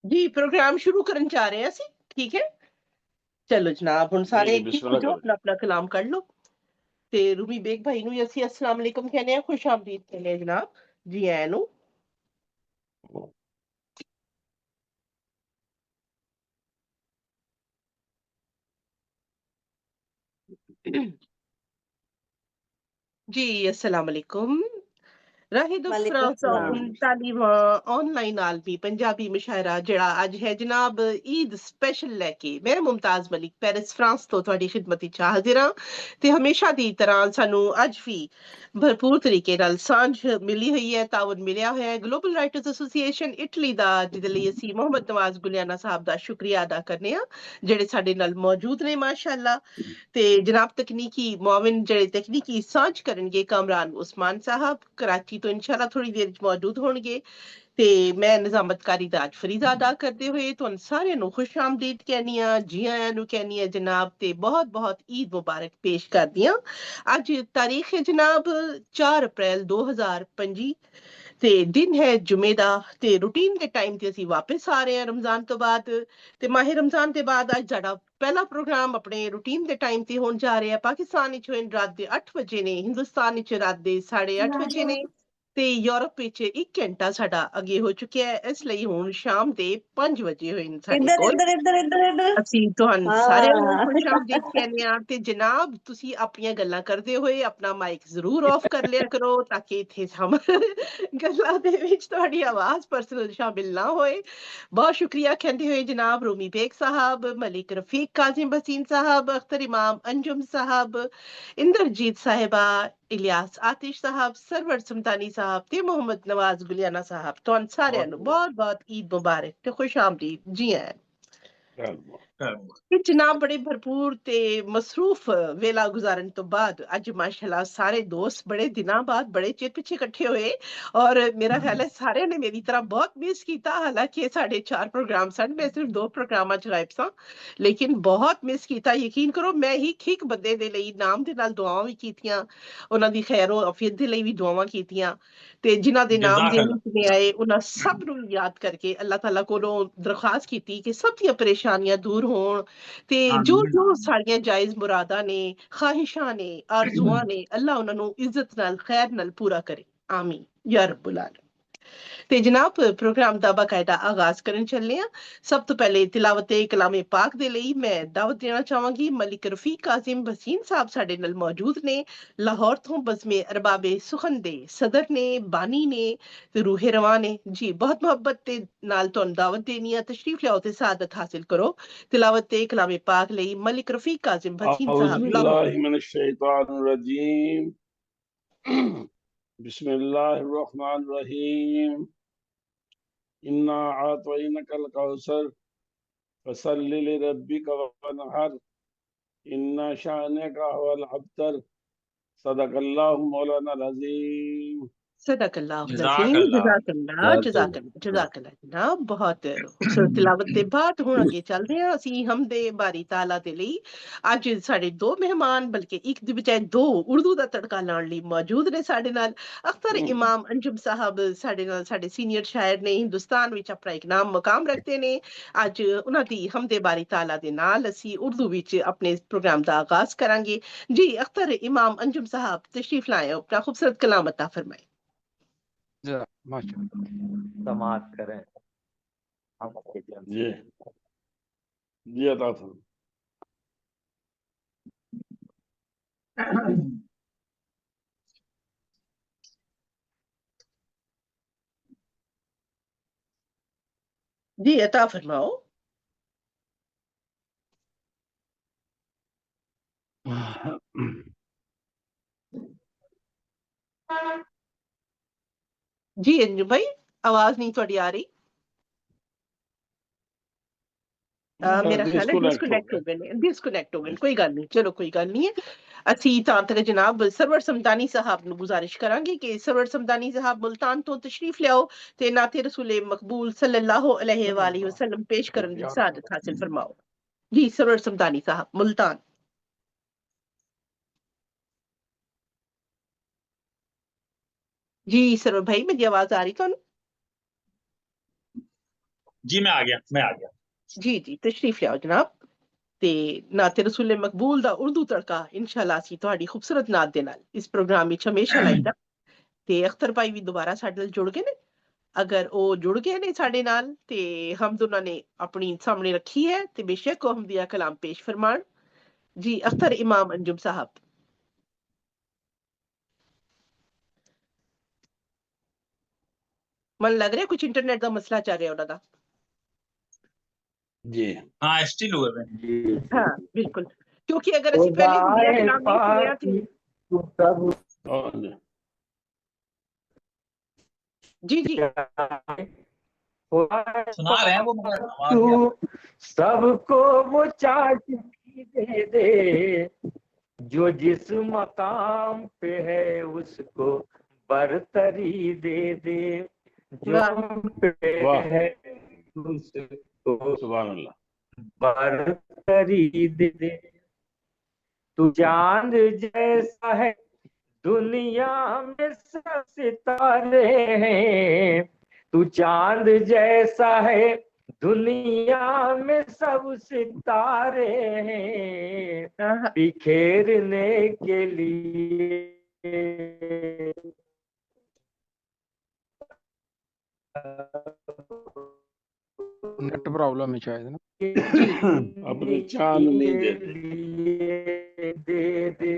जी programme शुरू करन जा रहे हैं ਅਸੀਂ ठीक है। चलो जनाब हुण जी सारे जी एक ठीक हो बिस्मिल्लाह जाओ, करो अपना जी। अपना कलाम कर लो। ते रूमी बेग भाई ਨੂੰ ਅਸੀਂ अस्सलाम वालेकुम कहने हैं, खुश आमदीद कहने हैं जनाब। जी आयन ਨੂੰ। जी अस्सलाम वालेकुम। राहिद वालेकुम फराज सलाम। तालीम ऑनलाइन आलमी पंजाबी मुशायरा ਜਿਹੜਾ ਅੱਜ ਹੈ ਜਨਾਬ ਈਦ ਸਪੈਸ਼ਲ ਲੈ ਕੇ ਮੈਂ ਮੁਮਤਾਜ਼ ਮਲਿਕ ਪੈਰਿਸ ਫਰਾਂਸ ਤੋਂ ਤੁਹਾਡੀ ਖਿਦਮਤ ਵਿੱਚ ਹਾਜ਼ਰ ਹਾਂ ਤੇ ਹਮੇਸ਼ਾ ਦੀ ਤਰ੍ਹਾਂ ਸਾਨੂੰ ਅੱਜ ਵੀ ਭਰਪੂਰ ਤਰੀਕੇ ਨਾਲ ਸਾਂਝ ਮਿਲੀ ਹੋਈ ਹੈ, ਤਾਵਨ ਮਿਲਿਆ ਹੋਇਆ ਹੈ ਗਲੋਬਲ ਰਾਈਟਰਸ ਐਸੋਸੀਏਸ਼ਨ ਇਟਲੀ ਦਾ, ਜਿਹਦੇ ਲਈ ਅਸੀਂ ਮੁਹੰਮਦ ਨਵਾਜ਼ ਗੁਲਿਆਣਾ ਸਾਹਿਬ ਦਾ ਸ਼ੁਕਰੀਆ ਅਦਾ ਕਰਨੇ ਆ ਜਿਹੜੇ ਸਾਡੇ ਨਾਲ ਮੌਜੂਦ ਨੇ ਮਾਸ਼ਾਅੱਲਾ। ਤੇ ਜਨਾਬ ਤਕਨੀਕੀ ਮੁਆਵਿਨ ਜਿਹੜੇ ਤਕਨੀਕੀ ਸਾਂਝ ਕਰਨਗੇ ਕਾਮਰਾਨ ਉਸਮਾਨ ਸਾਹਿਬ ਕਰਾਚੀ ਤੋਂ ਇਨਸ਼ਾਅੱਲਾ ਥੋੜੀ ਦੇਰ ਚ ਮੌਜੂਦ ਹੋਣਗੇ। ਤੇ ਮੈਂ ਨਿਜ਼ਾਮਤਕਾਰੀ ਦਾ ਅੱਜ ਫਰੀਜ਼ਾ ਅਦਾ ਕਰਦੇ ਹੋਏ ਤੁਹਾਨੂੰ ਸਾਰਿਆਂ ਨੂੰ ਖੁਸ਼ ਆਮਦੀਦ ਕਹਿੰਦੀ ਆ, ਜੀ ਆਇਆਂ ਨੂੰ ਕਹਿੰਦੀ ਆ ਜਨਾਬ, ਤੇ ਬਹੁਤ ਬਹੁਤ ਈਦ ਮੁਬਾਰਕ ਪੇਸ਼ ਕਰਦੀ ਆ। ਅੱਜ ਤਾਰੀਖ ਹੈ ਜਨਾਬ 4 ਅਪ੍ਰੈਲ 2025 ਤੇ ਦਿਨ ਹੈ ਜੁਮੇ ਦਾ, ਤੇ ਰੂਟੀਨ ਦੇ ਟਾਈਮ ਤੇ ਅਸੀਂ ਵਾਪਸ ਆ ਰਹੇ ਹਾਂ ਰਮਜ਼ਾਨ ਤੋਂ ਬਾਅਦ। ਤੇ ਮਾਹਿਰ ਰਮਜ਼ਾਨ ਦੇ ਬਾਅਦ ਅੱਜ ਸਾਡਾ ਪਹਿਲਾ ਪ੍ਰੋਗਰਾਮ ਆਪਣੇ ਰੂਟੀਨ ਦੇ ਟਾਈਮ ਤੇ ਹੋਣ ਜਾ ਰਿਹਾ। ਪਾਕਿਸਤਾਨ ਵਿੱਚ ਹੋਏ ਰਾਤ ਦੇ 8 ਵਜੇ ਨੇ, ਹਿੰਦੁਸਤਾਨ ਵਿੱਚ ਰਾਤ ਦੇ 8:30 ਵਜੇ ਨੇ, ਤੇ ਯੂਰਪ ਵਿੱਚ 1 ਘੰਟਾ ਸਾਡਾ ਅੱਗੇ ਹੋ ਚੁੱਕਿਆ ਹੈ। ਇਸ ਲਈ ਹੁਣ ਸ਼ਾਮ ਦੇ 5 ਵਜੇ ਹੋਏ ਨੇ ਸਾਡੇ ਇੱਧਰ ਕੋਲ। ਇੱਧਰ ਇੱਧਰ ਇੱਧਰ ਇੱਧਰ। ਅਸੀਂ ਤੁਹਾਨੂੰ ਸਾਰਿਆਂ ਨੂੰ ਹਾਂ ਖੁਸ਼ ਆਮਦੀਦ ਕਹਿੰਦੇ ਹਾਂ ਤੇ ਜਨਾਬ ਤੁਸੀਂ ਆਪਣੀਆਂ ਗੱਲਾਂ ਕਰਦੇ ਹੋਏ ਆਪਣਾ ਮਾਈਕ ਜ਼ਰੂਰ ਆਫ ਕਰ ਲਿਆ ਕਰੋ ਤਾਂ ਕਿ ਇੱਥੇ ਗੱਲਾਂ ਦੇ ਵਿੱਚ ਤੁਹਾਡੀ ਆਵਾਜ਼ ਪਰਸਨਲ ਸ਼ਾਮਿਲ ਨਾ ਹੋਏ। ਬਹੁਤ ਸ਼ੁਕਰੀਆ ਕਹਿੰਦੇ ਹੋਏ ਜਨਾਬ ਰੂਮੀ ਬੇਗ ਸਾਹਿਬ, ਮਲਿਕ ਰਫੀਕ ਕਾਜ਼ਿਮ ਬਸੀਨ ਸਾਹਿਬ, ਅਖਤਰ ਇਮਾਮ ਅੰਜੁਮ ਸਾਹਿਬ, ਇੰਦਰਜੀਤ ਸਾਹਿਬਾ, ਇਲਿਆਸ ਆਤਿਸ਼ ਸਾਹਿਬ, ਸਰਵਰ ਸਮਤਾਨੀ ਸਾਹਿਬ ਤੇ ਮੁਹੰਮਦ ਨਵਾਜ਼ ਗੁਲਿਆਣਾ ਸਾਹਿਬ, ਤੁਹਾਨੂੰ ਸਾਰਿਆਂ ਨੂੰ ਬਹੁਤ ਬਹੁਤ ਈਦ ਮੁਬਾਰਕ ਤੇ ਖੁਸ਼ ਆਮਦੀਦ। ਜੀ ਆਇਆਂ। ਇਹ ਜਨਾਬ ਬੜੇ ਭਰਪੂਰ ਤੇ ਮਸਰੂਫ ਵੇਲਾ ਗੁਜ਼ਾਰਨ ਤੋਂ ਬਾਅਦ ਅੱਜ ਮਾਸ਼ਾਅੱਲਾ ਸਾਰੇ ਦੋਸਤ ਬੜੇ ਦਿਨਾਂ ਬਾਅਦ ਬੜੇ ਚਿਰ ਪਿੱਛੇ ਇਕੱਠੇ ਹੋਏ ਔਰ ਮੇਰਾ ਖਿਆਲ ਹੈ ਸਾਰਿਆਂ ਨੇ ਮੇਰੀ ਤਰ੍ਹਾਂ ਬਹੁਤ ਮਿਸ ਕੀਤਾ। ਹਾਲਾਂਕਿ ਇਹ ਸਾਡੇ 4 ਪ੍ਰੋਗਰਾਮ ਸਨ, ਮੈਂ ਸਿਰਫ 2 ਪ੍ਰੋਗਰਾਮਾਂ ਚ ਗਾਇਬ ਸਾਂ, ਲੇਕਿਨ ਬਹੁਤ ਮਿਸ ਕੀਤਾ। ਯਕੀਨ ਕਰੋ ਮੈਂ ਹੀ ਇੱਕ ਬੰਦੇ ਦੇ ਲਈ ਨਾਮ ਦੇ ਨਾਲ ਦੁਆਵਾਂ ਵੀ ਕੀਤੀਆਂ, ਉਹਨਾਂ ਦੀ ਖੈਰੋ ਆਫੀਅਤ ਦੇ ਲਈ ਵੀ ਦੁਆਵਾਂ ਕੀਤੀਆਂ, ਤੇ ਜਿਨ੍ਹਾਂ ਦੇ ਨਾਮ ਦੇ ਵਿੱਚ ਆਏ ਉਹਨਾਂ ਸਭ ਨੂੰ ਯਾਦ ਕਰਕੇ ਅੱਲਾਹ ਤਾਲਾ ਕੋਲੋਂ ਦਰਖਾਸਤ ਕੀਤੀ ਕਿ ਸਭ ਦੀਆਂ ਪਰੇਸ਼ਾਨੀਆਂ ਦੂਰ ਹੋਣ ਤੇ ਜੋ ਜੋ ਸਾਡੀਆਂ ਜਾਇਜ਼ ਮੁਰਾਦਾਂ ਨੇ, ਖਾਹਿਸ਼ਾਂ ਨੇ, ਆਰਜ਼ੂਆਂ ਨੇ, ਅੱਲਾ ਉਹਨਾਂ ਨੂੰ ਇੱਜ਼ਤ ਨਾਲ ਖੈਰ ਨਾਲ ਪੂਰਾ ਕਰੇ। ਆਮੀਨ ਯਾ ਰੱਬੁਲ ਆਲਮੀਨ। ਤੇ ਜਨਾਬ ਪ੍ਰੋਗਰਾਮ ਦਾ ਬਾਕਾਇਦਾ ਆਗਾਜ਼ ਕਰਨ ਚੱਲੇ ਆ। ਸਭ ਤੋਂ ਪਹਿਲੇ ਤਿਲਾਵਤ-ਏ ਕਲਾਮੇ ਪਾਕ ਦੇ ਲਈ ਮੈਂ ਦਾਵਤ ਦੇਣਾ ਚਾਹਾਂਗੀ ਮਲਿਕ ਰਫੀਕ ਕਾਜ਼ਿਮ ਬਸੀਨ ਸਾਹਿਬ ਸਾਡੇ ਨਾਲ ਮੌਜੂਦ ਨੇ, ਲਾਹੌਰ ਤੋਂ ਬਜ਼ਮੇ ਅਰਬਾਬੇ ਸੁਖਨ ਦੇ ਸਦਰ ਨੇ, ਬਾਨੀ ਨੇ ਤੇ ਰੂਹੇ ਰਵਾਂ ਨੇ। ਜੀ ਬਹੁਤ ਮੁਹੱਬਤ ਦੇ ਨਾਲ ਤੁਹਾਨੂੰ ਦਾਵਤ ਦੇਣੀ ਆ, ਤਸ਼ਰੀਫ ਲਿਆਓ ਤੇ ਸਾਦਤ ਹਾਸਿਲ ਕਰੋ। ਤਿਲਾਵਤ-ਏ ਕਲਾਮੇ ਪਾਕ ਲਈ ਮਲਿਕ ਰਫੀਕ ਕਾਜ਼ਿਮ ਬਸੀਨ ਸਾਹਿਬ ਲਾਹੌਰ। बिस्मिल्लाहिर्रहमानिर्रहीम। इन्ना आतैनाकल कौसर फसल्लि लिरब्बिका वनहर इन्ना शानिअका हुवल अब्तर। सदकल्लाहु मौलाना अज़ीम। ਜਜ਼ਾਕल्ला ਜਨਾਬ। ਬਹੁਤ ਖੂਬਸੂਰਤ ਤਿਲਾਵਤ ਦੇ ਬਾਅਦ ਹੁਣ ਅੱਗੇ ਚੱਲਦੇ ਹਾਂ ਅਸੀਂ ਹਮਦੇ ਬਾਰੀ ਤਾਲਾ ਦੇ ਲਈ। ਅੱਜ ਸਾਡੇ 2 ਮਹਿਮਾਨ, ਬਲਕਿ ਇੱਕ ਦੀ ਬਜਾਏ 2 ਉਰਦੂ ਦਾ ਤੜਕਾ ਲਾਉਣ ਲਈ ਮੌਜੂਦ ਨੇ ਸਾਡੇ ਨਾਲ। ਅਖਤਰ ਇਮਾਮ ਅੰਜੁਮ ਸਾਹਿਬ ਸਾਡੇ ਨਾਲ, ਸਾਡੇ ਸੀਨੀਅਰ ਸ਼ਾਇਰ ਨੇ, ਹਿੰਦੁਸਤਾਨ ਵਿੱਚ ਆਪਣਾ ਇੱਕ ਨਾਮ ਮਕਾਮ ਰੱਖਦੇ ਨੇ। ਅੱਜ ਉਹਨਾਂ ਦੀ ਹਮਦੇ ਬਾਰੀ ਤਾਲਾ ਦੇ ਨਾਲ ਅਸੀਂ ਉਰਦੂ ਵਿੱਚ ਆਪਣੇ ਪ੍ਰੋਗਰਾਮ ਦਾ ਆਗਾਜ਼ ਕਰਾਂਗੇ। ਜੀ ਅਖਤਰ ਇਮਾਮ अंजुम साहब तशरीफ लाए, अपना खूबसूरत कलाम अता फरमाए। समाअत करें। जी जी अता जी अता फरमाओ। जी अंजू भाई आवाज नहीं थोड़ी आ रही। मेरा ख्याल है डिस्कनेक्ट हो गए। कोई गल नहीं, चलो कोई गल नहीं है। ਅਸੀਂ ਤਾਂ ਤੱਕ ਜਨਾਬ ਸਰਵਰ ਸਮਦਾਨੀ ਸਾਹਿਬ ਨੂੰ ਗੁਜ਼ਾਰਿਸ਼ ਕਰਾਂਗੇ ਕਿ ਸਰਵਰ ਸਮਦਾਨੀ ਸਾਹਿਬ ਮੁਲਤਾਨ ਤੋਂ ਤਸ਼ਰੀਫ ਲਿਆਓ ਤੇ ਨਾਤੇ ਰਸੂਲੇ ਮਕਬੂਲ ਸੱਲੱਲਾਹੁ अलैहि वालैहि वसल्लम पेश करन दी सादत हासिल फरमाओ। जी सरवर समदानी साहब मुल्तान। जी सरवर भाई मेरी आवाज आ रही ਤੁਹਾਨੂੰ? जी मैं आ गया जी जी तशरीफ लियाओ जनाब। ਤੇ ਨਾਤੇ ਰਸੂਲੇ ਮਕਬੂਲ ਦਾ ਉਰਦੂ ਤੜਕਾ ਇਨਸ਼ਾਅੱਲਾ ਅਸੀਂ ਤੁਹਾਡੀ ਖੂਬਸੂਰਤ ਨਾਤ ਦੇ ਨਾਲ ਇਸ ਪ੍ਰੋਗਰਾਮ ਵਿੱਚ ਹਮੇਸ਼ਾ ਲਾਈਦਾ। ਤੇ ਅਖਤਰ ਭਾਈ ਵੀ ਦੁਬਾਰਾ ਸਾਡੇ ਨਾਲ ਜੁੜ ਗਏ ਨੇ। ਅਗਰ ਉਹ ਜੁੜ ਗਏ ਨੇ ਸਾਡੇ ਨਾਲ ਤੇ ਹਮਦ ਉਹਨਾਂ ਨੇ ਆਪਣੀ ਸਾਹਮਣੇ ਰੱਖੀ ਹੈ ਤੇ ਬੇਸ਼ੱਕ ਉਹ ਹਮਦੀਆ ਕਲਾਮ ਪੇਸ਼ ਫਰਮਾਨ। ਜੀ ਅਖਤਰ ਇਮਾਮ ਅੰਜੁਮ ਸਾहब। ਮਨ ਲੱਗ ਰਿਹਾ ਕੁਝ ਇੰਟਰਨੈਟ ਦਾ ਮਸਲਾ ਚੱਲ ਰਿਹਾ ਉਹਨਾਂ ਦਾ। जी हाँ स्टिल हुए हुए हैं। जी ਹਾਂ ਬਿਲਕੁਲ ਕਿਉਂਕਿ ਅਗਰ ਅਸੀਂ ਪਹਿਲੇ ਹਮਦੀਆ खुदाए ਕਲਾਮ ਨਹੀਂ ਸੁਣਿਆ ਤੇ तू सब और जी जी सुना रहे हैं वो मगर आवाज तू नहीं आ रही। सबको वो चाटनी दे दे जो जिस मकाम पे है उसको बरतरी दे दे जो पे वाह। है उसको सुभान अल्लाह। बरतरी दे दे। तू चांद जैसा है दुनिया में सब सितारे हैं। तू चांद जैसा है दुनिया में सब सितारे हैं बिखेरने के लिए नेट प्रॉब्लम है शायद ना। अपनी चांदनी दे दे। दे दे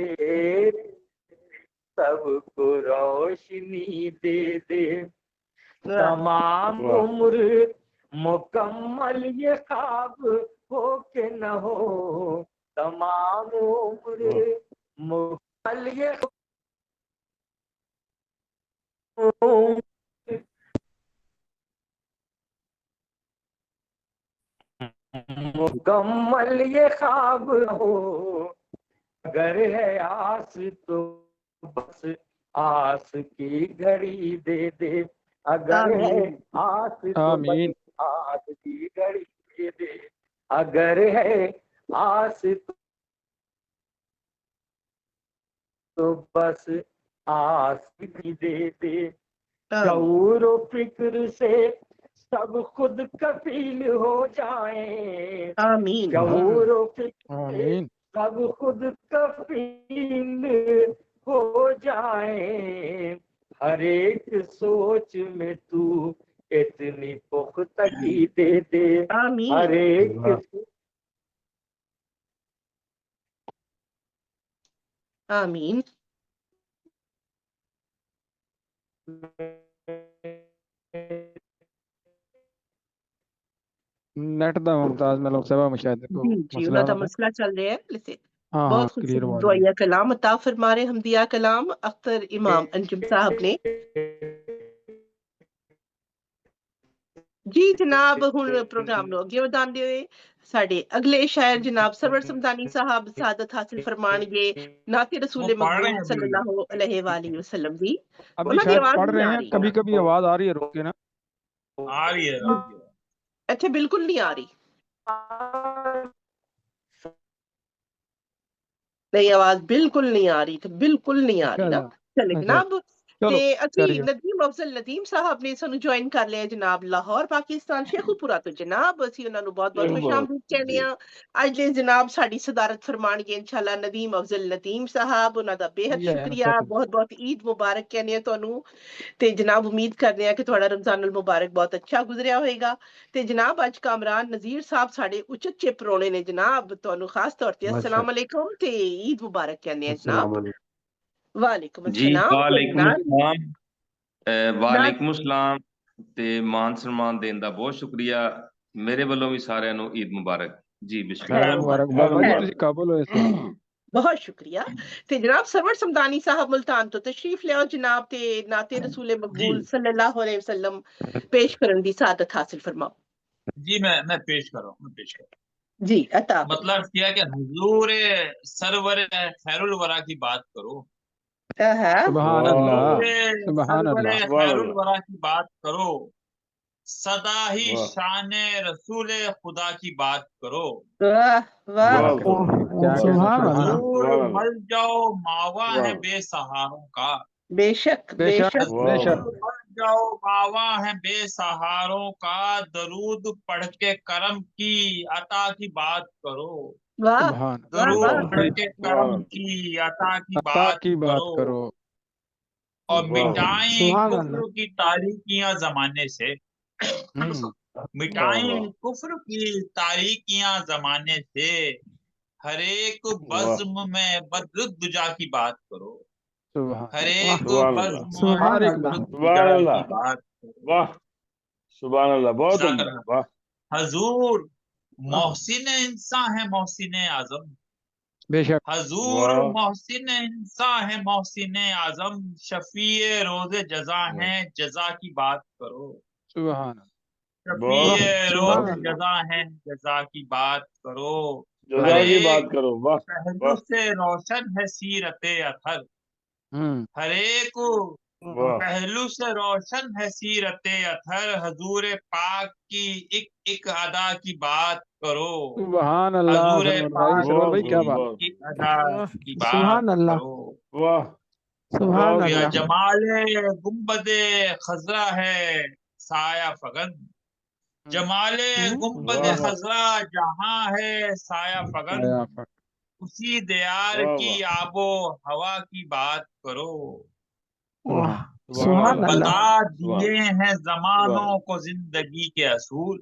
सबको रोशनी दे दे। तमाम वाह। उम्र मुकम्मल ये ख्वाब हो के न हो। तमाम उम्र मुकम्मल ये मुकम्मल ये ख्वाब हो। अगर है आस तो बस आस की घड़ी दे दे। अगर है आस तो आमीन। बस आस की घड़ी दे दे। अगर है आस तो बस आस की दे दे। शऊर व फिक्र से सब खुद कफील हो जाएं। आमीन शऊर व फिक्र से आमीन। सब खुद कफील हो जाएं। हर एक सोच में तू इतनी पुख्तगी दे दे। आमीन हर एक आमीन नेट दा मुमताज मैं लोग सेवा में शायद को जी जी मसला ਉਹਨਾਂ ਦਾ होना था। ਮਸਲਾ ਚੱਲ ਰਿਹਾ ਹੈ लेकिन हाँ हाँ बहुत क्लियर खूबसूरत आवाज है। दुआया कलाम अता फरमा रहे हमदिया कलाम अख्तर इमाम अंजुम साहब ने। ਜੀ ਜਨਾਬ ਹੁਣ ਪ੍ਰੋਗਰਾਮ ਨੂੰ ਅੱਗੇ ਵਧਾਉਂਦੇ ਹੋਏ ਸਾਡੇ ਅਗਲੇ ਸ਼ਾਇਰ ਜਨਾਬ ਸਰਵਰ ਸਮਦਾਨੀ ਸਾਹਿਬ ਸਾਦਤ ਹਾਸਿਲ ਫਰਮਾਣਗੇ ਨਾਤੇ वो ਰਸੂਲੇ पढ़ रहे ਮਕਬੂਲ हैं अभी। ਸੱਲੱਲਾਹੁ ਅਲੈहि ਵਾਲੀ ਵਸੱਲਮ ਦੀ। अभी ਉਹਨਾਂ ਦੀ शायद ਆਵਾਜ਼ पढ़ ਨਹੀਂ रहे ਆ हैं, ਰਹੀ कभी कभी आवाज आ रही है, रुक के ना। आ रही है आ रही है। ਇੱਥੇ ਬਿਲकुल ਨਹੀਂ ਆ ਰਹੀ। नहीं आवाज बिल्कुल नहीं आ रही तो बिल्कुल नहीं आ रही ना। चले अच्छा जनाब चलो ਤੇ ਅਸੀਂ करिए। ਨਦੀਮ ਅਫਜ਼ਲ ਨਦੀਮ ਸਾਹਿਬ ਨੇ ਸਾਨੂੰ ਜੁਆਇਨ ਕਰ ਲਿਆ ਜਨਾਬ ਲਾਹੌਰ ਪਾਕਿਸਤਾਨ ਸ਼ੇਖੂਪੁਰਾ ਤੋਂ। ਜਨਾਬ ਅਸੀਂ ਉਹਨਾਂ ਨੂੰ ਬਹੁਤ ਬਹੁਤ ਖੁਸ਼ਾਮਦੀਦ ਕਹਿੰਦੇ ਆ। ਅੱਜ ਦੇ ਜਨਾਬ ਸਾਡੀ ਸਦਾਰਤ ਫਰਮਾਣਗੇ ਇਨਸ਼ਾਅੱਲਾ ਨਦੀਮ ਅਫਜ਼ਲ ਨਦੀਮ ਸਾਹਿਬ। ਉਹਨਾਂ ਦਾ ਬੇहद या ਸ਼ੁਕਰੀਆ ਬਹੁਤ ਬਹੁਤ ਈਦ ਮੁਬਾਰਕ ਕਹਿੰਦੇ ਆ ਤੁਹਾਨੂੰ। ਤੇ ਜਨਾਬ ਉਮੀਦ ਕਰਦੇ ਆ ਕਿ ਤੁਹਾਡਾ ਰਮਜ਼ਾਨੁਲ ਮੁਬਾਰਕ ਬਹੁਤ ਅੱਛਾ ਗੁਜ਼ਰਿਆ ਹੋਏਗਾ। ਤੇ ਜਨਾਬ ਅੱਜ ਕਾਮਰਾਨ ਨਜ਼ੀਰ ਸਾਹਿਬ ਸਾਡੇ ਉਚੱਚੇ ਪਰੋਣੇ ਨੇ ਜਨਾਬ ਤੁਹਾਨੂੰ ਖਾਸ ਤੌਰ ਤੇ अस्सलाम अलैकुम ਤੇ ਈਦ ਮੁਬਾਰਕ ਕਹਿੰਦੇ ਆ ਜਨਾਬ। ਵਾਲੇकुम जी अस्सलाम। ਵਾਲੇਕੁਮ ਸਲਾਮ ਤੇ ਮਾਨ ਸਨਮਾਨ ਦੇਣ ਦਾ ਬਹੁਤ ਸ਼ੁਕਰੀਆ। ਮੇਰੇ ਵੱਲੋਂ ਵੀ ਸਾਰਿਆਂ ਨੂੰ ਈਦ ਮੁਬਾਰਕ ਜੀ। ਬਿਸਮਿल्लाह। खैर मुबारक बाबा जी तुसी काबुल होए सो। बहुत शुक्रिया। ते जनाब सरवर समदानी साहब मुल्तान तो तशरीफ लियाओ जनाब ते नाते रसूले मकबूल सल्लल्लाहु अलैहि वसल्लम पेश करन दी सादत हासिल फरमाओ। जी मैं पेश कर रहा हूँ मैं पेश कर रहा हूँ। जी अता मतलब क्या कि हुजूर सरवर खैरुल वरा की बात करो। सुभान अल्लाह हुजूर सुभान सरवर अल्लाह। खैरुल वरा की बात करो। सदा ही वाह। शान रसूल खुदा की बात करो। वाह वाह वाह, क्या कहना सुभान सुभान अल्लाह। हुजूर सुभान अल्लाह। मर जाओ मावा है वाह। बेसहारों का। बेशक बेशक बेशक वाह, बेशक। मर जाओ बावा है बेसहारों का, दरूद पढ़ के करम की अता की बात करो। वाह सुभान वाह दरूद वाह पढ़ के करम वाह की अता की अता बात की बात करो, करो। और वाह मिटाएं सुभान अल्लाह। कुफ्र की तारीकियां जमाने से। मिटाएं वाह कुफ्र की तारीकियां जमाने से, हर एक वाह बज्म में बदरुद्दुजा की बात करो। सुभान हर वाह एक सुभान अल्लाह बज्म में सुभान हर एक अल्लाह। बंदा सुभान बदरुद्दुजा अल्लाह की बात करो। वाह सुभान अल्लाह बहुत जज़ाक उम्दा अल्लाह। वाह हजूर वाह मोहसिन इंसान है, मोहसिन आजम। बेशक। हजूर वाह मोहसिन इंसान है, मोहसिन आजम। शफीए रोजे जजा वाह है, जजा की बात करो। सुभान बहुत शफीए सुभान रोजे अल्लाह। जजा है, जजा की बात करो। जजा हर की एक बात करो वाह पहलू वाह से रोशन है सीरते अथर। हम्म हर एक वाह पहलू से रोशन है सीरते अथर। हजूर पाक की एक एक अदा की बात करो। सुभान अल्लाह। हजूर सरवर भाई, पाक सरवर भाई की क्या बहुत बात। बहुत एक अदा वाह की बात सुभान अल्लाह। करो। वाह सुभान बहुत या अल्लाह। जमाले गुम्बदे खजरा है साया फगन। जमाले गुम्बदे वाह वाह वाह खजरा जहां है साया फगन। आया फक। उसी दयार वाह की वाह आबो हवा की बात करो। वाह सुभान सुभान सुभान अल्लाह अल्लाह। बता सुभान दिए हैं सुभान जमानों को जिंदगी के असूल।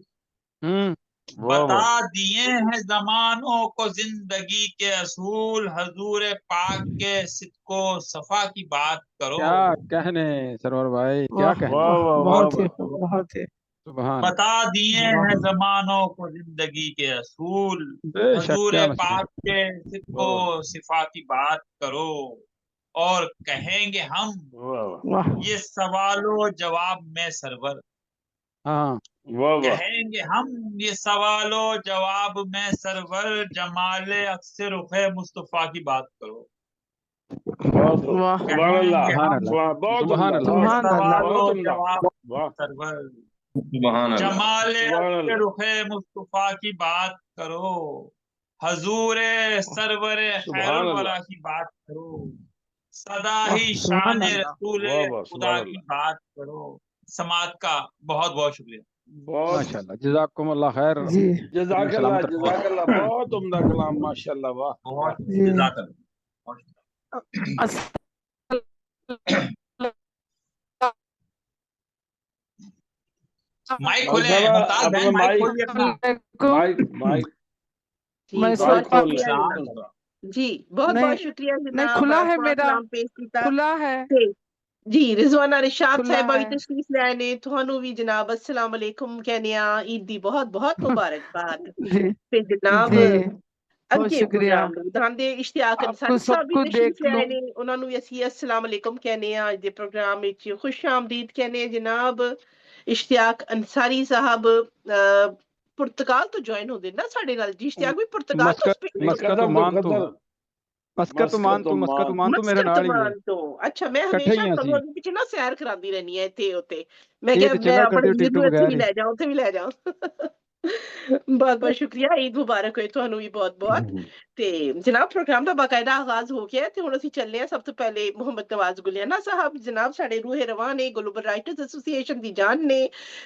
हम्म वाह बता वाह दिए हैं जमानों को जिंदगी के असूल। हजूर पाक के सिद्को सफा की बात करो। क्या कहने सरवर भाई, क्या वाह कहने। वाह वाह वाह वाह बहुत ही वाह बहुत ही सुभान बता दिए वाह हैं जमानों को जिंदगी के असूल। बेशक, हजूर क्या मसला। पाक के सिद्को वाह सिफा की बात करो। और कहेंगे हम वाह वाह ये सवालों जवाब में सरवर। हाँ वाह वाह कहेंगे हम ये सवालों जवाब में सरवर। जमाले अक्सर रुखे मुस्तफा की बात करो। बहुत खूब वाह सुभान अल्लाह कहेंगे सुभान हम अल्लाह। सुभान बहुत सुभान उम्दा अल्लाह। ये सुभान अल्लाह। बहुत सवालों उम्दा जवाब वाह सरवर। सुभान अल्लाह। जमाले सुभान अक्सर अल्लाह रुखे मुस्तफा की बात करो। हजूर सरवर सुभान खैरुल अल्लाह वरा की बात करो। सदा वाह ही सुभान शान अल्लाह। रसूल वाह वाह खुदा सुभान की अल्लाह बात करो। समाज का बहुत बहुत शुक्रिया। बहुत माशाल्लाह, जज़ाकुमुल्लाह खैर। जी जजाकल्ला सलामत रखो। जजाकल्ला बहुत उम्दा कलाम माशाल्लाह वाह वाह बहुत जी जज़ाकल्लाह। माइक मौलवी खोले साहब मुमताज आपका बहन, माइक माइक खोलिए अपना। माइक माइक जी मैं बहुत माइक सुन खोल शुक्रिया सलाम जनाब। करो। जी बहुत नहीं शुक्रिया नहीं जनाब खुला है सोहना मेरा, कलाम पेश किया खुला है ते जी रिजवाना रिशाद खुला साहिबा भी है। तशरीफ लाए ने ਤੁਹਾਨੂੰ ਵੀ ਜਨਾਬ अस्सलाम वालेकुम कहने आ ईद दी बहुत बहुत मुबारकबाद जी ਤੇ ਜਨਾਬ जी बहुत ਅੱਗੇ शुक्रिया। ਪ੍ਰੋਗਰਾਮ ਨੂੰ ਵਧਾਉਂਦੇ ਇਸ਼ਤਿਆਕ आपको ਅੰਸਾਰੀ ਸਾਹਿਬ ਵੀ सबको ਤਸ਼ਰੀਫ देख ਲਿਆਏ लूं। ਨੇ ਉਹਨਾਂ ਨੂੰ ਵੀ ਅਸੀਂ अस्सलाम वालेकुम कहने ਆ ਅੱਜ ਦੇ ਪ੍ਰੋਗਰਾਮ ਵਿੱਚ ਖੁਸ਼ ਆਮਦੀਦ कहने ਆ ਜਨਾਬ ਇਸ਼ਤਿਆਕ ਅੰਸਾਰੀ ਸਾਹਿਬ ਪੁਰਤਗਾਲ ਤੋਂ ਜੁਆਇਨ ਹੁੰਦੇ ਨਾ ਸਾਡੇ ਨਾਲ ਜੀ ਇਸ਼ਤਿਆਕ ਵੀ ਪੁਰਤਗਾਲ ਤੋਂ मस्कत ਸਪੇਨ मस्कत कतर तो ओमान तो कतर मस्कत ओमान तो मस्कत ओमान तो मेरे ਮਸਕਤ नाल ही है। ਮਾਨ ਤੋਂ ਅੱਛਾ ਮੈਂ इकट्ठे ਹਮੇਸ਼ਾ ही हैं ਤੁਹਾਨੂੰ ਅਸੀਂ। ਅੱਗੇ ਪਿੱਛੇ ਨਾ ਸੈਰ ਕਰਾਉਂਦੀ ਰਹਿੰਦੀ ਆ ਇੱਥੇ ਉੱਤੇ ਮੈਂ ਇਹ ਕਿਹਾ ਤੇ ਮੈਂ ਚਲਾ ਆਪਣੇ ਕਰਦੇ ਵੀਰ ਟਿਕਟ ਨੂੰ ਇੱਥੇ ਵੀ ਬਗੈਰ ਲੈ ਜਾਵਾਂ ਉੱਥੇ ਵੀ ਲੈ ਜਾਵਾਂ ਬਹੁਤ ਬਹੁਤ ਸ਼ੁਕਰੀਆ ਈਦ ਮੁਬਾਰਕ ਹੋਏ ਤੁਹਾਨੂੰ ਵੀ ਬਹੁਤ ਬਹੁਤ ਤੇ ਜਨਾਬ ਪ੍ਰੋਗਰਾਮ ਦਾ ਬਾਕਾਇਦਾ ਆਗਾਜ਼ ਹੋ ਗਿਆ ਤੇ ਹੁਣ ਅਸੀਂ ਚੱਲੇ ਆ ਸਭ ਤੋਂ ਪਹਿਲੇ ਮੁਹੰਮਦ ਨਵਾਜ਼ ਗੁਲਿਆਣਾ ਸਾਹਿਬ ਜਨਾਬ ਸਾਡੇ ਰੂਹੇ ਰਵਾਂ ਨੇ ਗਲੋਬਲ ਰਾਈਟਰਸ ਐਸੋਸੀਏਸ਼ਨ ਦੀ ਜਾਨ ਨੇ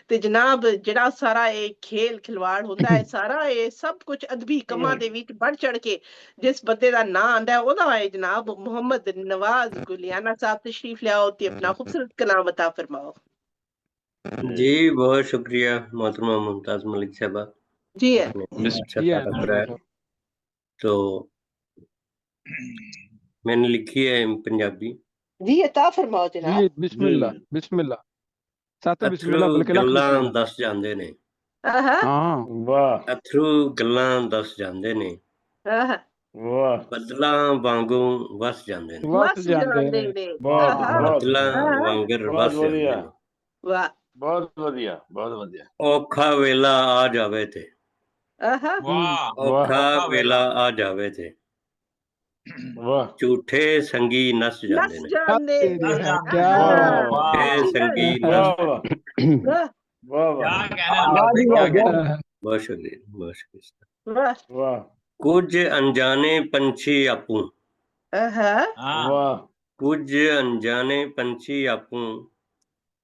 ਤੇ ਜਨਾਬ ਜਿਹੜਾ ਸਾਰਾ ਇਹ ਖੇਲ ਖਿਲਵਾੜ ਹੁੰਦਾ ਹੈ ਸਾਰਾ ਇਹ ਸਭ ਕੁਝ ਅਦਬੀ ਕੰਮਾਂ ਦੇ ਵਿੱਚ ਵੱਧ ਚੜ ਕੇ ਜਿਸ ਬੰਦੇ ਦਾ ਨਾਂ ਆਂਦਾ ਉਹਦਾ ਹੈ ਜਨਾਬ ਮੁਹੰਮਦ ਨਵਾਜ਼ ਗੁਲਿਆਣਾ ਸਾਹਿਬ ਤਸ਼ਰੀਫ ਲਿਆਓ ਤੇ ਆਪਣਾ ਖੂਬਸੂਰਤ ਕਲਾਮ ਅਤਾ फरमाओ जी बहुत शुक्रिया मोहतरमा मुमताज मलिक साहबा जी है आपने अच्छा जी है तारक बिल्कुल कराया। सर। तो मैंने लिखी है पंजाबी। जी अता फरमाओ जी जनाब बिस्मिल्लाह बिस्मिल्लाह। सातो अथरू बिस्मिल्लाह बल्कि लाख गल्लां बिस्मिल्लाह। दस जांदे ने, आहा हाँ वाह अथरू गल्लां दस जांदे ने, आहा वाह बदलां वांगू वस जांदे ने, वस मस जाते जान ने। दे बहुत आहा बहुत बदलां आहा वांगर बहुत वस जांदे बढ़िया ने। वाह बहुत बढ़िया बहुत बढ़िया औखा वेला आ जावे थे, आहा वाह वाह औखा औखा वेला वेला। आ जावे थे, वाह झूठे संगी नस जांदे नस ने, जान दे तेरी है क्या वाह आहा वाह वाह झूठे अच्छी संगी गल नस वाह जांदे ने। वाह वाह वाह क्या वाह कहने नवाज भाई, क्या कहने। बहुत शुक्रिया बहुत शुक्रिया। वाह वाह कुछ अनजाने पंछी आपू, आहा हाँ वाह कुछ अनजाने पंछी आपू,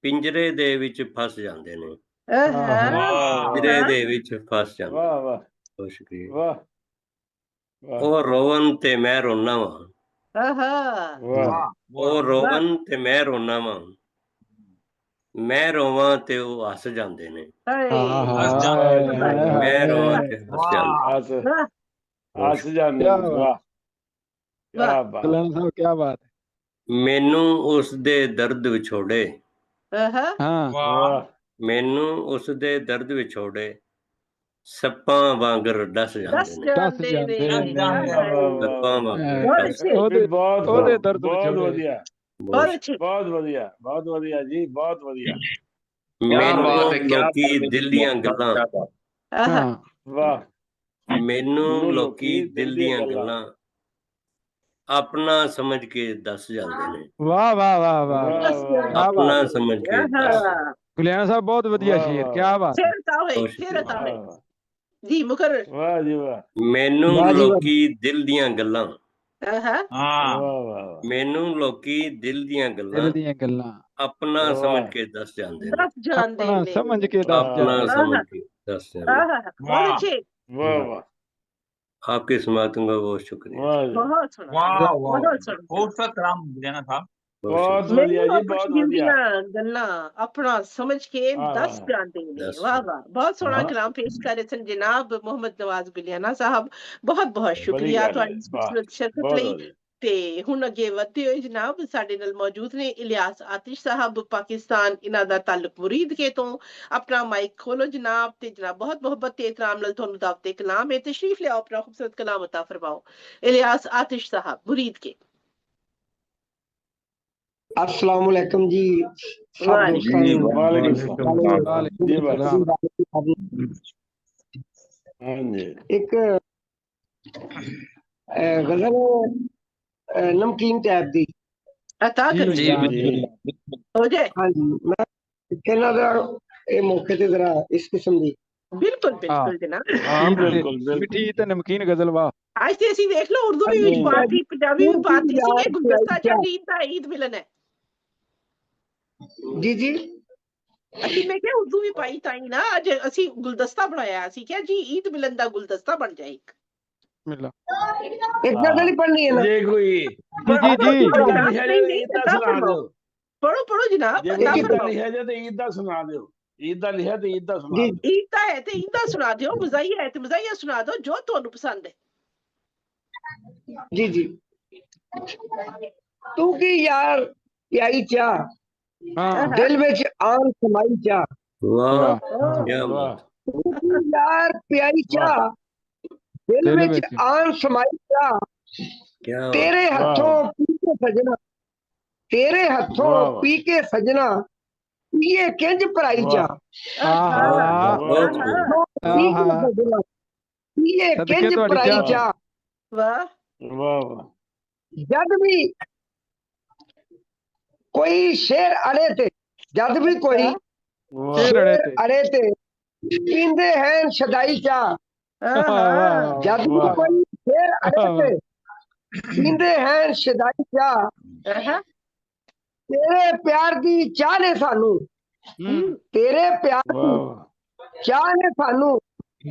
ਪਿੰਜਰੇ ਦੇ ਵਿੱਚ ਫਸ ਜਾਂਦੇ ਨੇ, ਵਾਹ ਪਿੰਜਰੇ ਦੇ ਵਿੱਚ ਫਸ ਜਾਂਦੇ ਨੇ। ਵਾਹ ਵਾਹ ਬਹੁਤ ਸ਼ੁਕਰੀਆ। ਵਾਹ ਵਾਹ ਉਹ ਰੋਵਨ ਤੇ ਮੈਂ ਰੋਣਾ ਵਾਂ, ਆਹਾ ਵਾਹ ਉਹ ਰੋਵਨ ਤੇ ਮੈਂ ਰੋਣਾ ਵਾਂ, ਮੈਂ ਰੋਵਾਂ ਤੇ ਉਹ ਹੱਸ ਜਾਂਦੇ ਨੇ, ਹਾਏ ਹੱਸ ਜਾਂਦੇ ਨੇ। ਮੈਂ ਰੋਵਾਂ ਤੇ ਹੱਸ ਜਾਂਦੇ ਵਾਹ ਹੱਸ ਵਾਹ ਹੱਸ ਜਾਂਦੇ क्या ਨੇ। बात। ਵਾਹ ਕੀ ਵਾਹ ਬਾਤ कल्याण साहब क्या बात है। ਨੇ। ਮੈਨੂੰ ਉਸ ਦੇ ਦਰਦ ਵਿਛੋੜੇ, ਆਹਾ हाँ ਵਾਹ ਵਾਹ ਮੈਨੂੰ ਉਸ ਦੇ ਦਰਦ ਵਿਛੋੜੇ ਸੱਪਾਂ ਵਾਂਗਰ ਡਸ ਦੱਸ ਜਾਂਦੇ ਨੇ, ਜਾਂਦੇ ਜਾਂਦੇ ਨੇ ਨੇ। ਜਾਂਦੇ ਹਾਏ ਨੇ। ਸੱਪਾਂ ਵਾਂਗਰ ਬਹੁਤ ਡਸ ਅੱਛੇ ਉਹਦੇ ਵੀ ਬਹੁਤ ਉਹਦੇ ਖੂਬ, ਦਰਦ ਬਹੁਤ ਵਿਛੋੜੇ। ਵਧੀਆ ਬਹੁਤ ਅੱਛੇ ਬਹੁਤ ਵਧੀਆ ਬਹੁਤ ਵਧੀਆ ਜੀ ਬਹੁਤ ਵਧੀਆ। ਮੈਨੂੰ ਬਾਤ ਹੈ, ਕਿਆ ਲੋਕੀ ਬਾਤ ਹੈ। ਦਿਲ ਦੀਆਂ ਗੱਲਾਂ, ਆਹਾ हाँ ਵਾਹ ਮੈਨੂੰ ਲੋਕੀ ਦਿਲ ਦੀਆਂ ਗੱਲਾਂ ਆਪਣਾ ਸਮਝ ਕੇ ਦੱਸ ਜਾਂਦੇ ਨੇ, वाह वाह वाह वाह ਵਾਹ ਦੱਸ ਵਾਹ ਜਾਂਦੇ ਆਪਣਾ ਨੇ। ਸਮਝ ਕੇ ਦੱਸ ਜਾਂਦੇ ਆਹਾ कल्याण साहब बहुत बढ़िया वाह, शेर, वाह, क्या बात है। ਫਿਰ ਤਾਂ ਹੋਏ ਬਹੁਤ ਫਿਰ ਸ਼ੁਕਰੀਆ। ਤਾਂ ਹੋਏ ਵਾਹ ਜੀ ਮੁਕਰਰ ਵਾਹ ਜੀ ਵਾਹ ਮੈਨੂੰ ਲੋਕੀ ਦਿਲ ਦੀਆਂ ਗੱਲਾਂ, ਆਹਾ ਹਾਂ ਵਾਹ ਵਾਹ ਮੈਨੂੰ ਲੋਕੀ ਦਿਲ ਦੀਆਂ ਗੱਲਾਂ दिल दियां गल्लां ਆਪਣਾ ਵਾਹ। ਸਮਝ ਕੇ ਦੱਸ ਜਾਂਦੇ ਨੇ, ਦੱਸ ਜਾਂਦੇ अपना ਨੇ समझ के दस हाँ। ਆਪਣਾ जाते समझ के ਦੱਸ ਜਾਂਦੇ ਨੇ। ਆਹਾ ਬਹੁਤ ਅੱਛੇ ਵਾਹ ਵਾਹ आपकी समातों का बहुत शुक्रिया, ਵਾਹ ਜੀ ਬਹੁਤ ਸੋਹਣਾ ਵਾਹ ਵਾਹ ਬਹੁਤ ਸੋਹਣਾ खूबसूरत कलाम देना था। बहुत ਬਹੁਤ शुक्रिया। ਵਧੀਆ ਮੈਨੂੰ ਜੀ ਆਪਣੀ ਬਹੁਤ ਦਿਲ ਵਧੀਆ ਦੀਆਂ ਗੱਲਾਂ ਆਪਣਾ ਸਮਝ ਕੇ ਹਾਂ, ਦੱਸ ਹਾਂ। ਜਾਂਦੇ ਨੇ ਦੱਸ ਵਾਹ ਵਾਹ ਬਹੁਤ ਸੋਹਣਾ ਹਾਂ। ਕਲਾਮ ਪੇਸ਼ ਕਰ ਰਹੇ ਸਨ ਜਨਾਬ ਮੁਹੰਮਦ ਨਵਾਜ਼ ਗੁਲਿਆਣਾ ਸਾਹਿਬ ਬਹੁਤ ਬਹੁਤ ਬੜੀ ਸ਼ੁਕਰੀਆ ਗੱਲ ਹੈ, ਤੁਹਾਡੀ ਇਸ ਵਾਹ, ਖੂਬਸੂਰਤ ਸ਼ਰਕਤ ਬਹੁਤ ਲਈ ਵਧੀਆ ਤੇ ਹੁਣ ਅੱਗੇ ਵਧਦੇ ਹੋਏ ਜਨਾਬ ਸਾਡੇ ਨਾਲ ਮੌਜੂਦ ਨੇ ਇਲਿਆਸ ਆਤਿਸ਼ ਸਾਹਿਬ ਪਾਕਿਸਤਾਨ ਇਹਨਾਂ ਦਾ ਤਾਲੁਕ ਮੁਰੀਦ ਕੇ ਤੋਂ ਆਪਣਾ ਮਾਈਕ ਖੋਲੋ ਜਨਾਬ ਤੇ ਜਨਾਬ ਬਹੁਤ ਮੁਹੱਬਤ ਤੇ ਇਤਰਾਮ ਨਾਲ ਤੁਹਾਨੂੰ ਦਾਵਤ ਕਲਾਮ ਹੈ ਤਸ਼ਰੀਫ ਲਿਆਓ ਆਪਣਾ ਖੂਬਸੂਰਤ ਕਲਾਮ ਅਤਾ ਫਰਮਾਓ ਇਲਿਆਸ ਆਤਿਸ਼ ਸਾਹਿਬ मुरीद के अस्सलाम वालेकुम जी सब वालेकुम दोस्तों ਨੂੰ ਵਾਲੇकुम ਸਲਾਮ वालेकुम जी बस सलाम। हाँ जी ਇੱਕ ਗਜ਼ਲ ਨਮਕੀਨ ਟੈਪ ਦੀ अता जी करो जी जी बिल्कुल। हो जाए ਹਾਂਜੀ ਮੈਂ ਕਹਿਣਾ ਦਾ ਇਹ ਮੌਕੇ ਤੇ ਜ਼ਰਾ ਇਸ ਕਿਸਮ ਦੀ बिल्कुल हाँ बिल्कुल जनाब हाँ जी मिठी बिल्कुल बिल्कुल मिठी ते नमकीन गजल वाह। आज तो ऐसी देख लो उर्दू भी नहीं, पाती पंजाबी भी पाती सी ये गुलदस्ता क्या? चढ़ ईद दा ईद मिलन है ਜੀ ਜੀ ਅਸੀਂ ਮੈਂ ਕਿਹਾ ਉਰਦੂ ਵੀ ਪਾਈ ਤਾਂ ਹੀ ਨਾ ਅੱਜ ਅਸੀਂ ਗੁਲਦਸਤਾ ਬਣਾਇਆ ਅਸੀਂ ਕਿਹਾ ਜੀ ਈਦ ਮਿਲਨ ਦਾ ਗੁਲਦਸਤਾ ਬਣ ਜਾਏ ਇੱਕ मिला ਇੱਕ ਗਜ਼ਲ ਹੀ ਪੜ੍ਹਨੀ ਹੈ ਨਾ ये कोई जी जी जी पढ़ो, ईद जनाब, लिखा नहीं, जाए नहीं, ईद दा अता सुना फरमाओ। दो पढ़ो पढ़ो जनाब जे अता कोई ईद दा फरमाओ लिखा जाए तो ईद दा सुना दो ईद दा लिखा तो ईद दा सुना जी दो ईद दा है ते ईद दा सुना दियो मज़ाहिया है ते मज़ाहिया सुना दो जो ਤੁਹਾਨੂੰ ਪਸੰਦ ਹੈ ਜੀ ਜੀ ਤੂੰ ਕੀ ਯਾਰ ਪਿਆਈ ਚਾਹ हाँ ਦਿਲ ਵਿੱਚ ਆਨ ਸਮਾਈ ਚਾਹ वाह वाह क्या वाह बात, ਤੂੰ ਕੀ ਯਾਰ ਪਿਆਈ वाह ਚਾਹ ਦਿਲ दिल ਵਿੱਚ विच ਆਨ ਸਮਾਈ ਚਾਹ क्या बात, ਤੇਰੇ ਹੱਥੋਂ ਪੀ ਕੇ ਸਜਣਾ ਤੇਰੇ ਹੱਥੋਂ वाह वाह ਪੀ ਕੇ ਸਜਣਾ ਪੀਏ ਕਿੰਜ ਭਰਾਈ वाह ਚਾਹ आहा बहुत खूब, ਪੀ ਕੇ आहा ਸਜਣਾ ਪੀਏ सदके ਕਿੰਜ ਤੁਹਾਡੀ ਭਰਾਈ ਚਾਹ ਚਾਹ ਵਾਹ वाह वाह ਜਦ ਵੀ ਕੋਈ ਸ਼ੇਰ ਅੜੇ ਤੇ ਜਦ ਵੀ ਕੋਈ वाह शेर अड़े थे ਅੜੇ ਤੇ ਪੀਂਦੇ ਹਨ ਸ਼ਦਾਈ ਚਾਹ वाह वाह ਜਦ ਵੀ वाह ਕੋਈ ਸ਼ੇਰ ਅੜੇ ਤੇ ਪੀਂਦੇ ਹਨ ਸ਼ਦਾਈ ਚਾਹ ਆਹਾ ਤੇਰੇ ਪਿਆਰ ਦੀ ਚਾਹ ਨੇ ਸਾਨੂੰ हम्म ਤੇਰੇ ਪਿਆਰ वाह ਦੀ वाह ਚਾਹ ਨੇ ਸਾਨੂੰ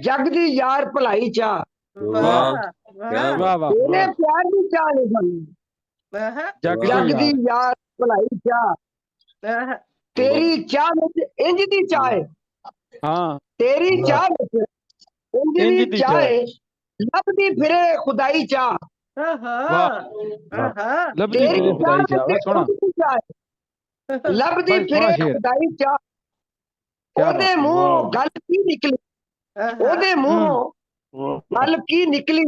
ਜਗ ਦੀ ਯਾਰ ਭਲਾਈ ਚਾਹ ਵਾਹ क्या ਵਾਹ वाह वाह ਤੇਰੇ वाह ਪਿਆਰ ਦੀ ਚਾਹ ਨੇ ਸਾਨੂੰ ਆਹਾ जग वाह, दी ਜਗ ਦੀ यार ਯਾਰ ਭਲਾਈ ਚਾਹ ਆਹਾ ਤੇਰੀ ਚਾਹ ਵਿੱਚ ਇੰਜ ਦੀ ਚਾਹ ਹੈ हाँ ਤੇਰੀ वाह ਚਾਹ ਵਿੱਚ ਇੰਜ इंज ਦੀ दी ਚਾਹ चाह ਹੈ ਲੱਭਦੀ ਫਿਰੇ ਖੁਦਾਈ ਚਾਹ ਆਹਾ वाह ਆਹਾ लभदी ਤੇਰੀ फिरे ਚਾਹ खुदाई चाह वाह ਵਿੱਚ सोना ਇੰਜ ਦੀ ਚਾਹ ਹੈ ਲੱਭਦੀ भाई ਫਿਰੇ सोना शेर ਖੁਦਾਈ ਚਾਹ क्या ਉਹਦੇ बात ਮੂੰਹੋਂ वाह ਗੱਲ ਕੀ ਨਿਕਲੀ ਆਹਾ ਉਹਦੇ ਮੂੰਹੋਂ वाह ਗੱਲ ਕੀ ਨਿਕਲੀ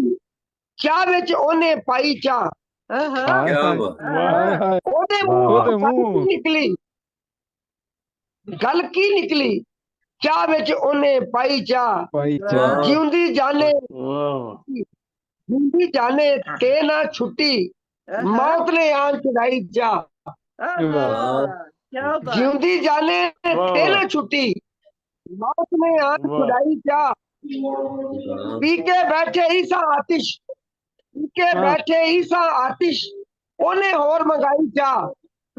ਚਾਹ ਵਿੱਚ ਉਹਨੇ ਪਾਈ ਚਾਹ ਆਹਾ हाय क्या हाय बात, हाय हाय ਉਹਦੇ वाह ਮੂੰਹੋਂ ओदे ਗੱਲ मुंह ਕੀ ਨਿਕਲੀ ਗੱਲ ਕੀ ਨਿਕਲੀ ਚਾਹ ਵਿੱਚ ਉਹਨੇ ਪਾਈ ਚਾਹ भाई चाह वाह ਜਿਉਂਦੀ ਜਾਣੇ वाह ਜਿਉਂਦੀ ਜਾਣੇ ਤੇ ਨਾ ਛੁੱਟੀ ਆਹਾ ਮੌਤ ਨੇ ਆਣ ਚੜਾਈ ਚਾਹ ਆਹਾ वाह ਕੀ ਬਾਤ ਜਿਉਂਦੀ ਜਾਣੇ ਤੇ वाह ਨਾ ਛੁੱਟੀ ਮੌਤ ਨੇ ਆਣ वाह ਚੜਾਈ ਚਾਹ वाह, ਪੀ ਕੇ ਬੈਠੇ ਈਸਾ ਆਤਿਸ਼ ਪੀ ਕੇ हाँ ਬੈਠੇ ਈਸਾ ਆਤਿਸ਼ ਉਹਨੇ ਹੋਰ ਮੰਗਾਈ ਚਾਹ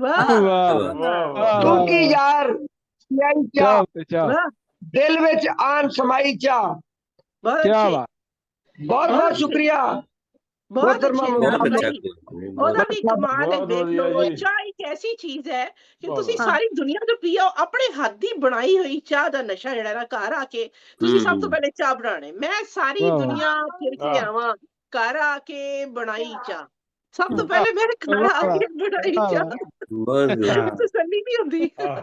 ਵਾਹ ਵਾਹ ਵਾਹ ਵਾਹ ਵਾਹ ਤੂੰ ਵਾਹ ਕੀ ਵਾਹ ਯਾਰ ਸਿਆਹੀ ਚਾਹ ਚਾਹ ਉੱਤੇ ਚਾਹ ਵਾਹ ਦਿਲ ਵਿੱਚ ਆਨ ਸਮਾਈ ਚਾਹ। ਬਹੁਤ ਕਿਆ ਅੱਛੇ ਬਾਤ ਬਹੁਤ ਬਹੁਤ ਬਹੁਤ ਅੱਛੇ ਸ਼ੁਕਰੀਆ ਬਹੁਤ मोहतरमा ਅੱਛੇ ਬਹੁਤ ਜਨਾਬ ਅੱਛਾ ਭਾਈ। ਬਹੁਤ ਉਹਦਾ ਵੀ अच्छा ਕਮਾਲ ਹੈ। ਬਹੁਤ ਦੇਖ ਵਧੀਆ ਲਓ ਜੀ। ਚਾਹ ਇੱਕ ਐਸੀ ਚੀਜ਼ ਹੈ ਕਿ ਤੁਸੀਂ ਬਹੁਤ ਸਾਰੀ ਦੁਨੀਆ ਤੋਂ ਪੀਓ, ਆਪਣੇ ਹੱਥ ਦੀ ਬਣਾਈ ਹੋਈ ਚਾਹ ਦਾ ਨਸ਼ਾ ਜਿਹੜਾ ਨਾ ਘਰ ਆ ਕੇ ਤੁਸੀਂ ਸਭ ਤੋਂ ਪਹਿਲੇ ਚਾਹ ਬਣਾਣੇ। ਮੈਂ ਸਾਰੀ ਵਾਹ ਵਾਹ ਦੁਨੀਆ ਫਿਰ ਕੇ ਆਹ ਆਵਾਂ, ਘਰ ਆ ਕੇ ਬਣਾਈ ਚਾਹ। ਸਭ ਤੋਂ ਵਾਹ ਪਹਿਲੇ ਮੇਰੇ ਘਰ ਆ ਵਾਹ ਕੇ ਬਣਾਈ ਵਾਹ ਚਾਹ। ਬਹੁਤ ਮੈਨੂੰ ਤਸੱਲੀ ਨਹੀਂ ਹੁੰਦੀ। ਆਹ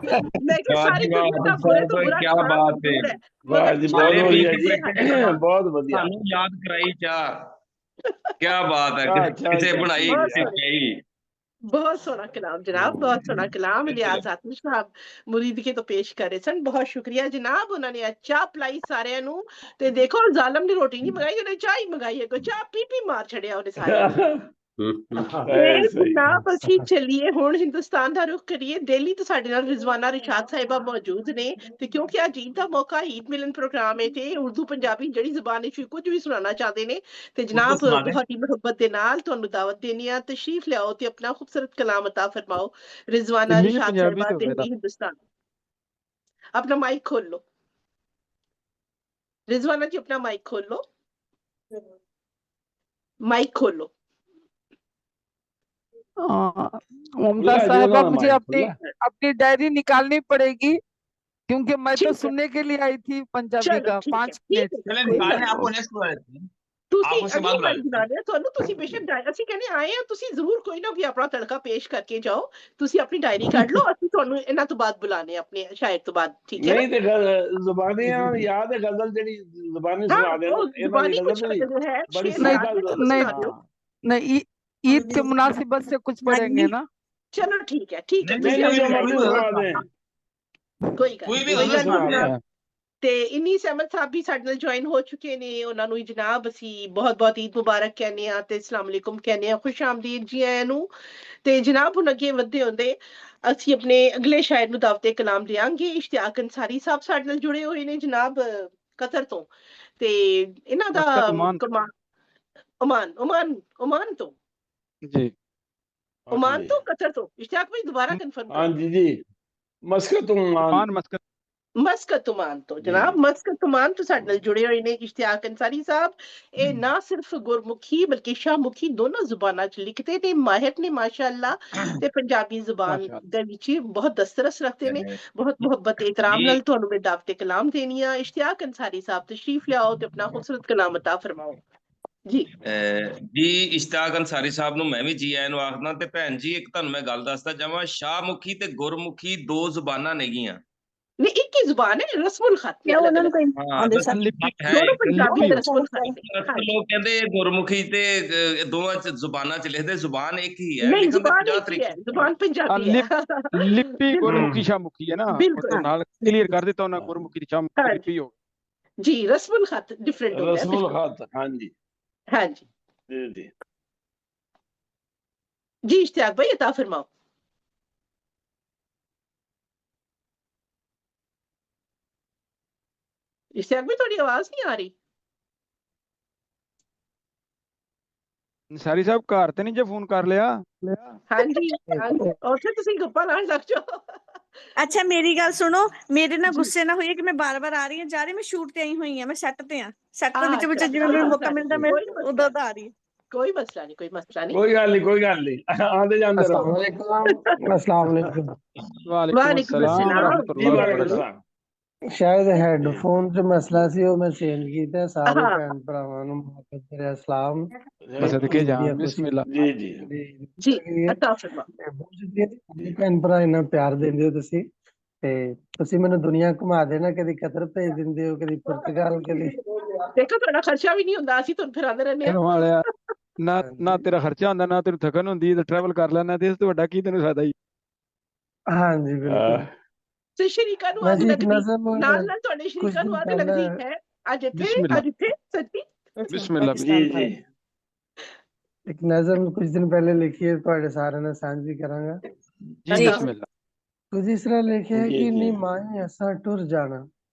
ਮੈਂ ਕਿਹਾ ਵਾਹ ਸਾਰੀ ਜੀ ਵਾਹ ਦੁਨੀਆ ਦਾ ਸਾਹਿਬ ਬੁਰੇ ਤੋਂ ਬੁਰਾ ਕੀ ਇਨਸਾਨ ਬਾਤ ਮੌਜੂਦ ਹੈ। ਹੈ, ਵਾਹ ਮਗਰ ਜੀ ਚਾਹ ਬਹੁਤ ਬੜੇ ਮੇਰੇ ਵਧੀਆ ਪਿੰਕੀ ਜੀ। ਹੱਥ ਬ੍ਰਿਟਿਸ਼ ਬਹੁਤ ਵਧੀਆ। ਸਾਨੂੰ ਯਾਦ ਕਰਾਈ ਚਾਹ। ਕੀ ਬਾਤ ਹੈ, ਚਾਹ ਚਾਹ ਕਿਸੇ ਚਾਹ ਬਣਾਈ ਬਹੁਤ ਕਿਸੇ ਸੋਹਣਾ ਪਈ। ਬਹੁਤ ਸੋਹਣਾ कलाम जनाब, बहुत सोहना कलाम। लिहाज आतिश साहब मुरीदके तो पेश करे सन। बहुत शुक्रिया जनाब, उन्होंने चाह पिलाई सारिਆਂ ਨੂੰ। ਤੇ ਦੇਖੋ ਜ਼ਾਲਮ ਨੇ ਰੋਟੀ ਨਹੀਂ ਮੰਗਾਈ, ਉਹਨੇ ਚਾਹ ਹੀ ਮੰਗਾਈ ਹੈ। ਕੋਈ ਚਾਹ ਪੀ ਪੀ ਮਾਰ ਛੜਿਆ ਉਹਨੇ ਸਾਰਿਆਂ ਨੂੰ। ਹੈ ਤੇ ਸਹੀ। ਜਨਾਬ ਅਸੀਂ ਚੱਲੀਏ ਹੁਣ ਹਿੰਦੁਸਤਾਨ ਦਾ ਰੁਖ ਕਰੀਏ। ਦਿੱਲੀ ਤੋਂ ਸਾਡੇ ਨਾਲ ਰਿਜ਼ਵਾਨਾ ਰਿਸ਼ਾਦ ਸਾਹਿਬਾ ਮੌਜੂਦ ਨੇ। ਤੇ ਕਿਉਂਕਿ ਅੱਜ ਈਦ ਦਾ ਮੌਕਾ, ਈਦ ਮਿਲਨ ਪ੍ਰੋਗਰਾਮ ਹੈ ਤੇ ਉਰਦੂ ਪੰਜਾਬੀ ਜਿਹੜੀ ਜ਼ੁਬਾਨ ਵਿੱਚ ਕੁਝ ਵੀ ਸੁਣਾਉਣਾ ਚਾਹਦੇ ਨੇ ਤੇ ਜਨਾਬ ਸੁਣਾ ਦੇ। ਬਹੁਤ ਹੀ ਮੁਹੱਬਤ ਦੇ ਨਾਲ ਤੁਹਾਨੂੰ ਦਾਵਤ ਦੇਣੀ ਆ। ਤਸ਼ਰੀਫ ਲਿਆਓ ਤੇ ਆਪਣਾ ਖੂਬਸੂਰਤ ਕਲਾਮ ਅਤਾ ਫਰਮਾਓ। ਰਿਜ਼ਵਾਨਾ ਇੰਨੀ ਵੀ ਰਿਸ਼ਾਦ ਪੰਜਾਬੀ ਸਾਹਿਬਾ, ਤੇ ਹੋਵੇ ਦਿੱਲੀ ਹਿੰਦੁਸਤਾਨ। अपना माइक खोल लो रिजवाना जी, अपना माइक खोल लो, माइक खोल लो। मुमताज खुला साहबा, जो मुझे माइक अपनी खुला। अपनी डायरी निकालनी पड़ेगी क्योंकि मैं तो ठीक है, सुनने के लिए आई थी पंजाबी चलो का ठीक है, 5 ठीक मिनट। है, चले कोई निकालने गल आपको नहीं। नेक्स्ट बुला लेते हैं। ਤੁਸੀਂ आपको उसके ਅਗਲੀ बाद बुला ਵਾਰ लेते ਬੁਲਾ हैं। ਲਿਆ ਤੁਹਾਨੂੰ। ਤੁਸੀਂ ਬੇਸ਼ੱਕ ਅਸੀਂ ਕਹਿੰਦੇ ਆਏ ਆ, ਤੁਸੀਂ ਜ਼ਰੂਰ ਕੋਈ ਨਾ ਕੋਈ ਆਪਣਾ ਤੜਕਾ ਪੇਸ਼ ਕਰਕੇ ਜਾਓ। ਤੁਸੀਂ ਆਪਣੀ ਡਾਇਰੀ ਕੱਢ ਲਓ, ਅਸੀਂ ਤੁਹਾਨੂੰ ਇਹਨਾਂ ਤੋਂ ਬਾਅਦ ਬੁਲਾਣੇ ਆਪਣੇ ਸ਼ਾਇਰ ਤੋਂ ਬਾਅਦ, ਠੀਕ ਹੈ ਨਾ? ਨਹੀਂ ਤੇ ਜ਼ੁਬਾਨੀਆਂ ਯਾਦ ਹੈ ਗਜ਼ਲ ਜਿਹੜੀ ਜ਼ੁਬਾਨੀ हाँ, ਸੁਣਾ ਦੇਣ वो ਇਹਨਾਂ ਦੀ जुबानी ਗਜ਼ਲ कुछ ਜਿਹੜੀ जो है बड़ी शेर नहीं याद है तो सादा नहीं सुना दो। नहीं, ईद के मुनासिबत से कुछ पढ़ेंगे ना। चलो ठीक है, ठीक है, नहीं नहीं ਤੁਸੀਂ नहीं ਆਪਣੀ जो डायरी मर्जी गजल सुना सुना दें। ਕੋਈ ਗੱਲ कोई ਨਹੀਂ, भी ਕੋਈ गजल ਗੱਲ सुना ਨਹੀਂ दें। ਜਨਾਬ। ਤੇ ਇੰਨੀ ਸਹਿਮਤ ਸਾਹਿਬ ਵੀ ਸਾਡੇ ਨਾਲ ਜੁਆਇਨ ਹੋ ਚੁੱਕੇ ਨੇ। ਉਹਨਾਂ ਨੂੰ ਜਨਾਬ ਅਸੀਂ ਬਹੁਤ ਬਹੁਤ ਈਦ ਮੁਬਾਰਕ ਕਹਿੰਦੇ ਆ ਤੇ ਅਸਲਾਮ ਅਲੈਕੁਮ ਕਹਿੰਦੇ ਆ, ਖੁਸ਼ ਆਮਦੀਦ ਜੀ ਆਇਆਂ ਨੂੰ। ਤੇ ਜਨਾਬ ਹੁਣ ਅੱਗੇ ਵਧਦੇ ਹੁੰਦੇ ਅਸੀਂ ਆਪਣੇ ਅਗਲੇ ਸ਼ਾਇਰ ਨੂੰ ਦਾਵਤੇ ਕਲਾਮ ਦਿਆਂਗੇ। ਇਸ਼ਤਿਆਕ ਅੰਸਾਰੀ ਸਾਹਿਬ ਸਾਡੇ ਨਾਲ ਜੁੜੇ ਹੋਏ ਨੇ ਜਨਾਬ ਕਤਰ ਤੋਂ। ਤੇ ਇਹਨਾਂ ਦਾ ਮਸਕਤ ओमान ओमान ਤੋਂ जी। ओमान तो कतर तो इश्तियाक भाई दोबारा कंफर्म हाँ करो। जी जी मस्कत ओमान मस्कत ਮਸਕਤ ਉਮਾਨ ਤੋਂ जी ਜਨਾਬ, जी ਮਸਕਤ ਉਮਾਨ ਤੋਂ ਸਾਡੇ ਨਾਲ ਜੁੜੇ ਹੋਏ ਨੇ ਇਸ਼ਤਿਆਕ ਅੰਸਾਰੀ ਸਾਹਿਬ। ਇਹ ਨਾ ਸਿਰਫ ਗੁਰਮੁਖੀ ਬਲਕਿ ਸ਼ਾਹਮੁਖੀ ਦੋਨੋਂ ਜ਼ੁਬਾਨਾਂ 'ਚ ਲਿਖਦੇ ਨੇ, ਮਾਹਿਰ ਨੇ ਮਾਸ਼ਾਅੱਲਾ। ਤੇ ਪੰਜਾਬੀ ਜ਼ੁਬਾਨ माशाल्लाह। ਦੇ ਵਿੱਚ ਬਹੁਤ ਦਸਤਰਸ ਰੱਖਦੇ ਨੇ। ਬਹੁਤ ਮੁਹੱਬਤ ਇਤਰਾਮ ਜੀ ਨਾਲ ਤੁਹਾਨੂੰ ਮੈਂ ਦਾਵਤੇ ਕਲਾਮ ਦੇਣੀ ਆ। ਇਸ਼ਤਿਆਕ ਅੰਸਾਰੀ ਸਾਹਿਬ ਤਸ਼ਰੀਫ ਲਿਆਓ ਤੇ ਆਪਣਾ ਖੂਬਸੂਰਤ ਕਲਾਮ ਅਤਾ ਫਰਮਾਓ ਜੀ। ਜੀ ਇਸ਼ਤਾਕ ਅੰਸਾਰੀ ਸਾਹਿਬ ਨੂੰ ਮੈਂ ਵੀ ਜੀ ਆਇਆਂ ਨੂੰ ਆਖਦਾ। ਤੇ ਭੈਣ ਜੀ ਇੱਕ ਤੁਹਾਨੂੰ ਮੈਂ ਗੱਲ ਦੱਸਦਾ ਜਾਵਾਂ, ਸ਼ਾਹਮੁਖੀ ਤੇ ਗੁਰਮੁਖੀ ਦੋ ਜ਼ੁਬਾਨਾਂ ਨੇਗੀਆਂ। ਨਹੀਂ, ਇੱਕ ਹੀ ਜ਼ੁਬਾਨ ਹੈ, ਰਸਮੁਲ ਖਤ ਨੇ ਜਾਂ ਅਲੱਗ ਉਹਨਾਂ ਨੂੰ ਅਲੱਗ। ਕੋਈ ਹਾਂ ਆਉਂਦੇ ਰਸਮ ਸਨ। लिपि ਖਤ ਹੈ ਦੋਨੋਂ ਇੱਕ। ਪੰਜਾਬੀ लिपि ਤੇ ਰਸਮੁਲ ਖਤ ਨੇ। ਅਕਸਰ ਹਾਂਜੀ, ਲੋਕ ਕਹਿੰਦੇ ਗੁਰਮੁਖੀ ਤੇ ਦੋਵਾਂ ਚ ਜ਼ੁਬਾਨਾਂ ਚ ਲਿਖਦੇ, ਜ਼ੁਬਾਨ ਇੱਕ ਹੀ ਹੈ, ਨਹੀਂ ਲਿਖਣ ਦੇ ਜ਼ੁਬਾਨ 50 ਇੱਕ ਹੀ है, ਤਰੀਕੇ। ਜ਼ੁਬਾन पंजाबी है। लिपि बिल्कुल गुरमुखी शाहमुखी है ना, बिल्कुल तो नाल क्लियर कर देता हूं ना, गुरमुखी की शाहमुखी हाँ की लिपि हो। जी, रस्मुल खत डिफरेंट होता है रस्मुल बिल्कुल। खत हाँ जी हाँ जी जी जी जी, इश्तियाक भाई अता फरमाओ। इश्तियाक भाई थोड़ी आवाज नहीं आ रही। अंसारी साहब घर ते नहीं जे फोन कर लिया। हाँ जी, हाँ जी, और फिर ਤੁਸੀਂ ਗੱਪਾਂ ਨਾਲ ਲੱਗ ਜਾਓ। ਅੱਛਾ ਮੇਰੀ ਗੱਲ ਸੁਣੋ, ਮੇਰੇ ਨਾਲ ਜੀ ਗੁੱਸੇ ਨਾ ਹੋਈਏ ਕਿ ਮੈਂ ਬਾਰ-ਬਾਰ ਆ ਰਹੀ ਹਾਂ ਜਾ ਰਹੀ, ਮੈਂ ਸ਼ੂਟ ਤੇ ਆਈ ਹੋਈ ਹਾਂ, ਮੈਂ ਸੈੱਟ ਤੇ ਆ। ਸੈੱਟ ਦੇ ਵਿੱਚ अच्छा, ਜਿਵੇਂ कोई ਮੈਨੂੰ ਮੌਕਾ मसला नहीं, ਮਿਲਦਾ ਮੈਂ कोई ਉਦੋਂ मसला ਤਾਂ ਆ ਰਹੀ। कोई मसला नहीं, कोई मसला नहीं। कोई गल नहीं आते जाते रहो। अस्सलाम वालेकुम। वालेकुम वालेकुम अस्सलाम अस्सलाम। जी रहमतुल्लाहि व वालेकुम बरकातहू। सलाम। शायद हेडफोन च मसला सी ਉਹ ਮੈਂ ਚੇਂਜ ਕੀਤਾ। ਸਾਰੇ हाँ ਭੈਣ ਭਰਾਵਾਂ ਨੂੰ ਮੁਹੱਬਤ ਭਰਿਆ ਸਲਾਮ। बस सदके ਈਦ जान ਦੀਆਂ ਖੁਸ਼ੀਆਂ बिस्मिल्लाह। जी जी जी, अता फरमाओ। ਬਹੁਤ ਸ਼ੁਕਰੀਆ ਜੀ, ਭੈਣ ਭਰਾ ਇੰਨਾ ਪਿਆਰ ਦਿੰਦੇ ਹੋ ਤੁਸੀਂ। ਤੇ ਤੁਸੀਂ ਮੈਨੂੰ ਦੁਨੀਆ ਘੁਮਾ ਦੇਣਾ, ਕਦੀ ਕਤਰ ਭੇਜ ਦਿੰਦੇ ਹੋ, ਕਦੀ ਪੁਰਤਗਾਲ, ਕਦੀ देखो थोड़ा खर्चा भी नहीं होता, ਅਸੀਂ ਤੁਹਾਨੂੰ ਫਿਰਾਉਂਦੇ ਰਹਿੰਦੇ चलो ਆ। वालिया ना ना ਹਾਂਜੀ तेरा खर्चा ਹੁੰਦਾ ਨਾ ਤੈਨੂੰ ਥਕਨ ਹੁੰਦੀ ਤੇ ਟਰੈਵਲ ਕਰ ਲੈਣਾ, ਤੇ ਇਸ ਤੋਂ ਵੱਡਾ ਕੀ ਤੈਨੂੰ ਫਾਇਦਾ ਹੀ। ਹਾਂਜੀ ਬਿਲਕੁਲ। ਤੇ ਸ਼ਰੀਕਾਂ ਨੂੰ ਮੈਂ ਅੱਗ ਜੀ ਇੱਕ ਲੱਗਦੀ ਨਜ਼ਮ ਨਾਲ ਨਾਲ ਤੁਹਾਡੇ ਕੁਝ ਸ਼ਰੀਕਾਂ ਨੂੰ ਦਿਨ ਅੱਗ ਪਹਿਲਾਂ ਲੱਗਦੀ ਹੈ ਅੱਜ बिस्मिल्लाह ਇੱਥੇ ਸੱਚੀ। बिस्मिल्लाह जी बिस्मिल्लाह। जी ਇੱਕ ਨਜ਼ਮ ਕੁਝ ਦਿਨ ਪਹਿਲੇ ਲਿਖੀ ਹੈ, ਤੁਹਾਡੇ ਸਾਰਿਆਂ ਨਾਲ ਸਾਂਝੀ ਕਰਾਂਗਾ। जी ਜੀ बिस्मिल्लाह। ਕੁਝ ਇਸ ਤਰ੍ਹਾਂ ਲਿਖਿਆ ਹੈ जी ਕਿ जी ਨੀ ਮਾਏ ਅਸਾਂ ਟੁਰ ਜਾਣਾ,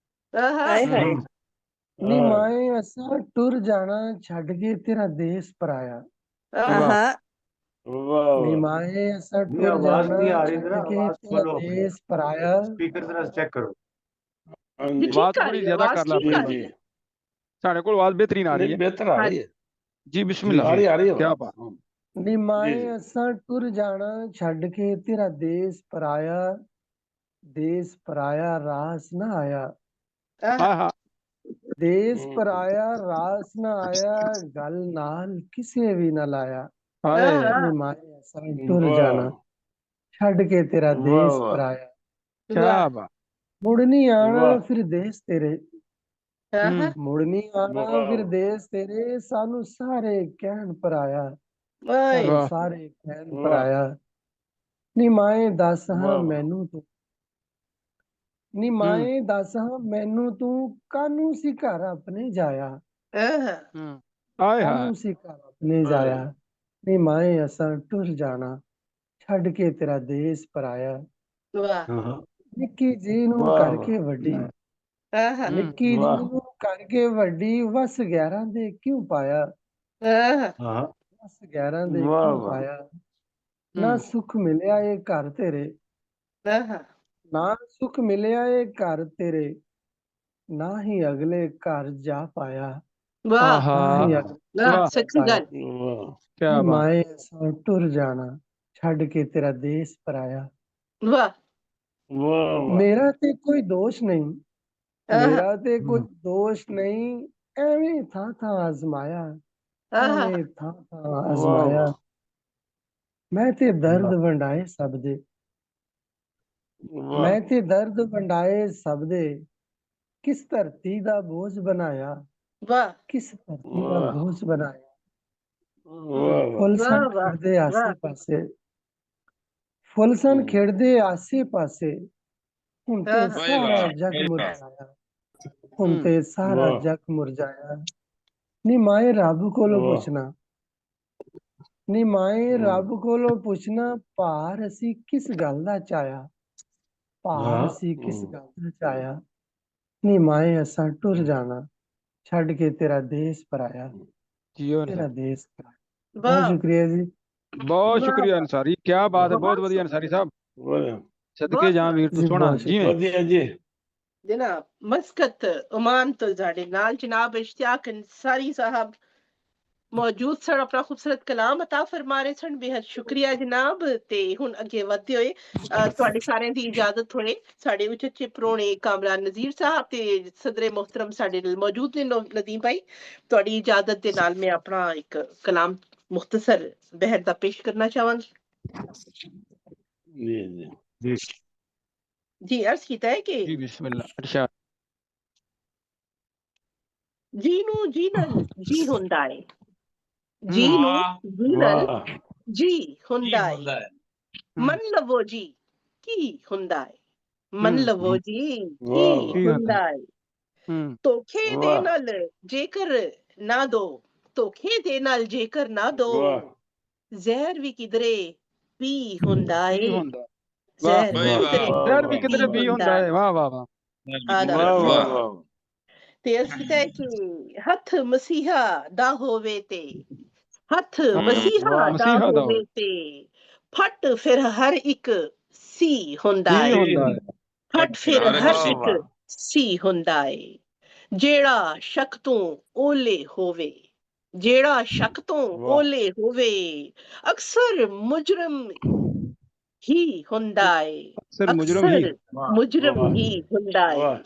ਆਹਾ ਹਾਏ ਹਾਏ। ਨੀ ਮਾਏ ਅਸਾਂ ਟੁਰ ਜਾਣਾ, ਛੱਡ ਕੇ ਤੇਰਾ ਦੇਸ ਪਰਾਇਆ। वाह ਆਹਾ वाह वाह निमाए असा नहीं टुर आवाज जाना नहीं आ रही, छड़ जरा के आवाज तेरा खोलो अपनी देश पराया। स्पीकर जरा चेक करो। हाँ जी जी ठीक आवाज आ थोड़ी रही है, ज्यादा आवाज कर ला ठीक अपनी आ जी रही जी है। साढ़े को आवाज बेहतरीन आ रही नहीं है। बेहतर आ हाँ रही है जी जी बिस्मिल्लाह। आ रही है क्या आवाज बात। जी निमाए जी असा टुर जाना छड़ के तेरा देश पराया। देश पराया रास न आया। हाँ हाँ हाँ देश पराया रास न आया। गल नाल किसे भी न लाया। हाय हाँ निमाए असा टुर वाह जाना छड़ के तेरा वाह देश वाह पराया। क्या वाह बात। मुड़ नहीं आना वाह फिर देश तेरे। हाँ मुड़ नहीं आना वाह फिर देश तेरे। सानू सारे कहन पर आया। वाह सानू वाह सारे कहन पर वाह आया। नी माए दस हाँ वाह वाह मैनू तू। नी माए दस हाँ मैनू तू कानू सी घर अपने जाया। हाँ हाय हाय कानू सी घर अपने जाया। नी माए असा टुर जाना छड़ के तेरा देश पर आया। वाह हाँ निक्की जी नू वाह करके वड्डी। हाँ निक्की जी वाह नू करके वड्डी वस 11 दे क्यों पाया। हाँ हाँ वस 11 दे वाह क्यों वाह पाया। ना सुख मिलिया ये घर तेरे। हाँ ना सुख मिलिया ये घर तेरे। ना ही अगले घर जा पाया। वाह आहा ना ही अगले वाह घर जा सच्ची पाया। गल। वाह क्या नी बात। माए असा टुर जाना छड़ के तेरा देश पर आया। वाह वाह वाह मेरा ते कोई दोष नहीं। हाँ मेरा ते कोई दोष नहीं। एवें था आजमाया। हाँ एवें था वाह आजमाया। वाह मैं ते दर्द वाह वंडाए सब दे। वाह मैं ते दर्द वंडाए सब दे। किस धरती दा बोझ बनाया। वाह किस धरती दा वाह बोझ बनाया। वाह वाह फुੱਲ वाह सन वाह खिड़दे वाह आसे पासे। फुੱਲ सन खिड़दे आसे पासे। ਹੁਣ ਤੇ हाँ ਵਾਹ ਸਾਰਾ ਵਾਹ ਜਗ ਵਾਹ ਮੁਰਝਾਇਆ। ਹੁਣ ਤੇ ਸਾਰਾ ਵਾਹ ਜਗ ਮੁਰਝਾਇਆ। ਨੀ ਮਾਏ ਰੱਬ ਕੋਲੋਂ ਵਾਹ ਪੁੱਛਣਾ। ਨੀ ਮਾਏ ਰੱਬ ਕੋਲੋਂ ਪੁੱਛਣਾ ਭਾਰ ਅਸੀਂ ਕਿਸ ਗੱਲ ਦਾ ਚਾਇਆ। ਭਾਰ ਅਸੀਂ ਕਿਸ ਗੱਲ ਦਾ ਚਾਇਆ। ਨੀ ਮਾਏ ਅਸਾਂ ਟੁਰ ਜਾਣਾ ਛੱਡ ਕੇ ਤੇਰਾ ਦੇਸ਼ ਪਰਾਇਆ। जियो तेरा अंसारी। देश पराया। बहुत वाह शुक्रिया जी। बहुत वाह शुक्रिया वाह अंसारी। क्या बात है। बहुत बहुत बढ़िया अंसारी साहब। वाह सदके बहुत जहां वीर तो जी सोना बहुत जी शुक्रिया। ਵਧੀਆ ਜੀ जनाब मस्कत ओमान तो जाड़े नाल जनाब इश्तियाक अंसारी साहब मौजूद सण अपना खूबसूरत कलाम अता फरमा रहे सन। बेहद शुक्रिया जनाब। ते हुन अगे वधदे होए तुहाडे सारेयां दी इजाजत थोड़े साडे उच्चे परौणे कामरान नज़ीर साहब ते सदरे मोहतरम साडे नाल मौजूद ने नदीम भाई। तुहाडी इजाजत दे नाल मैं अपना एक कलाम मुख्तसर बहर दा पेश करना चाहांगी। जी जी जी जी अर्ज कीता है कि जी बिस्मिल्लाह इरशाद। जी नू जी नाल जी हुंदा है। जी नू वाह जी नाल वाह जी की हुंदा है। ਹੁੰਦਾ ਹੈ मन लवो जी की हुंदा है। मन लवो जी की वाह वाह हुंदा है। ਧੋਖੇ ਦੇ वाह ਨਾਲ ਜੇਕਰ ਨਾ ਦੋ ਧੋਖੇ ਦੇ ਨਾਲ ਜੇਕਰ ਨਾ ਦੋ वाह ਜ਼ਹਿਰ ਵੀ ਕਿਧਰੇ ਪੀ ਹੁੰਦਾ भी ਏ। होंदा। वाह ਜ਼ਹਿਰ ਬਈ ਵੀ वाह ਕਿਧਰੇ ਵਾਹ यार भी वाह ਪੀ किधरे भी ਹੁੰਦਾ होंदा ਏ। है। वाह वाह वाह। ਆਦਾ वाह वाह ਫਰਮਾਇਆ वाह ਤੇ ਅਰਜ਼ ਕੀਤਾ ਹੈ ਕਿ ਹੱਥ ਮਸੀਹਾ ਦਾ ਹੋਵੇ ਤੇ ਹੱਥ ਮਸੀਹਾ वाह ਦਾ मसीहा दा ਹੋਵੇ ਤੇ ਫਟ ਫਿਰ ਹਰ ਇੱਕ ਸੀ ਹੁੰਦਾ ही ਏ। होंदा है। ਫਟ ਫਿਰ ਹਰ ਇੱਕ ਹਰ वाह ਸੀ ਇੱਕ वाह ਸੀ ਹੁੰਦਾ ਏ। ਜਿਹੜਾ ਸ਼ੱਕ ਤੋਂ ਓਲੇ ਹੋਵੇ ਜਿਹੜਾ ਸ਼ੱਕ ਤੋਂ वाह ਓਲੇ ਹੋਵੇ ਅਕਸਰ ਮੁਜਰਮ ਹੀ ਹੁੰਦਾ ਏ। अक्सर मुजरम ही। ਅਕਸਰ वाह ਮੁਜਰਮ वाह ਹੀ ਹੁੰਦਾ ਏ। वाह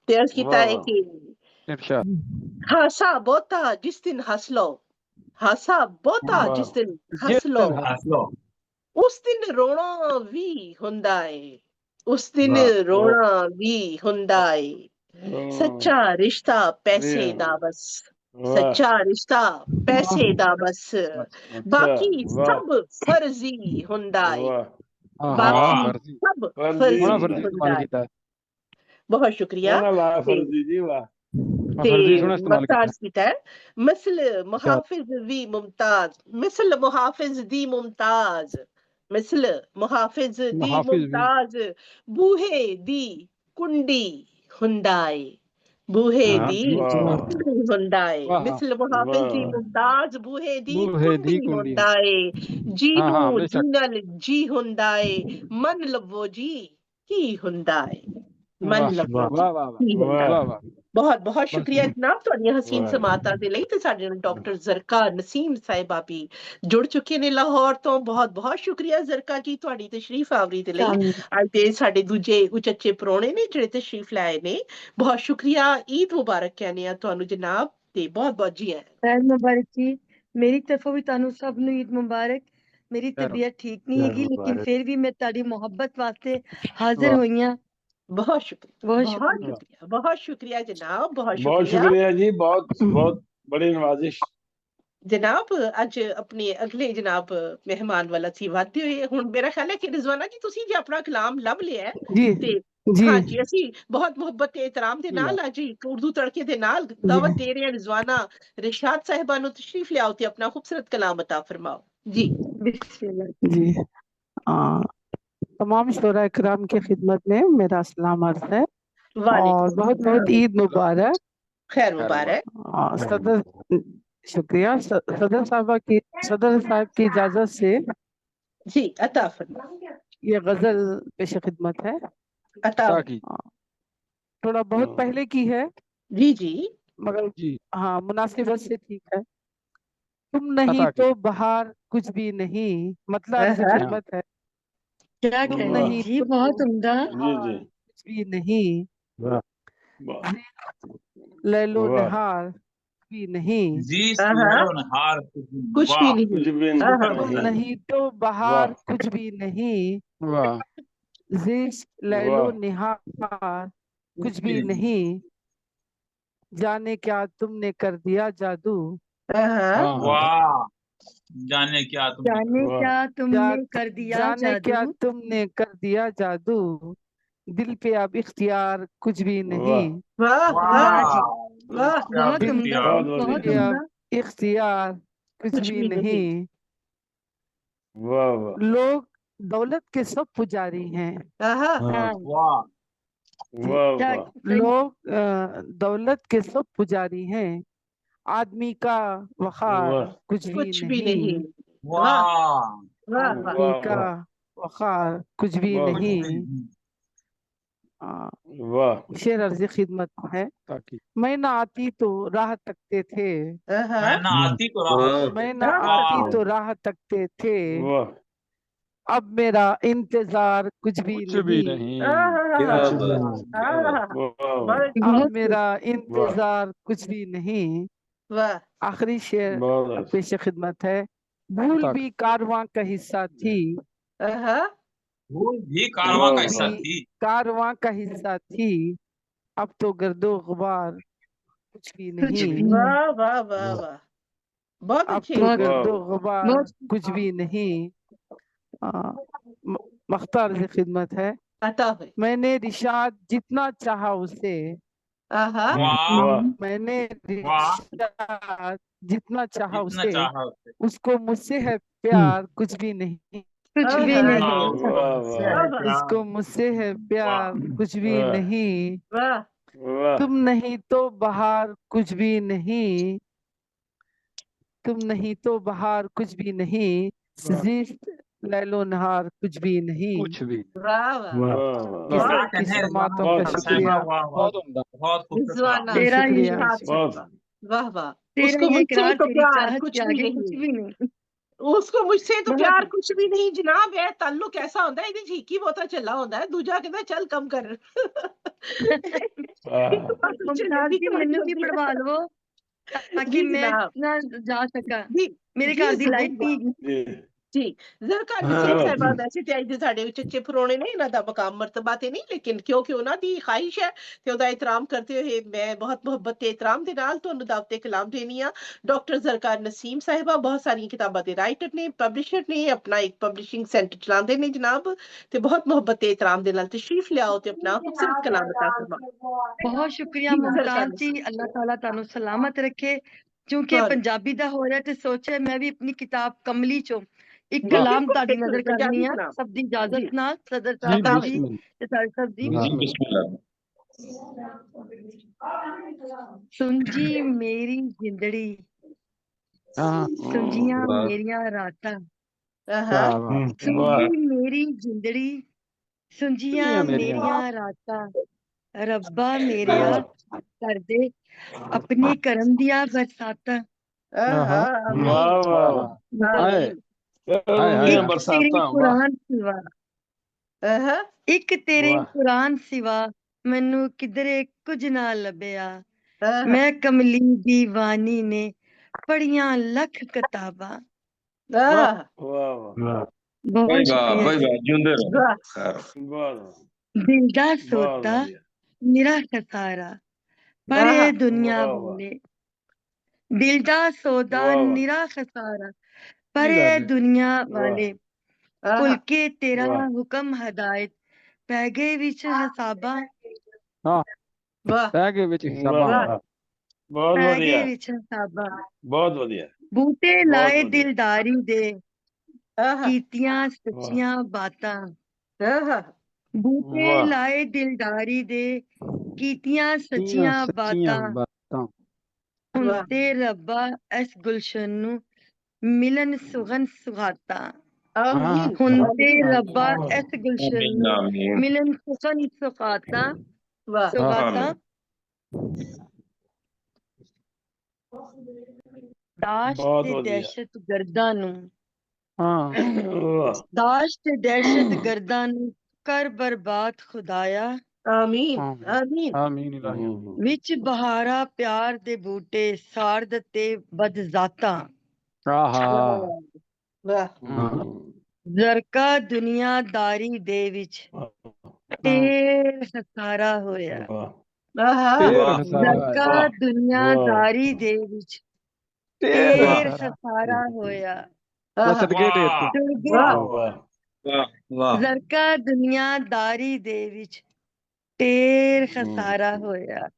ਤੇ ਅਰਜ਼ ਕੀਤਾ वाह ਹੈ वाह ਕਿ इरशाद। ਹਾਸਾ ਬਹੁਤਾ ਜਿਸ ਦਿਨ ਹੱਸ ਲਓ ਹਾਸਾ ਬਹੁਤਾ ਜਿਸ वाह ਦਿਨ जिस ਹੱਸ दिन ਲਓ ਹੱਸ ਲੋ ਉਸ ਦਿਨ ਰੋਣਾ ਵੀ ਹੁੰਦਾ ਏ। ਉਸ ਦਿਨ वाह ਰੋਣਾ ਵੀ ਹੁੰਦਾ ਏ। ਸੱਚਾ ਰਿਸ਼ਤਾ ਪੈਸੇ वाह ਦਾ ਬਸ वाह ਸੱਚਾ ਰਿਸ਼ਤਾ ਪੈਸੇ ਦਾ ਬਸ अच्छा ਬਾਕੀ वाह ਸਭ ਫਰਜ਼ੀ ਹੁੰਦਾ ਏ। वाह हाँ वाह ਬਾਕੀ फर्जी ਸਭ फर्जी होना फर्जी फर्जी है इस्तेमाल ਹੁੰਦਾ ਏ। किया है। ਬਹੁਤ शुक्रिया सोना वाह ਤੇ फर्जी जी वाह ਤੇ फर्जी सोना इस्तेमाल किया है। मसाज की है मिसल इरशाद। मुहाफिज वी मुमताज मिसल मुहाफिज दी मुमताज मिसल मुहाफिज दी मुहाफिज भी। मुमताज बूहे दी कुंडी हुंदा ਏ। बूहे हाँ दी वाह कुंडी हुंडाए वाह मिसल मुहाफिज जी वाह मुमताज बूहे दी बूहे दी कुंडी कुंडी हुंडाए हाँ जीनू हाँ बेशक जीनल जी हुंडाए मन लवो जी की हुंडाए मन वाह लवो वाह जी वाह वाह की वाह हुंडाए वाह वाह ਬਹੁਤ ਬਹੁਤ बस ਸ਼ੁਕਰੀਆ ਜਨਾਬ ਤੁਹਾਡੀਆਂ ਹਸੀਨ वाह ਸਮਾਤਾਂ ਦੇ ਲਈ ਤੇ ਸਾਡੇ ਨਾਲ ਡਾਕਟਰ ਜ਼ਰਕਾ ਨਸੀਮ ਸਾਹਿਬਾ ਵੀ ਜੁੜ ਚੁੱਕੇ ਨੇ ਲਾਹੌਰ ਤੋਂ ਬਹੁਤ ਬਹੁਤ ਸ਼ੁਕਰੀਆ ਜ਼ਰਕਾ ਜੀ ਤੁਹਾਡੀ ਤਸ਼ਰੀਫ ਆਵਰੀ ਦੇ ਲਈ ਅੱਜ ਦੇ ਸਾਡੇ ਦੂਜੇ ਉਚੱਚੇ ਪ੍ਰਾਹੁਣੇ ਨੇ ਜਿਹੜੇ ਤਸ਼ਰੀਫ ਲਾਏ ਨੇ ਬਹੁਤ ਸ਼ੁਕਰੀਆ ਈਦ ਮੁਬਾਰਕ ਕਹਿੰਦੇ ਆ ਤੁਹਾਨੂੰ ਜਨਾਬ ਤੇ ਬਹੁਤ ਬਹੁਤ ਜੀ ਆਇਆਂ खैर मुबारक जी मेरी तरफों भी तानू सब नु ईद मुबारक मेरी खैर तबीयत ठीक नहीं यार हैगी लेकिन मुबारक फिर भी मैं ताड़ी मोहब्बत वास्ते हाजिर वाह हुई हां बहुत शुक्रिया बहुत बहुत शुक्रिया शुक्रिया बहुत शुक्रिया जनाब बहुत बहुत शुक्रिया शुक्रिया जी बहुत बड़ी नवाजिश जनाब ਅੱਜ ਆਪਣੇ ਅਗਲੇ ਜਨਾਬ ਮਹਿਮਾਨ ਵਾਲਾ ਸੀ ਵਾਧੇ ਹੋਏ ਹੁਣ ਮੇਰਾ ਖਿਆਲ ਹੈ ਕਿ ਰਿਜ਼ਵਾਨਾ ਜੀ ਤੁਸੀਂ ਜੇ ਆਪਣਾ ਕਲਾਮ ਲੱਭ ਲਿਆ ਹੈ जी ਤੇ जी ਹਾਂਜੀ ਅਸੀਂ ਬਹੁਤ ਮੁਹੱਬਤ ਤੇ ਇਤਰਾਮ ਦੇ ਨਾਲ ਅੱਜ ਇੱਕ ਉਰਦੂ ਤੜਕੇ ਦੇ ਨਾਲ ਦਾਵਤ ਦੇ ਰਹੇ ਹਾਂ ਰਿਜ਼ਵਾਨਾ ਰਿਸ਼ਾਦ ਸਾਹਿਬਾ ਨੂੰ ਤਸ਼ਰੀਫ ਲਿਆਓ ਤੇ ਆਪਣਾ ਖੂਬਸੂਰਤ ਕਲਾਮ ਅਤਾ ਫਰਮਾਓ ਜੀ बिस्मिल्लाह जी तमाम शोरा इकराम की खिदमत में मेरा सलाम अर्ज है और वालेकुम बहुत बहुत ईद मुबारक खैर मुबारक सदर शुक्रिया सदर साहब की इजाजत से जी अता फरमाओ ये गजल पेश खिदमत है अता ताकि थोड़ा बहुत पहले की है जी जी मगर जी हाँ मुनासिबत से ठीक है तुम नहीं अता की तो बाहर कुछ भी नहीं मतलब अर्ज हाँ। खिदमत है क्या तुम कहना नहीं जी तो बहुत उम्दा जी जी कुछ भी नहीं वाह लैलो वाह नहार भी नहीं जीस हाँ। लैलो नहार कुछ भी वाह नहीं कुछ भी हाँ, तुम नहीं नहीं तो वाह बाहर कुछ भी नहीं वाह जिस लैलो वाह निहार कुछ भी भी नहीं जाने क्या तुमने कर दिया जादू हाँ, हाँ वाह जाने क्या तुमने जाने वाह क्या जा, तुमने कर दिया जाने क्या जादू तुमने कर दिया जादू दिल पे अब इख्तियार कुछ भी वाह नहीं वाह वाह वाह जी वाह बहुत दिल उम्दा बहुत बहुत बढ़िया पे उम्दा अब इख्तियार कुछ कुछ भी भी नहीं नहीं वाह वाह लोग दौलत के सब पुजारी हैं हाँ हाँ हाँ वाह जी वाह क्या वाह सही लोग दौलत के सब पुजारी हैं आदमी का वखार वाह कुछ भी कुछ भी नहीं नहीं वाह वाह वाह वाह आदमी वाह का वाह वखार कुछ भी वाह कुछ नहीं भी नहीं आ, वाह शेर अर्ज खिदमत है ताकि मैं ना आती तो राह तकते थे मैं हाँ ना आती तो राह हाँ मैं ना राह आती वाह तो राह तकते थे वाह अब मेरा इंतजार कुछ भी कुछ भी नहीं नहीं क्या हाँ कुछ भी बात नहीं क्या बात वाह बहुत अब बहुत मेरा वाह इंतजार कुछ भी नहीं वाह आखिरी शेर बहुत पेश खिदमत है भूल ताकि भी कारवां का हिस्सा थी हाँ भूल भी कारवां का वाह हिस्सा वाह थी कारवां का हिस्सा थी अब तो गर्दो गुबार कुछ भी कुछ नहीं भी नहीं वाह वाह वाह वाह बहुत अब अच्छे तो बहुत गर्दो वाह गुबार बहुत कुछ भी नहीं मख्तार से खिदमत है अता हुए मैंने रिशाद जितना चाहा उसे हाँ वाह वाह मैंने वाह रिशाद जितना चाहा जितना उसे चाहा उसे उसको मुझसे है प्यार कुछ भी नहीं कुछ भी हाँ नहीं वाह वाह उसको मुझसे वाह है वाह प्यार उसको मुझसे है प्यार वाह कुछ भी वाह नहीं वाह वाह तुम नहीं तो बाहर कुछ भी नहीं तुम नहीं तो बाहर कुछ भी नहीं वाह जिस लैलो नहार कुछ भी नहीं कुछ भी वाह वाह वाह ये वाह क्या सबकी कहने समातों बहुत का अच्छे शुक्रिया वाह वाह बहुत उम्दा बहुत खूबसूरत रिजवाना कलाम तेरा ये शुक्रिया रिशाद बहुत साहिबा वाह वाह तेरा उसको ये मुझसे इकरार तो तेरी प्यार चाहत कुछ के भी आगे नहीं कुछ भी नहीं उसको मुझसे तो बहुत प्यार कुछ भी नहीं जनाब है ताल्लुक ऐसा होता है ਇਹਦੀ ਝੀਕੀ ਬਹੁਤਾ ਚੱਲਾ ਹੁੰਦਾ ਹੈ ਦੂਜਾ ਕਹਿੰਦਾ ਚੱਲ ਕੰਮ ਕਰ मुमताज जी मैनू भी पढ़वा लो ताकि जी मैं जनाब ना जा सका जी मेरे जी घर दी लाइट जरूर नहीं जी ਜੀ ਜ਼ਰਕਾ ਨਸੀਮ ਸਾਹਿਬਾ ਵੈਸੇ ਤੇ ਅੱਜ ਦੇ ਸਾਡੇ ਉੱਚੇ ਫਰੋਣੇ ਨੇ ਇਹਨਾਂ ਦਾ ਮਕਾਮ ਮਰਤਬਾ ਤੇ ਨਹੀਂ ਲੇਕਿਨ ਕਿਉਂਕਿ ਉਹਨਾਂ ਦੀ ਖਾਹਿਸ਼ ਹੈ ਤੇ ਉਹਦਾ ਇਤਰਾਮ ਕਰਦੇ ਹੋਏ ਮੈਂ ਬਹੁਤ ਮੁਹੱਬਤ ਤੇ ਇਤਰਾਮ ਦੇ ਨਾਲ ਤੁਹਾਨੂੰ ਦਾਵਤੇ ਕਲਾਮ ਦੇਣੀ ਆ ਡਾਕਟਰ ਜ਼ਰਕਾ ਨਸੀਮ ਸਾਹਿਬਾ ਬਹੁਤ ਸਾਰੀਆਂ ਕਿਤਾਬਾਂ ਦੇ ਰਾਈਟਰ ਨੇ ਪਬਲਿਸ਼ਰ ਨੇ ਆਪਣਾ ਇੱਕ ਪਬਲਿਸ਼ਿੰਗ ਸੈਂਟਰ ਚਲਾਉਂਦੇ ਨੇ ਜਨਾਬ ਤੇ ਬਹੁਤ ਮੁਹੱਬਤ ਤੇ ਇਤਰਾਮ ਦੇ ਨਾਲ ਤਸ਼ਰੀਫ ਲਿਆਓ ਤੇ ਆਪਣਾ ਖੂਬਸੂਰਤ ਕਲਾਮ ਅਤਾ ਫਰਮਾਓ बहुत शुक्रिया ਜੀ ਜ਼ਰਕਾ मुमताज जी ਨਸੀਮ अल्लाह ताला तानू सलामत रखे क्योंकि ਤੁਹਾਨੂੰ पंजाबी दा हो रहा ते सोचे मैं भी अपनी किताब कमली चो एक ਜੀ वाह कलाम बिल्कुल ताड़ी बिल्कुल नजर करनी पंजाबी है कलाम सब दी जी इजाजत नाल सदर जी साहब अता जी हुए बिस्मिल्लाह ते सारे साहब जी बिस्मिल्लाह बिस्मिल्लाह ਸੁਲਝੀ ਮੇਰੀ ਜ਼ਿੰਦੜੀ ਹਾਂ ਸੁਲਝੀਆਂ ਵਾਹ ਮੇਰੀਆਂ ਰਾਤਾਂ ਆਹਾ ਵਾਹ ਵਾਹ ਵਾਹ ਸੁਲਝੀ ਮੇਰੀ ਜ਼ਿੰਦੜੀ ਸੁਲਝੀਆਂ ਸੁਣੀਆਂ ਮੇਰੀਆਂ ਮੇਰੀਆਂ ਰਾਤਾਂ ਰੱਬਾ ਮੇਰਿਆ ਵਾਹ ਕਰਦੇ ਆਪਣੇ ਕਰਮ ਦੀਆਂ ਬਰਸਾਤਾਂ ਆਹਾ ਆਹਾ ਵਾਹ ਵਾਹ ਆਮੀਨ ਹਾਏ ਆਮੀਨ ਹਾਏ ਹਾਏ ਇੱਕ ਤੇਰੇ ਬਰਸਾਤਾਂ ਵਾਹ ਕੁਰਾਨ ਸਿਵਾ ਆਹਾ ਇੱਕ ਤੇਰੇ ਵਾਹ ਕੁਰਾਨ ਸਿਵਾ ਮੈਨੂੰ ਕਿਧਰੇ ਕੁਝ ਨਾ ਲੱਭਿਆ ਆਹਾ ਮੈਂ ਕਮਲੀ ਦੀ ਬਾਣੀ ਨੇ ਪੜੀਆਂ ਲੱਖ ਕਿਤਾਬਾਂ ਆਹਾ ਵਾਹ ਵਾਹ ਬਹੁਤ ਭਾਈ ਵਾਹ ਸ਼ੁਕਰੀਆ ਭਾਈ ਜੀ ਵਾਹ ਜਿਉਂਦੇ ਰਹੋ ਵਾਹ ਖੈਰ ਵਾਹ ਦਿਲ ਦਾ ਬਹੁਤ ਸੋਤਾ ਵਧੀਆ ਮੇਰਾ ਖਸਾਰਾ ਪਰ ਆਹਾ ਇਹ ਦੁਨੀਆ ਵਾਹ ਵਾਹ ਵਾਲੇ ਦਿਲ ਦਾ ਸੌਦਾ ਵਾਹ ਵਾਹ ਨਿਰਾ ਖਸਾਰਾ ਪਰ ਕੀ ਇਹ ਗੱਲ ਹੈ ਦੁਨੀਆ ਵਾਹ ਵਾਲੇ ਭੁੱਲ ਆਹਾ ਕੇ ਤੇਰਾ ਵਾਹ ਹੁਕਮ ਹਦਾਇਤ ਪੈ ਗਏ ਵਿੱਚ ਹਸਾਬਾਂ ਹਾਂ ਵਾਹ ਪੈ ਗਏ ਵਿੱਚ ਵਾਹ ਹਿਸਾਬਾਂ ਵਾਹ ਵਾਹ ਬਹੁਤ ਪੈ ਗਏ ਵਧੀਆ ਵਿੱਚ ਹਸਾਬਾਂ ਬਹੁਤ ਵਧੀਆ ਬੂਟੇ ਬਹੁਤ ਲਾਏ ਵਧੀਆ ਦਿਲਦਾਰੀ ਦੇ ਆਹਾ ਕੀਤੀਆਂ ਵਾਹ ਸੱਚੀਆਂ ਬਾਤਾਂ ਆਹਾ ਬੂਟੇ ਵਾਹ ਲਾਏ ਦਿਲਦਾਰੀ ਦੇ ਕੀਤੀਆਂ ਤੀਆਂ ਸੱਚੀਆਂ ਸੱਚੀਆਂ ਬਾਤਾਂ ਬਾਤਾਂ ਹੁਣ ਵਾਹ ਤੇ ਰੱਬਾ ਇਸ ਗੁਲਸ਼ਨ ਨੂੰ ਮਿਲਨ ਸੁਗਨ ਸੁਗਾਤਾਂ ਆਮੀਨ ਹੁਣ ਤੇ ਆਮੀਨ ਰੱਬਾ ਇਸ ਗੁਲਸ਼ਨ ਆਮੀਨ ਨੂੰ ਆਮੀਨ ਮਿਲਨ ਸੁਗਨ ਸੁਗਾਤਾਂ ਵਾਹ ਹਾਂ ਸੁਗਾਤਾਂ ਆਮੀਨ ਦਾਸ਼ ਬਹੁਤ ਤੇ ਵਧੀਆ ਦਹਿਸ਼ਤ ਗਰਦਾਂ ਨੂੰ ਹਾਂ ਵਾਹ ਦਾਸ਼ ਤੇ ਦਹਿਸ਼ਤ ਗਰਦਾਂ ਨੂੰ ਕਰ ਬਰਬਾਦ ਖੁਦਾਇਆ ਆਮੀਨ ਆਮੀਨ ਆਮੀਨ ਆਮੀਨ ਇਲਾਹੀ ਵਿੱਚ ਬਹਾਰਾ ਪਿਆਰ ਦੇ ਬੂਟੇ ਸਾੜ ਦਿੱਤੇ ਬਦਜ਼ਾਤਾਂ ਆਹਾ ਵਾਹ ਜ਼ਰਕਾ ਦੁਨੀਆਦਾਰੀ ਦੇ ਵਿੱਚ ਢੇਰ ਹਸਾਰਾ ਹੋਇਆ ਆਹਾ ਢੇਰ ਵਾਹ ਹਸਾਰਾ ਜ਼ਰਕਾ ਵਾਹ ਦੁਨੀਆਦਾਰੀ ਦੇ ਵਿੱਚ ਢੇਰ ਢੇਰ ਹਸਾਰਾ ਹਸਾਰਾ ਹੋਇਆ ਉਹ ਆਹਾ ਸਦਕੇ ਢੇਰ ਤੋਂ ਟੁਰ ਵਾਹ ਗਿਆ ਵਾਹ ਵਾਹ ਵਾਹ ਜ਼ਰਕਾ ਦੁਨੀਆਦਾਰੀ ਦੇ ਵਿੱਚ ਢੇਰ ਖਸਾਰਾ ਹੋਇਆ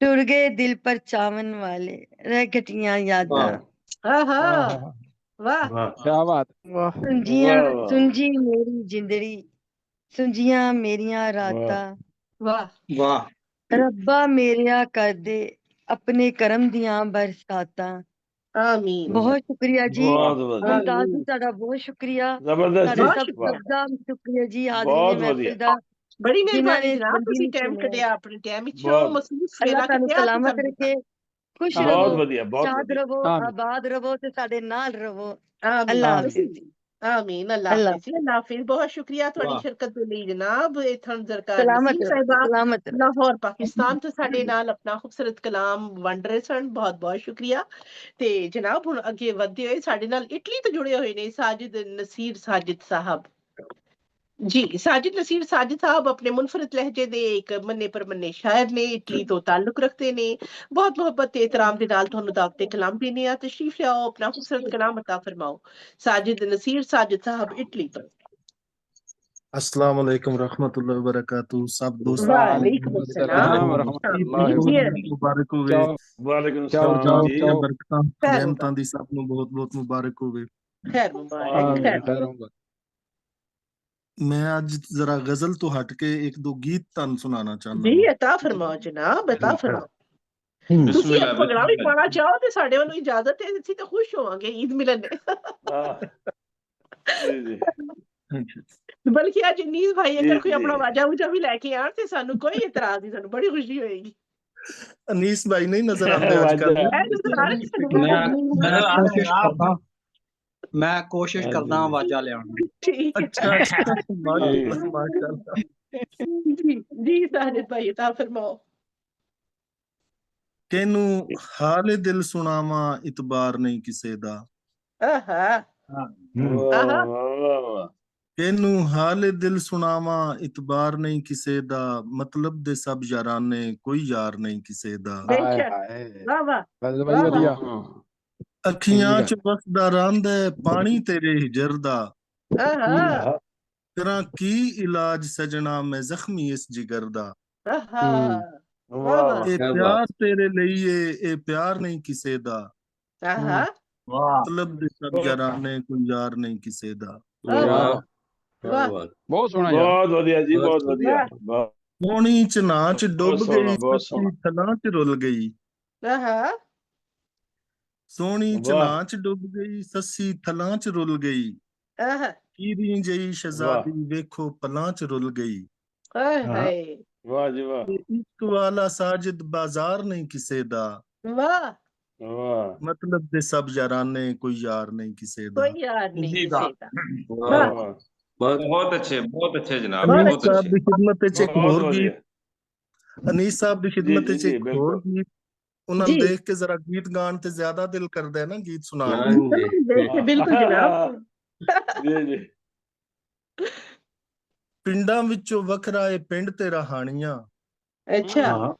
ਟੁਰ ਗਏ ਦਿਲ ਪਰ ਚਾਵਨ ਵਾਲੇ ਰਹਿ ਗਟੀਆਂ ਯਾਦਾਂ ਆਹਾ ਆਹਾ ਵਾਹ ਵਾਹ ਕੀ ਬਾਤ ਵਾਹ ਸੁੰਜੀਆਂ ਵਾਹ ਸੁੰਜੀ ਮੇਰੀ ਜ਼ਿੰਦੜੀ ਸੁੰਜੀਆਂ ਮੇਰੀਆਂ ਰਾਤਾਂ ਵਾਹ ਵਾਹ ਰੱਬਾ ਮੇਰਿਆ ਕਰਦੇ ਆਪਣੇ ਕਰਮ ਦੀਆਂ ਬਰਸਾਤਾਂ ਆਮੀਨ ਬਹੁਤ ਸ਼ੁਕਰੀਆ ਜੀ ਬਹੁਤ ਵਧੀਆ ਮੁਮਤਾਜ਼ ਜੀ ਤੁਹਾਡਾ ਬਹੁਤ ਸ਼ੁਕਰੀਆ ਜ਼ਬਰਦਸਤ ਸਾਡੇ ਜੀ ਬਹੁਤ ਸਭ ਸ਼ੁਕਰੀਆ ਵਾਹ ਦਾ ਸ਼ੁਕਰੀਆ ਜੀ ਹਾਜ਼ਰੀਨ ਬਹੁਤ ਮਹਿਫਿਲ ਵਧੀਆ ਦਾ ਬੜੀ ਜਿਨ੍ਹਾਂ ਮਿਹਰਬਾਨੀ ਨੇ ਜਨਾਬ ਬੰਦੀ ਤੁਸੀਂ ਨੂੰ ਟਾਈਮ ਸੁਣਿਆ ਕੱਢਿਆ ਆਪਣੇ ਟਾਈਮ ਵਿੱਚੋਂ ਬਹੁਤ ਮਸੂਸ ਅੱਲਾਹ ਵੇਲਾ ਤੁਹਾਨੂੰ ਕੱਢਿਆ ਤੇ ਸਲਾਮਤ ਸਾਨੂੰ ਰੱਖੇ ਖੁਸ਼ ਆਮੀਨ ਬਹੁਤ ਰਵੋ ਵਧੀਆ ਬਹੁਤ ਸ਼ਾਦ ਵਧੀਆ ਰਵੋ ਆਮੀਨ ਆਬਾਦ ਰਵੋ ਤੇ ਸਾਡੇ ਨਾਲ ਰਵੋ ਆਮੀਨ ਅੱਲਾਹ ਆਮੀਨ ਹਾਫਿਜ਼ ਜੀ ਆਮੀਨ ਅੱਲਾਹ ਅੱਲਾਹ ਹਾਫਿਜ਼ ਅੱਲਾਹ ਹਾਫਿਜ਼ ਬਹੁਤ ਸ਼ੁਕਰੀਆ ਤੁਹਾਡੀ ਵਾਹ ਸ਼ਿਰਕਤ ਦੇ ਲਈ ਜਨਾਬ ਇਥਨ ਜ਼ਰਕਾਰ ਸਲਾਮਤ ਨਸੀਰ ਰਹੋ ਸਾਹਿਬਾ ਸਲਾਮਤ ਰਹੋ ਲਾਹੌਰ ਪਾਕਿਸਤਾਨ ਤੋਂ ਸਾਡੇ ਨਾਲ ਆਪਣਾ ਖੂਬਸੂਰਤ ਕਲਾਮ ਵੰਡ ਰਹੇ ਸਨ ਬਹੁਤ ਬਹੁਤ ਸ਼ੁਕਰੀਆ ਤੇ ਜਨਾਬ ਹੁਣ ਅੱਗੇ ਵਧਦੇ ਹੋਏ ਸਾਡੇ ਨਾਲ ਇਟਲੀ ਤੋਂ ਜੁੜੇ ਹੋਏ ਨੇ ਸਾਜਿਦ ਨਸੀਰ ਸਾਜਿਦ ਸਾਹਿਬ ਜੀ ਸਾਜਿਦ ਨਸੀਰ ਸਾਜਿਦ ਸਾਹਿਬ ਆਪਣੇ ਮੁਨਫਰਦ ਲਹਿਜੇ ਦੇ ਇੱਕ ਮੰਨੇ ਪਰਮੰਨੇ ਸ਼ਾਇਰ ਨੇ ਇਟਲੀ ਤੋਂ ਤਾਲੁਕ ਰੱਖਦੇ ਨੇ ਬਹੁਤ ਮੁਹੱਬਤ ਤੇ ਇਤਰਾਮ ਦੇ ਨਾਲ ਤੁਹਾਨੂੰ ਦਾਵਤ ਕਲਾਮ ਦੇਣੇ ਆ ਤਸ਼ਰੀਫ ਲਿਆਓ ਆਪਣਾ ਖੂਬਸੂਰਤ ਕਲਾਮ ਅਤਾ ਫਰਮਾਓ ਸਾਜਿਦ ਨਸੀਰ ਸਾਜਿਦ ਸਾਹਿਬ ਇਟਲੀ ਤੋਂ अस्सलाम वालेकुम रहमतुल्लाहि व बरकातहू सब दोस्तों वालेकुम अस्सलाम अस्सलाम रहमतुल्लाहि व जी मुबारक होवे ਚਾਓ ਵਾਲੇकुम ਚਾਓ ਸਲਾਮ ਚਾਓ ਜੀ ਚਾਓ बरकतां खैर नेमतां मुबारक दी सब ਨੂੰ बहुत बहुत मुबारक होवे खैर मुबारक ਆਮੀਨ खैर ਖੈਰ ਹੋਊਗਾ मैं आज जरा गजल तो हट के एक दो गीत ਤੁਹਾਨੂੰ ਸੁਣਾਉਣਾ ਚਾਹੁੰਦਾ जी ਹਾਂ अता फरमाओ जनाब अता फरमाओ ਤੁਸੀਂ ਬਿਸਮਿਲ੍ਲਾ ਇੱਕ ਭੰਗੜਾ ਵੀ ਬਿਸਮਿਲ੍ਲਾ ਪਾਣਾ ਚਾਹੋ ਤੇ ਸਾਡੇ ਵੱਲੋਂ ਇਜਾਜ਼ਤ ਹੈ ਅਸੀਂ ਤਾਂ ਖੁਸ਼ ਹੋਵਾਂਗੇ ਈਦ ਮਿਲਨ ਦੇ ਜੀ ਜੀ ਬਲਕਿ ਅੱਜ ਨੀਜ਼ ਭਾਈ ਅਗਰ ਕੋਈ ਜੀ ਆਪਣਾ ਵਾਜਾ ਵੂਜਾ ਵੀ ਲੈ ਕੇ ਆਣ ਤੇ ਸਾਨੂੰ ਕੋਈ ਇਤਰਾਜ਼ ਨਹੀਂ ਸਾਨੂੰ ਬੜੀ ਖੁਸ਼ੀ ਹੋਏਗੀ ਅਨੀਸ ਭਾਈ ਨਹੀਂ ਨਜ਼ਰ ਆਉਂਦੇ ਅੱਜ ਕੱਲ ਇਹ ਨਜ਼ਰ ਆ ਰਿਹਾ ਸਾਨੂੰ ਮੈਂ नजर आ रहे ਕੋਸ਼ਿਸ਼ हैं आप ਕਰਦਾ ਮੈਂ ਕੋਸ਼ਿਸ਼ ਕਰਦਾ ਆਵਾਜ਼ਾਂ ਲਿਆਉਣ ਦੀ ਠੀਕ ਹੈ ਅੱਛਾ ਅੱਛਾ ਮਾਸ਼ਾਅੱਲਾ ਮਾਸ਼ਾਅੱਲਾ ਜੀ ਸਾਜਿਦ ਭਾਈ ਅਤਾ ਫਰਮਾਓ ਕਿਨੂੰ ਹਾਲੇ ਦਿਲ ਸੁਣਾਵਾਂ ਇਤਬਾਰ ਨਹੀਂ ਕਿਸੇ ਦਾ ਆਹਾ ਵਾਹ ਆਹਾ ਵਾਹ ਵਾਹ ਕਿਨੂੰ ਹਾਲੇ ਦਿਲ ਸੁਣਾਵਾਂ ਇਤਬਾਰ ਨਹੀਂ ਕਿਸੇ ਦਾ ਮਤਲਬ ਦੇ ਸਭ ਯਾਰਾਨੇ ਕੋਈ ਯਾਰ ਨਹੀਂ ਕਿਸੇ ਦਾ ਹਾਏ ਬੇਸ਼ੱਕ ਹਾਏ ਵਾਹ ਵਾਹ ਬਸ ਭਾਈ ਵਾਹ ਵਧੀਆ ਅੱਖੀਆਂ ਚੰਗੀ ਚ ਵਸਦਾ ਰਹਿੰਦਾ ਹੈ ਪਾਣੀ ਤੇਰੇ ਹਿਜਰ ਦਾ ਆਹਾ ਤੇਰਾ ਕੀ ਇਲਾਜ ਸਜਣਾ ਮੈਂ ਜ਼ਖਮੀ ਇਸ ਜਿਗਰ ਦਾ ਆਹਾ ਵਾਹ ਵਾਹ ਵਾਹ ਇਹ ਕਿਆ ਪਿਆਰ ਬਾਤ ਤੇਰੇ ਲਈ ਇਹ ਪਿਆਰ ਨਹੀਂ ਕਿਸੇ ਦਾ ਆਹਾ ਵਾਹ ਮਤਲਬ ਦੇ ਸਭ ਯਾਰਾਨੇ ਕੋਈ ਯਾਰ ਨਹੀਂ ਕਿਸੇ ਦਾ ਵਾਹ ਵਾਹ ਵਾਹ ਕਿਆ ਵਾਹ ਬਾਤ ਬਹੁਤ ਸੋਹਣਾ ਯਾਰ ਬਹੁਤ ਵਧੀਆ ਜੀ ਬਹੁਤ ਬਹੁਤ ਵਧੀਆ ਵਾਹ ਬਹੁਤ ਸੋਹਣੀ ਚ ਨਾਚ ਡੁੱਬ ਬਹੁਤ ਸੋਹਣਾ, ਗਈ, ਬਹੁਤ ਸੱਸੀ ਸੋਹਣਾ। ਥਲਾਂ ਚ ਰੁੱਲ ਗਈ। ਆਹਾ ਸੋਹਣੀ ਚ ਵਾਹ ਨਾਚ ਡੁੱਬ ਗਈ, ਸੱਸੀ ਥਲਾਂ ਚ ਰੁੱਲ ਗਈ। ਆਹਾ ਕੀਰੀ ਜਈ ਵਾਹ ਸ਼ਹਿਜ਼ਾਦੀ ਵੇਖੋ ਪਲਾਂ ਚ ਰੁੱਲ ਗਈ। ਹਾਏ ਹਾਂ ਹਾਏ ਵਾਹ ਜੀ ਵਾਹ ਇਹ ਇਸ਼ਕ ਵਾਲਾ ਸਾਜਿਦ ਬਾਜ਼ਾਰ ਨਹੀਂ ਕਿਸੇ ਦਾ, ਵਾਹ ਵਾਹ ਮਤਲਬ ਦੇ ਸਭ ਯਾਰਾਨੇ ਕੋਈ ਯਾਰ ਨਹੀਂ ਕਿਸੇ ਦਾ। ਕੋਈ ਯਾਦ ਨਹੀਂ किसी का ਕਿਸੇ ਦਾ। ਵਾਹ ਵਾਹ ਵਾਹ ਬਹੁਤ ਅੱਛੇ ਜਨਾਬ, ਅਨੀਸ ਬਹੁਤ ਸਾਹਿਬ ਅੱਛੇ। ਦੀ ਖਿਦਮਤ ਵਿੱਚ ਇੱਕ ਬਹੁਤ ਹੋਰ ਵਧੀਆ। ਗੀਤ, ਅਨੀਸ ਸਾਹਿਬ ਦੀ ਜੀ ਖਿਦਮਤ ਜੀ ਵਿੱਚ ਜੀ ਇੱਕ ਹੋਰ ਬਿਲਕੁਲ। ਗੀਤ, ਉਹਨਾਂ ਨੂੰ ਜੀ ਦੇਖ ਕੇ ਜ਼ਰਾ ਗੀਤ ਗਾਣ ਤੇ ਜ਼ਿਆਦਾ ਦਿਲ ਕਰਦਾ ਹੈ ਨਾ, ਗੀਤ ਸੁਣਾਉਣ ਤੇ। ਹਾਂਜੀ ਬਿਲਕੁਲ ਬਿਲਕੁਲ ਜਨਾਬ। ਜੀ ਜੀ ਪਿੰਡਾਂ ਵਿੱਚੋਂ ਵੱਖਰਾ ਏ ਪਿੰਡ ਤੇ ਰਹਾਣੀਆਂ। ਅੱਛਾ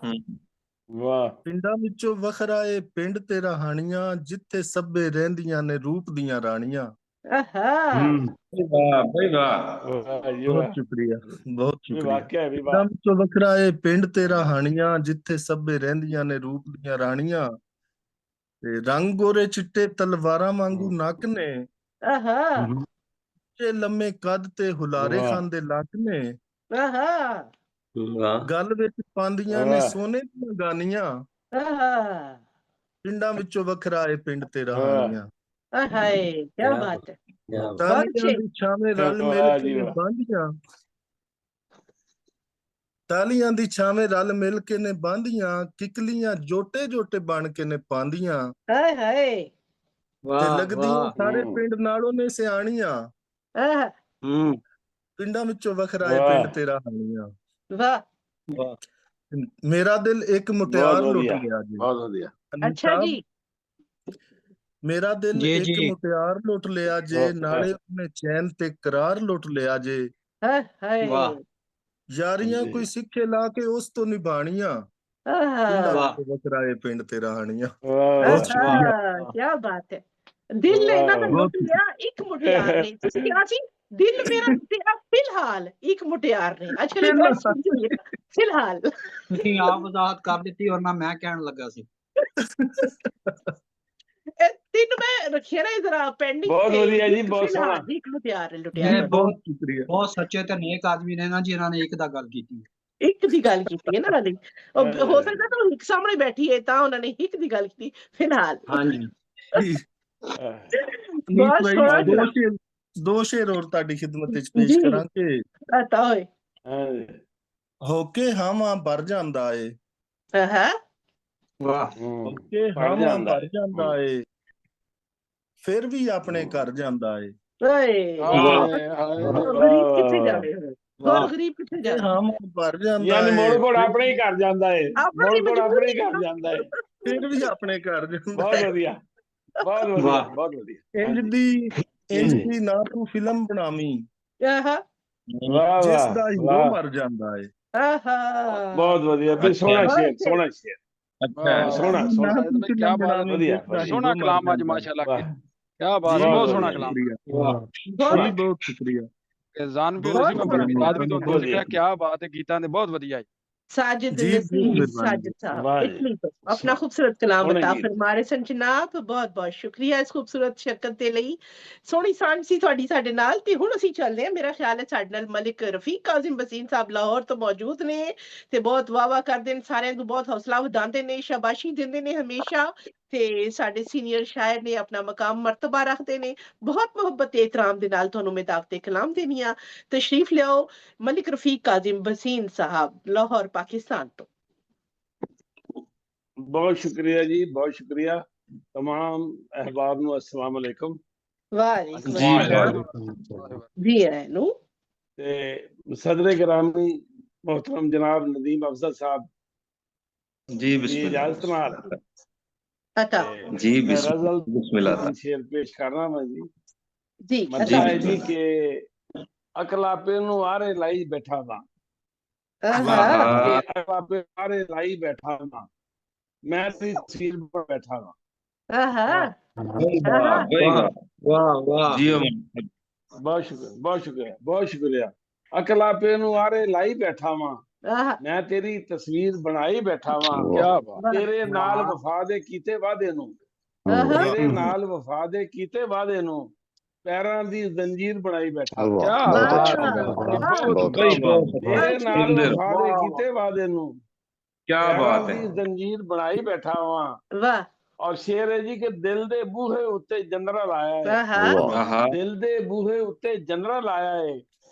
ਵਾਹ ਪਿੰਡਾਂ ਵਿੱਚੋਂ ਵੱਖਰਾ ਏ ਪਿੰਡ ਤੇ ਰਹਾਣੀਆਂ, ਜਿੱਥੇ ਸਭੇ ਰਹਿੰਦੀਆਂ ਨੇ ਰੂਪ ਦੀਆਂ ਰਾਣੀਆਂ। ਆਹਾ ਵਾਹ ਬਈ ਵਾਹ। ਵਾਹ ਜੀ ਬਹੁਤ ਵਾਹ ਸ਼ੁਕਰੀਆ, ਬਹੁਤ ਵੀ ਸ਼ੁਕਰੀਆ। ਵਾਕਿਆ ਵੀ ਪਿੰਡਾਂ ਵਾਹ ਵਿੱਚੋਂ ਵੱਖਰਾ ਏ ਪਿੰਡ ਤੇ ਰਹਾਣੀਆਂ, ਜਿੱਥੇ ਸਭੇ ਰਹਿੰਦੀਆਂ ਨੇ ਰੂਪ ਦੀਆਂ ਰਾਣੀਆਂ। ਤੇ ਰੰਗ ਗੋਰੇ ਚਿੱਟੇ ਤਲਵਾਰਾਂ ਵਾਂਗੂ ਨੱਕ ਨੇ, ਆਹਾ ਉੱਚੇ ਲੰਮੇ ਕੱਦ ਤੇ ਹੁਲਾਰੇ ਵਾਹ ਖਾਂਦੇ ਲੱਕ ਨੇ। ਆਹਾ ਵਾਹ ਗਲ ਵਿੱਚ ਪਾਉਂਦੀਆਂ ਨੇ ਵਾਹ ਸੋਨੇ ਦੀਆਂ ਗਾਨੀਆਂ। ਆਹਾ ਪਿੰਡਾਂ ਵਿੱਚੋਂ ਵੱਖਰਾ ਏ ਪਿੰਡ ਤੇ ਵਾਹ ਰਹਾਣੀਆਂ। ਹਾਏ ਕੀ ਕਿਆ ਬਾਤ ਹੈ। ਕਿਆ ਬਹੁਤ ਟਾਹਲੀਆਂ ਅੱਛੇ। ਦੀ ਛਾਵੇਂ ਰਲ ਮਿਲ ਵਾਹ ਕੇ ਜੀ ਨੇ ਵਾਹ ਬਾਂਝੀਆਂ। ਟਾਹਲੀਆਂ ਦੀ ਛਾਵੇਂ ਰਲ ਮਿਲ ਕੇ ਨੇ ਬਾਂਧੀਆਂ, ਕਿਕਲੀਆਂ ਜੋਟੇ ਜੋਟੇ ਬਣ ਕੇ ਨੇ ਪਾਉਂਦੀਆਂ। ਹਾਏ ਹਾਏ ਤੇ ਵਾਹ ਲੱਗਦੀਆਂ ਵਾਹ ਸਾਰੇ ਪਿੰਡ ਨਾਲੋਂ ਨੇ ਸਿਆਣੀਆਂ। ਆਹਾ ਪਿੰਡਾਂ ਵਿੱਚੋਂ ਵੱਖਰਾ ਏ ਵਾਹ ਪਿੰਡ ਤੇ ਰਹਾਣੀਆਂ। ਵਾਹ ਵਾਹ ਮੇਰਾ ਦਿਲ ਇੱਕ ਬਹੁਤ ਮੁਟਿਆਰ ਲੁੱਟ ਵਧੀਆ ਗਿਆ ਜੀ। ਬਹੁਤ ਵਧੀਆ ਅਨੀਸ ਅੱਛਾ ਸਾਹਿਬ, ਜੀ। ਮੇਰਾ ਦਿਲ ਜੀ ਇੱਕ ਜੀ ਮੁਟਿਆਰ ਲੁੱਟ ਲਿਆ ਜੇ, ਵਾਹ ਨਾਲੇ ਉਹਨੇ ਚੈਨ ਤੇ ਕਰਾਰ ਲੁੱਟ ਲਿਆ ਜੇ। ਹਾਏ ਹਾਏ ਵਾਹ ਯਾਰੀਆਂ ਜੀ ਕੋਈ ਸਿੱਖੇ ਲਾ ਕੇ ਉਸ ਤੋਂ ਨਿਭਾਣੀਆਂ। ਆਹਾ ਪਿੰਡਾਂ ਵਾਹ ਵਿੱਚੋਂ ਵੱਖਰਾ ਏ ਪਿੰਡ ਤੇ ਰਹਾਣੀਆਂ। ਵਾਹ ਬਹੁਤ ਵਾਹ ਸ਼ੁਕਰੀਆ, ਆਹਾ ਕੀ ਬਾਤ ਹੈ। ਦਿਲ ਇਹਨਾਂ ਦਾ ਵਾਹ ਲੁੱਟ ਬਹੁਤ ਲਿਆ ਇੱਕ ਮੁਟਿਆਰ ਨੇ। ਤੁਸੀਂ ਕਿਹਾ ਸੀ ਦਿਲ ਮੇਰਾ ਟੁੱਟਿਆ ਫਿਲਹਾਲ ਇੱਕ ਮੁਟਿਆਰ ਨੇ। ਅੱਛਾ ਲਈ ਮੈਂ ਸਮਝੀ ਫਿਲਹਾਲ। ਤੁਸੀਂ ਆਪ ਵਜ਼ਾਹਤ ਕਰ ਦਿੱਤੀ ਔਰ ਮੈਂ ਕਹਿਣ ਲੱਗਾ ਸੀ। ਇਹ ਤਿੰਨ ਮੈਂ ਰੱਖਿਆ ਨਾ ਜਰਾ ਪੈਂਡਿੰਗ ਬਹੁਤ ਤੇ। ਵਧੀਆ ਜੀ ਇੱਕ ਬਹੁਤ ਸੋਹਣਾ ਫਿਲਹਾਲ ਇੱਕ ਮੁਟਿਆਰ ਲੁੱਟਿਆ ਇਹ ਇਹਨਾਂ ਨੇ। ਬਹੁਤ ਬਹੁਤ ਸ਼ੁਕਰੀਆ। ਬਹੁਤ ਸੱਚੇ ਤੇ ਨੇਕ ਆਦਮੀ ਨੇ ਨਾ ਜਿਨ੍ਹਾਂ ਨੇ ਇੱਕ ਦਾ ਗੱਲ ਕੀਤੀ। ਇੱਕ ਦੀ ਗੱਲ ਕੀਤੀ ਹੈ ਨਾ ਉਹਨਾਂ ਨੇ। ਹੋ ਸਕਦਾ ਤਾਂ ਇੱਕ ਸਾਹਮਣੇ ਬੈਠੀ ਹੈ ਤਾਂ ਉਹਨਾਂ ਨੇ ਇੱਕ ਦੀ ਗੱਲ ਕੀਤੀ ਫਿਲਹਾਲ। ਹਾਂਜੀ ਅਨੀਸ ਬਹੁਤ ਭਾਈ, ਸੋਹਣਾ ਦੋ ਜਨਾਬ। ਸ਼ੇਰ ਦੋ ਸ਼ੇਰ ਹੋਰ ਤੁਹਾਡੀ ਖਿਦਮਤ ਵਿੱਚ ਪੇਸ਼ ਜੀ ਕਰਾਂਗੇ। ਆਤਾ ਹੋਏ। ਹੋ ਕੇ ਹਾਵਾਂ ਭਰ ਜਾਂਦਾ ਏ, ਆਹਾ ਵਾਹ ਹੋ ਕੇ ਪੜ ਹਾਵਾਂ ਜਾਂਦਾ ਭਰ ਜਾਂਦਾ ਏ, ਫਿਰ ਵੀ ਆਪਣੇ ਘਰ ਜਾਂਦਾ ਏ। ਓਏ ਗਰੀਬ ਕਿੱਥੇ ਜਾਵੇ ਹੁਣ। ਹੋਰ ਗਰੀਬ ਕਿੱਥੇ ਕਿ ਜਾਵੇ। ਹਾਵਾਂ ਭਰ ਜਾਂਦਾ ਯਾਨੀ ਏ, ਮੋੜ ਕੋੜ ਫਿਰ ਆਪਣੇ ਹੀ ਘਰ ਜਾਂਦਾ ਏ ਆਪਣੀ ਮੋੜ ਕੋੜ ਆਪਣੇ ਮਜਬੂਰੀ ਹੀ ਘਰ ਜਾਂਦਾ ਏ ਫਿਰ ਵੀ ਆਪਣੇ ਘਰ ਜਾਂਦਾ ਬਹੁਤ ਏ। ਵਧੀਆ ਬਹੁਤ ਵਧੀਆ ਵਾਹ ਬਹੁਤ ਵਧੀਆ ਇੰਜ ਹਾਂਜੀ ਦੀ ਇੰਜ ਜੀ ਦੀ ਨਾ ਤੂੰ ਫਿਲਮ ਬਣਾਵੀਂ ਆਹਾ ਵਾਹ ਜਿਸ ਵਾਹ ਦਾ ਹੀਰੋ ਵਾਹ ਮਰ ਜਾਂਦਾ ਏ। ਆਹਾ ਬਹੁਤ ਵਧੀਆ ਵੀ ਸੋਹਣਾ ਸ਼ੇਰ ਸੋਹਣਾ ਸ਼ੇਰ ਅੱਛਾ ਸੋਹਣਾ ਨਾ ਸੋਹਣਾ ਤੂੰ ਕੀ ਫਿਲਮ ਬਾਤ ਹੈ, ਬਣਾਵੀਂ ਵਧੀਆ ਜਿਸ ਦਾ ਵਧੀਆ ਸੋਹਣਾ ਹੀਰੋ ਮਰ ਕਲਾਮ ਅੱਜ ਜਾਂਦਾ ਏ। ਮਾਸ਼ਾਅੱਲਾ। ਵਾਹ ਕੀ ਬਾਤ ਜੀ ਹੈ, ਬਹੁਤ ਬਹੁਤ ਸੋਹਣਾ ਵਧੀਆ ਕਲਾਮ। ਜੀ ਸ਼ੁਕਰੀਆ ਬਹੁਤ ਜੀ, ਬਹੁਤ ਸ਼ੁਕਰੀਆ, ਜਾਨ ਵੀ ਬਹੁਤ ਨਸੀਬ ਬਹੁਤ ਸ਼ੁਕਰੀਆ, ਸੋਹਣਾ। ਆਦਮੀ ਤੋਂ ਬਹੁਤ ਸਿੱਖਿਆ। ਕੀ ਬਾਤ ਹੈ, ਗੀਤਾਂ ਦੇ ਬਹੁਤ ਵਧੀਆ। साजिद जी बहुत नसीम मेहरबानी साजिद साहब वाह जी इटली तो अपना खूबसूरत कलाम सोने बता गीत फरमा रहे सन जनाब। बहुत बहुत शुक्रिया इस खूबसूरत शिरकत ਦੇ ਲਈ। ਸੋਹਣੀ ਸਾਂਝ ਸੀ ਤੁਹਾਡੀ ਸਾਡੇ ਨਾਲ। ਤੇ ਹੁਣ ਅਸੀਂ ਚੱਲਦੇ ਹਾਂ, ਮੇਰਾ ਖਿਆਲ ਹੈ ਸਾਡੇ ਨਾਲ ਮਲਿਕ ਰਫੀਕ ਕਾਜ਼ਿਮ ਬਸੀਨ ਸਾਹਿਬ ਲਾਹੌਰ ਤੋਂ ਮੌਜੂਦ ਨੇ ਤੇ ਬਹੁਤ ਵਾਹ ਕਰਦੇ ਨੇ, ਸਾਰਿਆਂ ਨੂੰ ਬਹੁਤ ਹੌਸਲਾ ਵਧਾਉਂਦੇ ਨੇ, ਸ਼ਾਬਾਸ਼ੀ ਦਿੰਦੇ ਨੇ ਹਮੇਸ਼ਾ। ਤੇ ਸਾਡੇ ਸੀਨੀਅਰ ਸ਼ਾਇਰ ਨੇ, ਆਪਣਾ ਮਕਾਮ ਮਰਤਬਾ ਰੱਖਦੇ ਨੇ। ਬਹੁਤ ਮੁਹੱਬਤ ਤੇ ਇਤਰਾਮ ਦੇ ਨਾਲ ਤੁਹਾਨੂੰ ਮੈਂ ਦਾਵਤ ਕਲਾਮ ਦੇਣੀ ਆ। ਤਸ਼ਰੀਫ ਲਿਆਓ ਮਲਿਕ ਰਫੀਕ ਕਾਜ਼ਿਮ ਬਸੀਨ ਸਾਹਿਬ ਲਾਹੌਰ पाकिस्तान तो। बहुत शुक्रिया जी बहुत शुक्रिया तमाम अहबाब नु अस्सलाम वालेकुम वालेकुम जी अस्सलाम जी रहनु ते सदर गिरामी मोहतरम जनाब नदीम अफजल साहब जी की बिस्मिल्लाह इजाजत नाल अता जी मैं गजल बिस्मिल्लाह तीन शेर पेश करना मैं जी जी मसला अता है जी के अकलापे नु आरे लाई बैठा था अकलापे आरे लाई बैठा था मैं तेरी तस्वीर पर बैठा था वाह वाह जी बहुत शुक्रिया अकलापे नु आरे लाई बैठा वां मैं तेरी तस्वीर बनाई बैठा वां क्या बात। तेरे नाल वफा दे कीते वादे नु तेरे नाल वफा दे कीते वादे नु ਪੈਰਾਂ ਦੀ ਜ਼ੰਜੀਰ ਬਣਾਈ ਬੈਠਾ ਕਿਆ ਬਾਤ ਹੈ ਤੇਰੇ ਨਾਲ ਵਫਾ ਦੇ ਕੀਤੇ ਵਾਅਦੇ ਨੂੰ क्या ਪੈਰਾਂ बात है ਦੀ ਜ਼ੰਜੀਰ ਬਣਾਈ ਬੈਠਾ ਵਾਂ ਵਾਹ ਔਰ ਸ਼ੇਰ ਹੈ ਜੀ ਕਿ ਦਿਲ ਦੇ ਬੂਹੇ ਉੱਤੇ ਜੰਦਰਾ ਲਾਇਆ ਹੈ आहा ਦਿਲ ਦੇ ਬੂਹੇ ਉੱਤੇ ਜੰਦਰਾ ਲਾਇਆ ਹੈ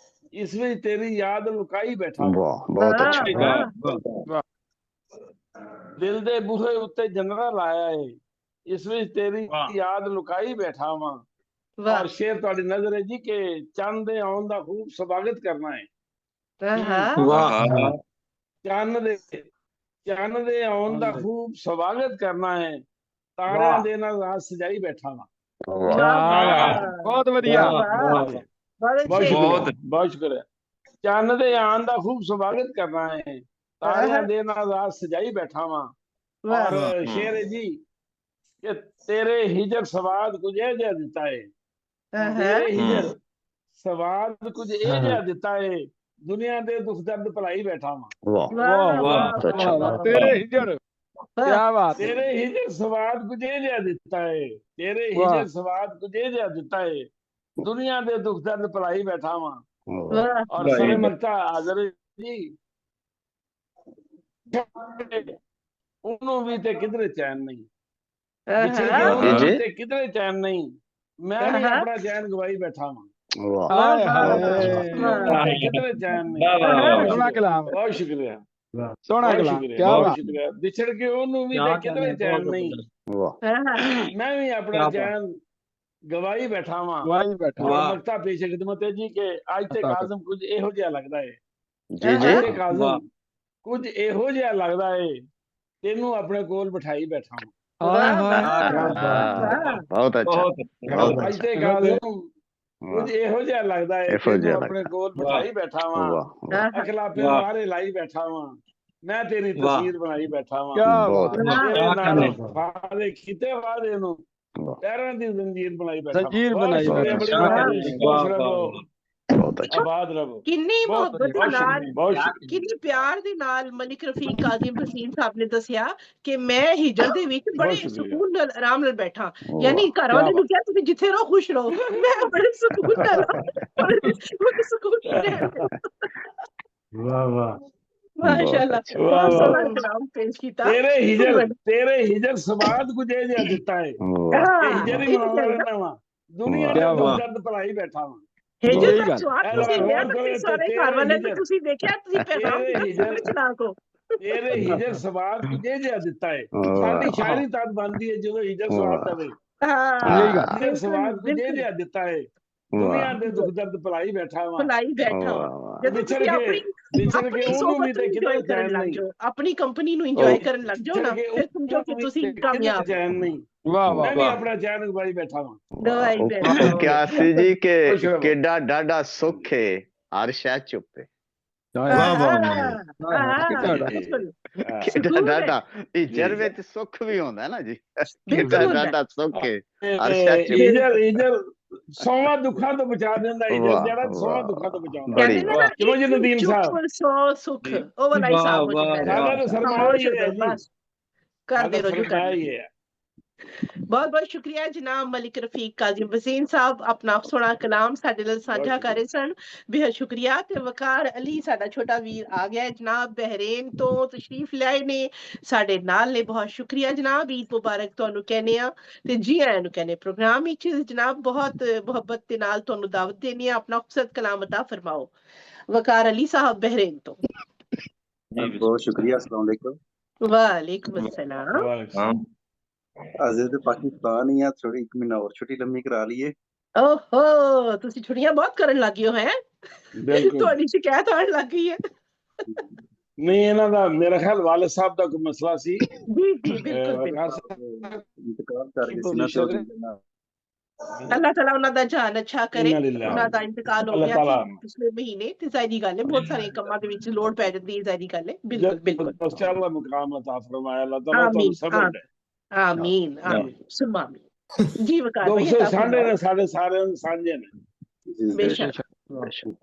ਇਸ ਵਿੱਚ ਤੇਰੀ ਯਾਦ ਲੁਕਾਈ ਬੈਠਾ ਵਾਂ बहुत अच्छा ਦਿਲ ਦੇ ਬੂਹੇ ਉੱਤੇ ਜੰਦਰਾ ਲਾਇਆ ਹੈ ਇਸ ਵਿੱਚ ਤੇਰੀ ਵਾਹ। ਯਾਦ ਲੁਕਾਈ ਬੈਠਾ ਵਾਂ ਵਾਹ ਔਰ ਸ਼ੇਰ ਤੁਹਾਡੀ ਨਜ਼ਰ ਹੈ ਜੀ ਕਿ ਚੰਦ ਦੇ ਆਉਣ ਦਾ ਖੂਬ ਸਵਾਗਤ ਕਰਨਾ ਹੈ वाह ਚੰਨ ਦੇ ਆਉਣ ਦਾ ਖੂਬ ਸਵਾਗਤ ਕਰਨਾ ਹੈ ਤਾਰਿਆਂ ਦੇ ਨਾਲ ਰਾਤ ਸਜਾਈ ਬੈਠਾ ਵਾਂ ਬਹੁਤ ਵਧੀਆ ਬਹੁਤ ਸ਼ੁਕਰੀਆ ਬਹੁਤ ਸ਼ੁਕਰੀਆ ਚੰਨ ਦੇ ਆਉਣ ਦਾ ਖੂਬ ਸਵਾਗਤ ਕਰਨਾ ਹੈ ਤਾਰਿਆਂ ਦੇ ਨਾਲ ਰਾਤ ਸਜਾਈ ਬੈਠਾ ਵਾਂ ਔਰ ਸ਼ੇਰ ਹੈ ਜੀ ਕਿ ਤੇਰੇ ਹਿਜਰ ਸਵਾਦ ਕੁਝ ਇਹ ਜਿਹਾ ਦਿੱਤਾ ਹੈ ਤੇਰੇ ਹਿਜਰ ਸਵਾਦ ਕੁਝ ਇਹ ਜਿਹਾ ਦਿੱਤਾ ਹੈ ਦੁਨੀਆ ਦੇ ਦੁੱਖ ਦਰਦ ਭੁਲਾਈ ਬੈਠਾ ਵਾਂ ਵਾਹ ਵਾਹ ਤੇਰੇ ਹਿਜਰ ਕਿਆ ਬਾਤ ਹੈ ਤੇਰੇ ਹਿਜਰ ਸਵਾਦ ਕੁਝ ਇਹ ਜਿਹਾ ਦਿੱਤਾ ਹੈ ਤੇਰੇ ਵਾਹ। ਹਿਜਰ ਸਵਾਦ ਕੁਝ ਇਹ ਜਿਹਾ ਦਿੱਤਾ ਹੈ ਦੁਨੀਆ ਦੇ ਦੁੱਖ ਦਰਦ ਭੁਲਾਈ ਬੈਠਾ ਵਾਂ ਔਰ ਸਾਰੇ ਮਰਤਾ ਹਾਜ਼ਰ ਜੀ ਉਹਨੂੰ ਵੀ ਤੇ ਕਿਧਰੇ ਚੈਨ ਨਹੀਂ ਵਿਛੜ ਕੇ ਉਹਨੂੰ ਵੀ ਤੇ ਕਿਧਰੇ ਚੈਨ ਨਹੀਂ ਮੈਂ ਵੀ ਆਪਣਾ ਚੈਨ ਗਵਾਈ ਬੈਠਾ ਵਾਂ ਕਿਧਰੇ ਚੈਨ ਨਹੀਂ ਸੋਹਣਾ ਕਲਾਮ ਬਹੁਤ ਸ਼ੁਕਰੀਆ ਸੋਹਣਾ ਬਹੁਤ ਕਲਾਮ ਸ਼ੁਕਰੀਆ ਕਿਆ ਬਹੁਤ ਬਾਤ ਸ਼ੁਕਰੀਆ ਵਿਛੜ ਕੇ ਉਹਨੂੰ ਵੀ ਤੇ ਕਿਧਰੇ ਚੈਨ ਨਹੀਂ ਮੈਂ ਵੀ ਆਪਣਾ ਚੈਨ ਗਵਾਈ ਬੈਠਾ ਵਾਂ ਵਾਹੀ ਬੈਠਾ ਮਕਤਾ ਪੇਸ਼ ਖਿਦਮਤ ਹੈ ਜੀ ਕਿ ਅੱਜ ਤੇ ਕਾਜ਼ਮ ਕੁਝ ਇਹੋ ਜਿਹਾ ਲੱਗਦਾ ਹੈ जी जी ਅੱਜ ਤੇ ਕਾਜ਼ਮ ਕੁਝ ਇਹੋ ਜਿਹਾ ਲੱਗਦਾ ਹੈ ਤੈਨੂੰ ਆਪਣੇ ਕੋਲ ਬਿਠਾਈ ਬੈਠਾ बहुत अच्छा बहुत ਅੱਜ ਤੇ ਕਾਜ਼ਮ ਕੁਝ ਇਹੋ ਜਿਹਾ ਲੱਗਦਾ ਹੈ ਤੈਨੂੰ ਆਪਣੇ ਕੋਲ ਬਿਠਾਈ ਬੈਠਾ ਵਾਂ ਅਖਲਾਪੇ ਮਾਰੇ ਲਾਈ ਬੈਠਾ ਵਾਂ ਮੈਂ ਤੇਰੀ ਤਸਵੀਰ ਬਣਾਈ ਬੈਠਾ ਵਾਂ ਕਿਆ ਬਹੁਤ ਤੇਰੇ ਨਾਲ ਵਾਅਦੇ ਕੀਤੇ ਵਾਅਦੇ ਨੂੰ ਪੈਰਾਂ ਦੀ ਜ਼ੰਜੀਰ ਬਣਾਈ ਬੈਠਾ ਜ਼ੰਜੀਰ ਬਹੁਤ ਬਣਾਈ ਸ਼ੁਕਰੀਆ, ਬੈਠਾ। ਬੜੀ ਮਿਹਰਬਾਨੀ। ਖੁਸ਼ ਰਹੋ, बहुत अच्छा ਆਬਾਦ ਰਹੋ। ਕਿੰਨੀ ਬਹੁਤ ਮੁਹੱਬਤ ਬਹੁਤ ਨਾਲ ਸ਼ੁਕਰੀਆ, ਬਹੁਤ ਸ਼ੁਕਰੀਆ। ਕਿੰਨੀ ਪਿਆਰ ਦੇ ਨਾਲ ਮਲਿਕ ਰਫੀਕ ਕਾਜ਼ਮ ਹਸੀਨ ਸਾਹਿਬ ਨੇ ਦੱਸਿਆ ਕਿ ਮੈਂ ਹਿਜਰ ਦੇ ਵਿੱਚ ਬੜੇ ਸ਼ੁਕਰੀਆ। ਸਕੂਨ ਨਾਲ ਆਰਾਮ ਨਾਲ ਬੈਠਾ ਯਾਨੀ ਘਰ ਵਾਲੇ ਨੂੰ ਕਿਹਾ ਤੁਸੀਂ ਜਿੱਥੇ ਰਹੋ ਖੁਸ਼ ਰਹੋ ਮੈਂ ਬੜੇ ਸਕੂਨ ਨਾਲ ਬੜੇ ਸਕੂਨ ਨਾਲ ਵਾਹ ਵਾਹ ਮਾਸ਼ਾਅੱਲਾ अच्छा। ਬਹੁਤ ਸੋਹਣਾ ਕਲਾਮ ਪੇਸ਼ ਕੀਤਾ ਤੇਰੇ ਹਿਜਰ ਸਵਾਦ ਕੁਝ ਇਹ ਜਿਹਾ ਦਿੱਤਾ ਹੈ ਇਹ ਹਿਜਰ ਹੀ ਮਨਾਉਣਾ ਰਹਿਣਾ ਵਾ ਦੁਨੀਆ ਦੇ ਦੁੱਖ ਦਰਦ ਭੁਲਾਈ ਬੈਠਾ ਵਾਂ ਹਿਜਰ ਦਾ ਸਵਾਦ ਤੁਸੀਂ ਲਿਆ ਤੁਸੀਂ ਸਾਰੇ ਘਰ ਵਾਲੇ ਨੂੰ ਤੁਸੀਂ ਦੇਖਿਆ ਤੁਸੀਂ ਪੈਗਾਮ ਚਲਾ ਕੋ ਤੇਰੇ ਹਿਜਰ ਸਵਾਦ ਕੁਝ ਇਹ ਜਿਹਾ ਦਿੱਤਾ ਹੈ ਸਾਡੀ ਸ਼ਾਇਰੀ ਤਦ ਬਣਦੀ ਹੈ ਜਦੋਂ ਹਿਜਰ ਸਵਾਦ ਦੇਵੇ ਹਿਜਰ ਸਵਾਦ ਕੁਝ ਇਹ ਜਿਹਾ ਦਿੱਤਾ ਹੈ ਦੁਨੀਆ ਦੇ ਦੁੱਖ ਦਰਦ ਭੁਲਾਈ ਬੈਠਾ ਵਾਂ ਭੁਲਾਈ ਬੈਠਾ ਜਦੋਂ ਤੁਸੀਂ ਆਪਣੀ ਉਹਨੂੰ ਵੀ ਤੇ ਕਿਤੇ ਕਰਨ ਲੱਗ ਜਾਓ ਆਪਣੀ ਕੰਪਨੀ ਨੂੰ ਇੰਜੋਏ ਕਰਨ ਲੱਗ ਜਾਓ ਨਾ ਫਿਰ ਸਮਝੋ ਕਿ ਤੁਸੀਂ ਕਾਮਯਾਬ ਚੈਨ ਨਹੀਂ ਵਾਹ ਮੈਂ ਵੀ ਵਾਹ ਆਪਣਾ ਚੈਨ ਗਵਾਈ ਬੈਠਾ ਵਾਂ ਦਵਾਈ ਬੈਠਾ क्या सी जी के केडा डाडा सुख है हर शह चुप है केडा डाडा हिजर विच सुख भी होंदा है ना जी केडा डाडा सुख है हर शह चुप ਹਿਜਰ ਸੌਵਾਂ ਦੁੱਖਾਂ ਤੋਂ ਬਚਾ ਦਿੰਦਾ ਹਿਜਰ ਜਿਹੜਾ ਸੌਵਾਂ ਦੁੱਖਾਂ ਤੋਂ ਬਚਾਉਂਦਾ बड़ी ਕਿਉਂ ਜੀ ਨਦੀਮ ਸਾਹਿਬ ਸੋ ਸੁਖ ਉਹ ਵਾਲਾ ਹਿਸਾਬ ਹੋ ਜਾਂਦਾ ਸਾਡਾ ਤਾਂ ਸਰਮਾਇਆ ਹੀ ਹੈ ਜੀ ਬਸ ਕਰ ਦੇ ਰੋਜੂ ਸਰਮਾਇਆ ਹੀ ਹੈ ਬਹੁਤ ਬਹੁਤ ਸ਼ੁਕਰੀਆ ਜਨਾਬ ਮਲਿਕ ਰਫੀਕ ਕਾਜ਼ਮ ਵਸੀਮ ਸਾਹਿਬ ਆਪਣਾ ਸੋਹਣਾ ਕਲਾਮ ਸਾਡੇ ਨਾਲ ਸਾਂਝਾ ਕਰ ਰਹੇ ਸਨ ਬੇਹਦ ਸ਼ੁਕਰੀਆ ਤੇ ਵਕਾਰ ਅਲੀ ਸਾਡਾ ਛੋਟਾ ਵੀਰ ਆ ਗਿਆ ਜਨਾਬ ਬਹਿਰੇਨ ਤੋਂ ਤਸ਼ਰੀਫ ਲਿਆਏ ਨੇ ਸਾਡੇ ਨਾਲ ਨੇ ਬਹੁਤ ਸ਼ੁਕਰੀਆ ਜਨਾਬ ਈਦ ਮੁਬਾਰਕ ਤੁਹਾਨੂੰ ਕਹਿੰਦੇ ਆ ਤੇ ਜੀ ਆਇਆਂ ਨੂੰ ਕਹਿੰਦੇ ਪ੍ਰੋਗਰਾਮ ਵਿੱਚ ਜਨਾਬ ਬਹੁਤ ਮੁਹੱਬਤ ਦੇ ਨਾਲ ਤੁਹਾਨੂੰ ਦਾਵਤ ਦੇਣੀ ਆ ਆਪਣਾ ਖੂਬਸੂਰਤ ਕਲਾਮ ਅਤਾ ਫਰਮਾਓ ਵਕਾਰ ਅਲੀ ਸਾਹਿਬ ਬਹਿਰੇਨ ਤੋਂ बहुत शुक्रिया अस्सलाम वालेकुम वालेकुम अस्सलाम अजे तो पाकिस्तान ही है थोड़ी 1 महीना और छुट्टी लंबी करा लिए ओहो ਤੁਸੀਂ ਛੁੱਟੀਆਂ ਬਹੁਤ ਕਰਨ ਲੱਗੇ ਹੋ ਹੈ ਤੁਹਾਡੀ ਸ਼ਿਕਾਇਤ ਆਉਣ ਲੱਗ ਗਈ ਹੈ ਨਹੀਂ ਇਹਨਾਂ ਦਾ ਮੇਰਾ ਖਿਆਲ ਵਾਲਿਦ ਸਾਹਿਬ ਦਾ ਕੋਈ ਮਸਲਾ ਸੀ ਜੀ ਜੀ ਬਿਲਕੁਲ इंतकाल कर गए सी ना तो ਅੱਲਾਹ ਤਾਲਾ ਉਹਨਾਂ ਦਾ ਜਾਨ ਅੱਛਾ ਕਰੇ ਉਹਨਾਂ ਦਾ ਇੰਤਕਾਲ ਹੋ ਗਿਆ ਸੀ ਪਿਛਲੇ ਮਹੀਨੇ ਤੇ ਜ਼ਾਹਿਰੀ ਗੱਲ ਹੈ ਬਹੁਤ ਸਾਰੇ ਕੰਮਾਂ ਦੇ ਵਿੱਚ ਲੋੜ ਪੈ ਜਾਂਦੀ ਹੈ ਜ਼ਾਹਿਰੀ ਗੱਲ ਹੈ ਬਿਲਕੁਲ ਬਿਲਕੁਲ ਅੱਲਾਹ ਮੁਕਾਮ ਅਤਾ ਫਰਮਾਇਆ ਅੱਲਾਹ ਤਾਲਾ ਤੁਹਾਨੂੰ ਸਬਰ ਦੇ ਆਮੀਨ ਆਮੀਨ ਸੁਮਾ ਆਮੀਨ ਜੀ ਵਕਾਰ ਦੋਸਤੋ ਸਾਂਝੇ ਨੇ ਸਾਡੇ ਸਾਰਿਆਂ ਦੇ ਸਾਂਝੇ ਨੇ ਬੇਸ਼ੱਕ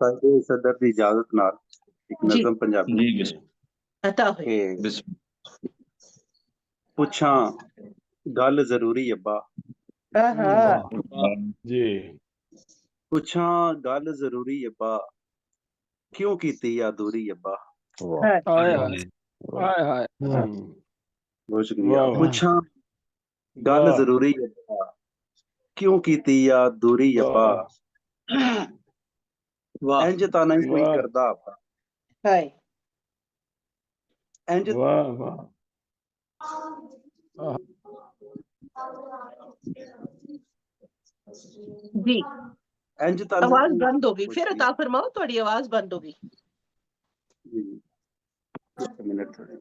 साडे सदर दी इजाजत नाल एक नज़म पंजाबी अता होए पुछां गल जरूरी अब्बा जी ਪੁੱਛਾਂ ਗੱਲ ਜ਼ਰੂਰੀ ਅੱਬਾ ਕਿਉਂ ਕੀਤੀ ਆ ਦੂਰੀ ਅੱਬਾ ਹਾਏ ਹਾਏ ਹਾਏ ਹਾਏ ਬਹੁਤ ਸ਼ੁਕਰੀਆ ਵਾਹ ਵਾਹ ਪੁੱਛਾਂ ਗੱਲ ਵਾਹ ਜ਼ਰੂਰੀ ਅੱਬਾ ਕਿਉਂ ਕੀਤੀ ਆ ਦੂਰੀ ਅੱਬਾ ਵਾਹ ਵਾਹ ਇੰਜ ਤਾਂ ਨਹੀਂ ਕੋਈ ਵਾਹ ਕਰਦਾ ਅੱਬਾ ਹਾਏ ਇੰਜ ਵਾਹ ਵਾਹ ਆਹ, ਜੀ ਇੰਜ ਤਾਂ ਨਹੀਂ ਆਵਾਜ਼ ਕੋਈ ਬੰਦ ਹੋ ਗਈ ਫਿਰ ਪੁੱਛਦੀ ਅਤਾ ਫਰਮਾਓ ਤੁਹਾਡੀ ਆਵਾਜ਼ ਬੰਦ ਹੋ ਗਈ ਜੀ ਇੱਕ ਮਿੰਟ ਥੋੜੇ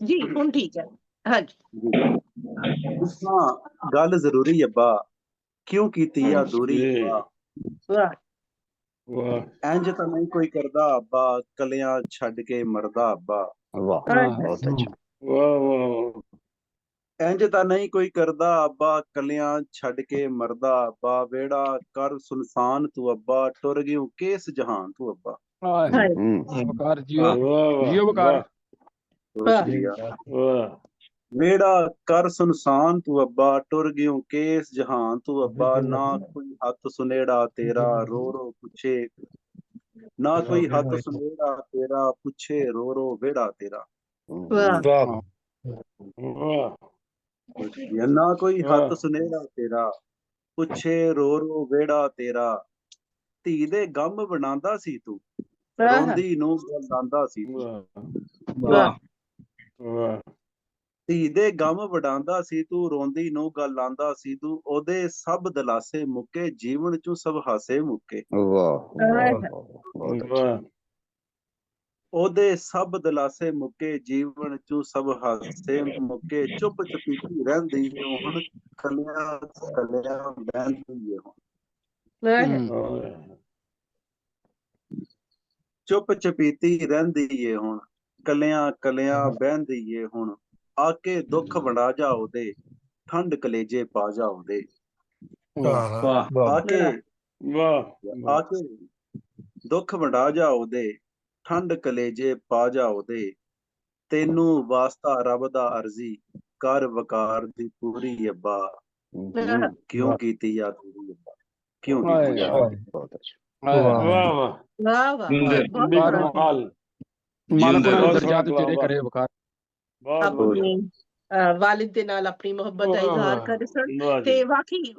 ਜੀ ਹੁਣ ਠੀਕ ਹੈ ਹਾਂਜੀ ਜੀ ਪੁੱਛਾਂ ਗੱਲ ਜ਼ਰੂਰੀ ਅੱਬਾ ਕਿਉਂ ਕੀਤੀ ਆ ਦੂਰੀ ਜੀ ਅੱਬਾ ਵਾਹ ਵਾਹ ਇੰਜ ਤਾਂ ਨਹੀਂ ਕੋਈ ਕਰਦਾ ਅੱਬਾ ਕਲਿਆਂ ਛੱਡ ਕੇ ਮਰਦਾ ਅੱਬਾ वाह ਹਾਏ बहुत अच्छा ਵਾਹ ਵਾਹ ਇੰਜ ਤਾਂ ਨਹੀਂ ਕੋਈ ਕਰਦਾ ਅੱਬਾ ਕਲਿਆਂ ਛੱਡ ਕੇ ਮਰਦਾ ਅੱਬਾ ਵੇੜਾ ਕਰ ਸੁਨਸਾਨ ਤੂੰ ਅੱਬਾ ਟੁਰ ਗਿਓ ਕਿਸ ਜਹਾਨ ਤੂੰ ਅੱਬਾ ਹਾਏ ਹਾਏ ਵਕਾਰ ਜੀਓ ਵਾਹ ਜੀਓ ਵਕਾਰ ਬਹੁਤ ਵਾਹ ਸ਼ੁਕਰੀਆ ਵਾਹ ਵੇੜਾ ਕਰ ਸੁਨਸਾਨ ਤੂੰ ਅੱਬਾ ਟੁਰ ਗਿਓ ਕਿਸ ਜਹਾਨ ਤੂੰ ਅੱਬਾ ਨਾ ਕੋਈ ਹੱਥ ਸੁਨੇੜਾ ਤੇਰਾ ਰੋ ਰੋ ਪੁੱਛੇ ਨਾ ਕੋਈ ਹੱਥ ਸੁਨੇੜਾ ਤੇਰਾ ਪੁੱਛੇ ਰੋ ਰੋ ਵੇੜਾ ਤੇਰਾ ਵਾਹ ਵਾਹ ਵਾਹ ਬਹੁਤ ਸ਼ੁਕਰੀਆ ਨਾ ਕੋਈ ਹੱਥ ਵਾਹ ਸੁਨੇੜਾ ਤੇਰਾ ਪੁੱਛੇ ਰੋ ਰੋ ਵੇੜਾ ਤੇਰਾ ਧੀ ਦੇ ਗਮ ਬਣਾਉਂਦਾ ਸੀ ਤੂੰ ਵਾਹ ਰੋਂਦੀ ਨੂੰ ਗਲਾਂਦਾ ਸੀ ਤੂੰ ਵਾਹ ਵਾਹ ਵਾਹ ਧੀ ਦੇ ਗਮ ਵਡਾਂਦਾ ਸੀ ਤੂੰ ਰੋਂਦੀ ਨੂੰ ਗੱਲ ਆਂਦਾ ਸੀ ਤੂੰ ਉਹਦੇ ਸਭ ਦਲਾਸੇ ਮੁੱਕੇ ਜੀਵਨ ਚੋਂ ਸਭ ਹਾਸੇ ਮੁੱਕੇ वाह ਹਾਏ वाह बहुत अच्छा ਵਾਹ ਉਹਦੇ ਸਭ ਦਲਾਸੇ ਮੁੱਕੇ ਜੀਵਨ ਚੋਂ ਸਭ ਹਾਸੇ ਮੁੱਕੇ ਚੁੱਪ ਚਪੀਤੀ ਰਹਿੰਦੀ ਓ ਹੁਣ ਕਲਿਆਂ ਕਲਿਆਂ ਬਹਿੰਦੀ ਏ ਹੁਣ ਵਾਹ ਚੁੱਪ ਚਪੀਤੀ ਰਹਿੰਦੀ ਏ ਹੁਣ ਕਲਿਆਂ ਕਲਿਆਂ ਬਹਿੰਦੀ ਏ ਹੁਣ ਆ ਕੇ ਦੁੱਖ ਵੰਡਾ ਜਾ ਉਹਦੇ ਠੰਡ ਕਲੇਜੇ ਪਾ ਜਾ ਉਹਦੇ ਵਾਹ ਵਾਹ ਆ ਕੇ ਵਾਹ ਆ ਕੇ ਦੁੱਖ ਵੰਡਾ ਜਾ ਉਹਦੇ ਠੰਡ ਕਲੇਜੇ ਪਾ ਜਾ ਉਹਦੇ ਤੈਨੂੰ ਵਾਸਤਾ ਰੱਬ ਦਾ ਅਰਜ਼ੀ ਕਰ ਵਕਾਰ ਦੀ ਪੂਰੀ ਅੱਬਾ ਕਿਉਂ ਕੀਤੀ ਆ ਦੂਰੀ ਅੱਬਾ ਕਿਉਂ ਕੀਤੀ ਆ ਦੂਰੀ बहुत अच्छा ਵਾਹ ਵਾਹ ਵਾਹ ਵਾਹ ਜਿੰਦਰ ਬਹੁਤ ਵਕਾਰ ਬੜਾ ਮਹਾਲ ਮਾਲਕ ਜਿੰਦਰ ਉਹਨਾਂ ਬਹੁਤ ਨੂੰ ਸੋਹਣਾ ਦਰਜਾਤ ਉੱਚੇ ਕਲਾਮ ਕਰੇ ਵਕਾਰ ਬਹੁਤ ਆਪਣੇ ਵਾਲਿਦ ਦੇ ਨਾਲ ਆਪਣੀ ਮੁਹੱਬਤ ਦਾ ਇਜ਼ਹਾਰ ਕਰ ਸਨ ਵਾਹ ਤੇ ਜੀ ਵਾਕਈ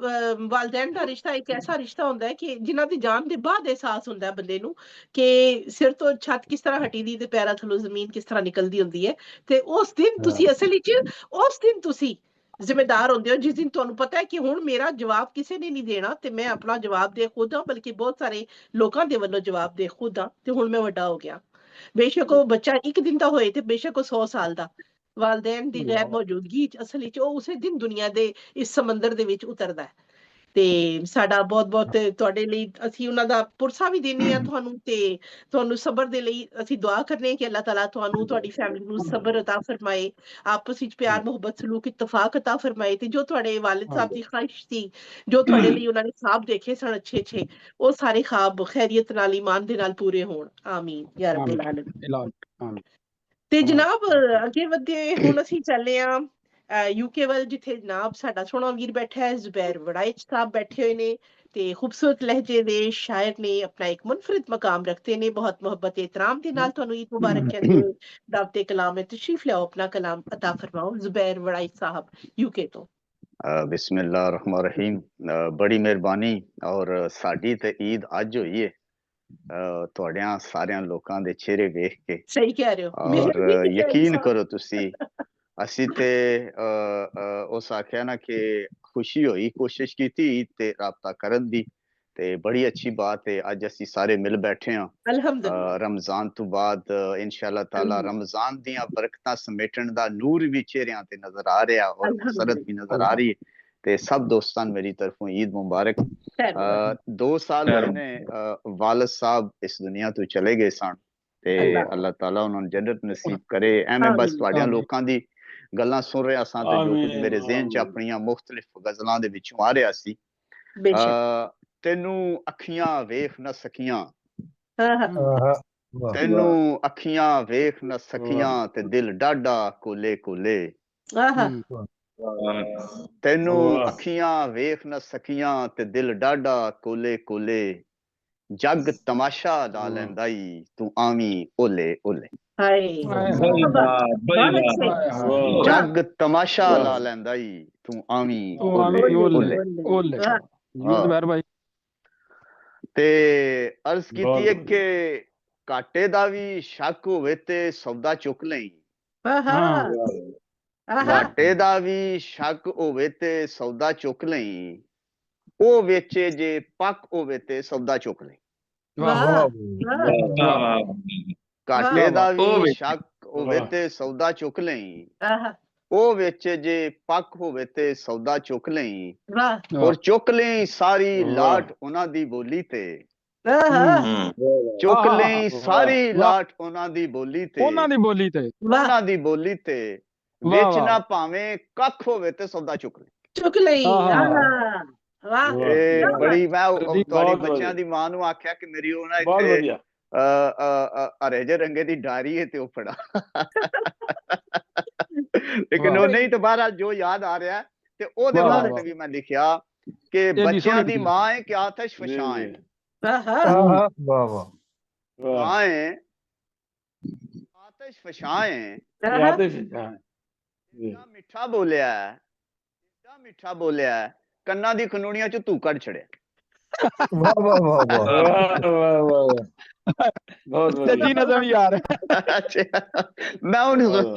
ਵਾਲਿਦੈਨ ਦਾ ਰਿਸ਼ਤਾ ਇੱਕ ਐਸਾ ਰਿਸ਼ਤਾ ਹੁੰਦਾ ਹੈ ਕਿ ਜਿਨ੍ਹਾਂ ਦੀ ਜਾਨ ਦੇ ਬਾਅਦ ਅਹਿਸਾਸ ਹੁੰਦਾ ਹੈ ਬੰਦੇ ਨੂੰ ਕਿ ਸਿਰ ਤੋਂ ਛੱਤ ਕਿਸ ਤਰ੍ਹਾਂ ਹਟੀ ਦੀ ਤੇ ਪੈਰਾਂ ਥੱਲੋਂ ਜ਼ਮੀਨ ਕਿਸ ਤਰ੍ਹਾਂ ਨਿਕਲਦੀ ਹੁੰਦੀ ਹੈ ਤੇ ਉਸ ਦਿਨ ਤੁਸੀਂ ਅਸਲ ਵਿੱਚ ਉਸ ਦਿਨ ਤੁਸੀਂ ਜ਼ਿੰਮੇਦਾਰ ਹੁੰਦੇ ਹੋ ਜਿਸ ਦਿਨ ਤੁਹਾਨੂੰ ਪਤਾ ਹੈ ਕਿ ਹੁਣ ਮੇਰਾ ਜਵਾਬ ਕਿਸੇ ਨੇ ਨਹੀਂ ਦੇਣਾ ਤੇ ਮੈਂ ਆਪਣਾ ਜਵਾਬ ਦੇ ਖੁਦ ਹਾਂ ਬਲਕਿ ਬਹੁਤ ਸਾਰੇ ਲੋਕਾਂ ਦੇ ਵੱਲੋਂ ਜਵਾਬ ਦੇ ਖੁਦ ਹਾਂ ਤੇ ਹੁਣ ਮੈਂ ਵੱਡਾ ਹੋ ਗਿਆ ਬੇਸ਼ੱਕ ਉਹ ਬੱਚਾ ਇੱਕ ਦਿਨ ਦਾ ਹੋਏ ਤੇ ਬੇਸ਼ੱਕ ਉਹ 100 ਸਾਲ ਦਾ ਵਾਲਦੈਨ ਦੀ ਗੈਰ ਮੌਜੂਦਗੀ ਚ ਅਸਲ ਵਿੱਚ ਉਹ ਉਸੇ ਦਿਨ ਦੁਨੀਆ ਦੇ ਇਸ ਸਮੁੰਦਰ ਦੇ ਵਿੱਚ ਉਤਰਦਾ ਹੈ ਤੇ ਸਾਡਾ ਬਹੁਤ ਬਹੁਤ ਤੁਹਾਡੇ ਲਈ ਅਸੀਂ ਉਹਨਾਂ ਦਾ ਪੁਰਸਾ ਵੀ ਦਿੰਦੇ ਹਾਂ ਤੁਹਾਨੂੰ ਤੇ ਤੁਹਾਨੂੰ ਸਬਰ ਦੇ ਲਈ ਅਸੀਂ ਦੁਆ ਕਰਨੇ ਹਾਂ ਕਿ ਅੱਲਾਹ ਤਾਲਾ ਤੁਹਾਨੂੰ ਤੁਹਾਡੀ ਫੈਮਿਲੀ ਨੂੰ ਸਬਰ ਅਤਾ ਫਰਮਾਏ ਆਪਸ ਵਿੱਚ ਪਿਆਰ ਮੁਹੱਬਤ ਸਲੂਕ ਇਤਫਾਕ ਅਤਾ ਫਰਮਾਏ ਤੇ ਜੋ ਤੁਹਾਡੇ ਵਾਲਿਦ ਸਾਹਿਬ ਦੀ ਖਾਹਿਸ਼ ਸੀ ਜੋ ਤੁਹਾਡੇ ਲਈ ਉਹਨਾਂ ਨੇ ख्वाब ਦੇਖੇ ਸਨ ਅੱਛੇ ਅੱਛੇ ਉਹ ਸਾਰੇ ख्वाब ਖੈਰੀਅਤ ਨਾਲ ਈਮਾਨ ਦੇ ਨਾਲ ਪੂਰੇ ਹੋਣ ਆਮੀਨ ਯਾ ਰੱਬਲ ਆਲਮੀਨ ਤੇ ਜਨਾਬ ਅੱਗੇ ਵਧੇ ਹੁਣ ਅਸੀਂ ਚੱਲੇ ਆ ਯੂਕੇ ਵੱਲ ਜਿੱਥੇ ਜਨਾਬ ਸਾਡਾ ਸੋਹਣਾ ਵੀਰ ਬੈਠਾ ਹੈ ਜ਼ੁਬੈਰ ਵੜਾਇਚ ਸਾਹਿਬ ਬੈਠੇ ਹੋਏ ਨੇ ਤੇ ਖੂਬਸੂਰਤ ਲਹਿਜੇ ਦੇ ਸ਼ਾਇਰ ਨੇ ਆਪਣਾ ਇੱਕ ਮੁਨਫਰਿਦ ਮਕਾਮ ਰੱਖਦੇ ਨੇ ਬਹੁਤ ਮੁਹੱਬਤ ਇਤਰਾਮ ਦੇ ਨਾਲ ਤੁਹਾਨੂੰ ਈਦ ਮੁਬਾਰਕ ਕਹਿੰਦੇ ਹੋਏ ਦਾਵਤੇ ਕਲਾਮ में तशरीफ लाओ अपना कलाम अता फरमाओ जुबैर वड़ाइच साहब यूके तो बिस्मिल्लाह रहमान रहीम बड़ी ਮਿਹਰਬਾਨੀ ਔਰ ਸਾਡੀ ਤੇ ਈਦ ਅੱਜ ਹੋਈ ਹੈ ਤੁਹਾਡਿਆਂ ਸਾਰਿਆਂ ਲੋਕਾਂ ਦੇ ਚਿਹਰੇ ਵੇਖ ਕੇ ਸਹੀ ਕਹਿ ਰਹੇ ਹੋ ਔਰ ਯਕੀਨ ਕਰੋ ਤੁਸੀਂ ਅਸੀਂ ਤੇ ਉਸ ਆਖਿਆ ਨਾ ਕਿ ਖੁਸ਼ੀ ਹੋਈ ਕੋਸ਼ਿਸ਼ ਕੀਤੀ ਈਦ ਤੇ ਰਾਬਤਾ ਕਰਨ ਦੀ ਤੇ ਬੜੀ ਅੱਛੀ ਬਾਤ ਹੈ ਅੱਜ ਅਸੀਂ ਸਾਰੇ ਮਿਲ ਬੈਠੇ ਹਾਂ ਅਲਹਮਦੁਲਿਲਾ ਰਮਜ਼ਾਨ ਤੋਂ ਬਾਅਦ ਇਨਸ਼ਾਅੱਲਾ ਤਾਲਾ ਰਮਜ਼ਾਨ ਦੀਆਂ ਬਰਕਤਾਂ ਸਮੇਟਣ ਦਾ ਨੂਰ ਵੀ ਚਿਹਰਿਆਂ ਤੇ ਨਜ਼ਰ ਆ ਰਿਹਾ ਔਰ ਮਸਰਤ ਵੀ ਨਜ਼ਰ ਆ ਰਹੀ ਹੈ ਤੇ ਸਭ ਦੋਸਤਾਂ ਮੇਰੀ ਤਰਫੋਂ ਈਦ ਮੁਬਾਰਕ 2 ਸਾਲ ਹੋਏ ਨੇ ਵਾਲਿਦ ਸਾਹਿਬ ਇਸ ਦੁਨੀਆ ਤੋਂ ਚਲੇ ਗਏ ਸਨ ਤੇ ਅੱਲਾਹ ਤਾਲਾ ਉਹਨਾਂ ਨੂੰ ਜੰਨਤ ਨਸੀਬ ਕਰੇ ਐਵੇਂ ਬਸ ਤੁਹਾਡਿਆਂ ਲੋਕਾਂ ਦੀ ਗੱਲਾਂ ਸੁਣ ਰਿਹਾ ਸਾਂ ਤੇ ਜੋ ਕੁਝ ਮੇਰੇ ਜ਼ਿਹਨ 'ਚ ਆਪਣੀਆਂ ਮੁਖਤਲਿਫ ਗਜ਼ਲਾਂ ਦੇ ਵਿੱਚੋਂ ਆ ਰਿਹਾ ਸੀ ਤੈਨੂੰ ਅੱਖੀਆਂ ਵੇਖ ਨਾ ਸਕੀਆਂ ਤੈਨੂੰ ਅੱਖੀਆਂ ਵੇਖ ਨਾ ਸਕੀਆਂ ਤੇ ਦਿਲ ਡਾਢਾ ਕੋਲੇ ਕੋਲੇ ਤੈਨੂੰ ਅੱਖੀਆਂ ਵੇਖ ਨਾ ਸਕੀਆਂ ਤੇ ਦਿਲ ਡਾਢਾ ਕੋਲੇ ਕੋਲੇ ਜੱਗ ਤਮਾਸ਼ਾ ਲਾ ਲੈਂਦਾ ਈ ਤੂੰ ਆਵੀਂ ਓਲੇ ਓਲੇ ਹਾਏ ਜੱਗ ਤਮਾਸ਼ਾ ਲਾ ਲੈਂਦਾ ਈ ਤੂੰ ਆਵੀਂ ਓਲੇ ਓਲੇ ਜ਼ੁਬੈਰ ਭਾਈ ਤੇ ਅਰਜ਼ ਕੀਤੀ ਹੈ ਕਿ ਘਾਟੇ ਦਾ ਵੀ ਸ਼ੱਕ ਹੋਵੇ ਤੇ ਸੌਦਾ ਚੁੱਕ ਲਈ ਘਾਟੇ ਦਾ ਵੀ ਸ਼ੱਕ ਹੋਵੇ ਤੇ ਸੌਦਾ ਚੁੱਕ ਲਈ ਉਹ ਵੇਚੇ ਜੇ ਪੱਕ ਹੋਵੇ ਤੇ ਸੌਦਾ ਚੁੱਕ ਲਈ ਘਾਟੇ ਦਾ ਵੀ ਸ਼ੱਕ ਹੋਵੇ ਤੇ ਸੌਦਾ ਚੁੱਕ ਲਈ ਉਹ ਵੇਚੇ ਜੇ ਪੱਕ ਹੋਵੇ ਤੇ ਸੌਦਾ ਚੁੱਕ ਲਈ ਔਰ ਚੁੱਕ ਲਈ ਸਾਰੀ ਲਾਟ ਉਹਨਾਂ ਦੀ ਬੋਲੀ ਤੇ ਚੁੱਕ ਲਈ ਸਾਰੀ ਲਾਟ ਉਹਨਾਂ ਦੀ ਬੋਲੀ ਤੇ ਉਹਨਾਂ ਦੀ ਬੋਲੀ ਤੇ ਵੇਚਣਾ ਭਾਵੇਂ ਕੱਖ ਹੋਵੇ ਤੇ ਸੌਦਾ ਚੁੱਕ ਲਈ ਇਹ ਬੜੀ ਮੈਂ ਤੁਹਾਡੇ ਬੱਚਿਆਂ ਦੀ ਮਾਂ ਨੂੰ ਆਖਿਆ ਕਿ ਮੇਰੀ ਉਹ ਨਾ ਇੱਥੇ ਹਰੇ ਜਿਹੇ ਰੰਗੇ ਦੀ ਡਾਇਰੀ ਹੈ ਤੇ ਉਹ ਫੜਾ ਲੇਕਿਨ ਉਹ ਨਹੀਂ ਤਾਂ ਬਹਰਾਲ ਜੋ ਯਾਦ ਆ ਰਿਹਾ ਤੇ ਉਹਦੇ ਬਾਰੇ ਤੇ ਵੀ ਮੈਂ ਲਿਖਿਆ ਕਿ ਬੱਚਿਆਂ ਦੀ ਮਾਂ ਹੈ ਕਿ ਆਤਸ਼ ਫਸ਼ਾਂ ਹੈ ਮਾਂ ਹੈ ਆਤਸ਼ ਫਸ਼ਾਂ ਹੈ ਮਿੱਠਾ ਬੋਲਿਆ ਮਿੱਠਾ ਬੋਲਿਆ ਕੰਨਾਂ ਦੀ ਖਨੂਣੀਆਂ ਚ ਧੂ ਕੱਢ ਛੜਿਆ ਨਜ਼ਰ ਯਾਰ ਮੈਂ ਉਹਨੂੰ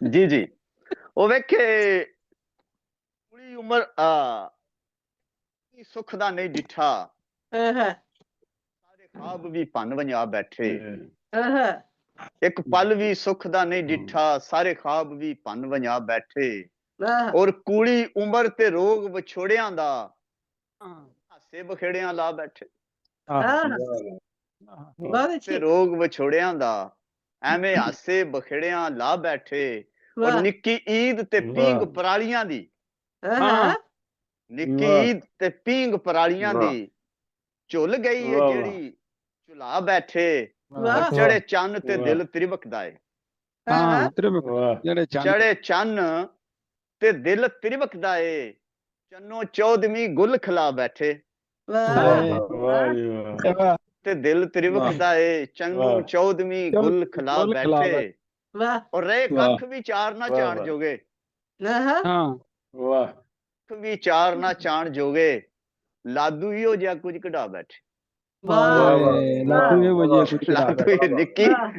ਜੀ ਜੀ ਉਹ ਵੇਖੇ ਪੂਰੀ ਉਮਰ ਸੁੱਖ ਦਾ ਨਹੀਂ ਡਿੱਠਾ ਸਾਰੇ ਖਾਬ ਵੀ ਭੰਨ ਵੰਜਾ ਬੈਠੇ ਇੱਕ ਪਲ ਵੀ ਸੁੱਖ ਦਾ ਨਹੀਂ ਡਿੱਠਾ ਸਾਰੇ ਖਾਬ ਵੀ ਭੰਨ ਵੰਜਾ ਬੈਠੇ ਔਰ ਕੂੜੀ ਉਮਰ ਤੇ ਰੋਗ ਵਿਛੋੜਿਆਂ ਦਾ ਹਾਸੇ ਬਖੇੜਿਆਂ ਲਾ ਬੈਠੇ ਤੇ ਰੋਗ ਵਿਛੋੜਿਆਂ ਦਾ ਐਵੇਂ ਹਾਸੇ ਬਖੇੜਿਆਂ ਲਾ ਬੈਠੇ ਔਰ ਨਿੱਕੀ ਈਦ ਤੇ ਪੀਂਗ ਪਰਾਲੀਆਂ ਦੀ ਨਿੱਕੀ ਈਦ ਤੇ ਪੀਂਗ ਪਰਾਲੀਆਂ ਦੀ ਝੁੱਲ ਗਈ ਹੈ ਜਿਹੜੀ ਝੁਲਾ ਬੈਠੇ ਚੜੇ ਚੰਨ ਤੇ ਦਿਲ ਤ੍ਰਿਵਕਦਾ ਏ ਚੜੇ ਚੰਨ ਤੇ ਦਿਲ ਤ੍ਰਿਵਕਦਾ ਏ ਚੰਨੋ ਚੌਦਵੀਂ ਗੁੱਲ ਖਿਲਾ ਬੈਠੇ ਤੇ ਦਿਲ ਤ੍ਰਿਵਕਦਾ ਏ ਚੰਨੋ ਚੌਦਵੀਂ ਗੁੱਲ ਖਿਲਾ ਬੈਠੇ ਔਰ ਰੇ ਕੱਖ ਵੀ ਚਾਰ ਨਾ ਚਾਣ ਜੋਗੇ ਵੀ ਚਾਰ ਨਾ ਚਾਣ ਜੋਗੇ ਲਾਦੂ ਹੀ ਹੋ ਜਿਹਾ ਕੁਝ ਕਢਾ ਬੈਠੇ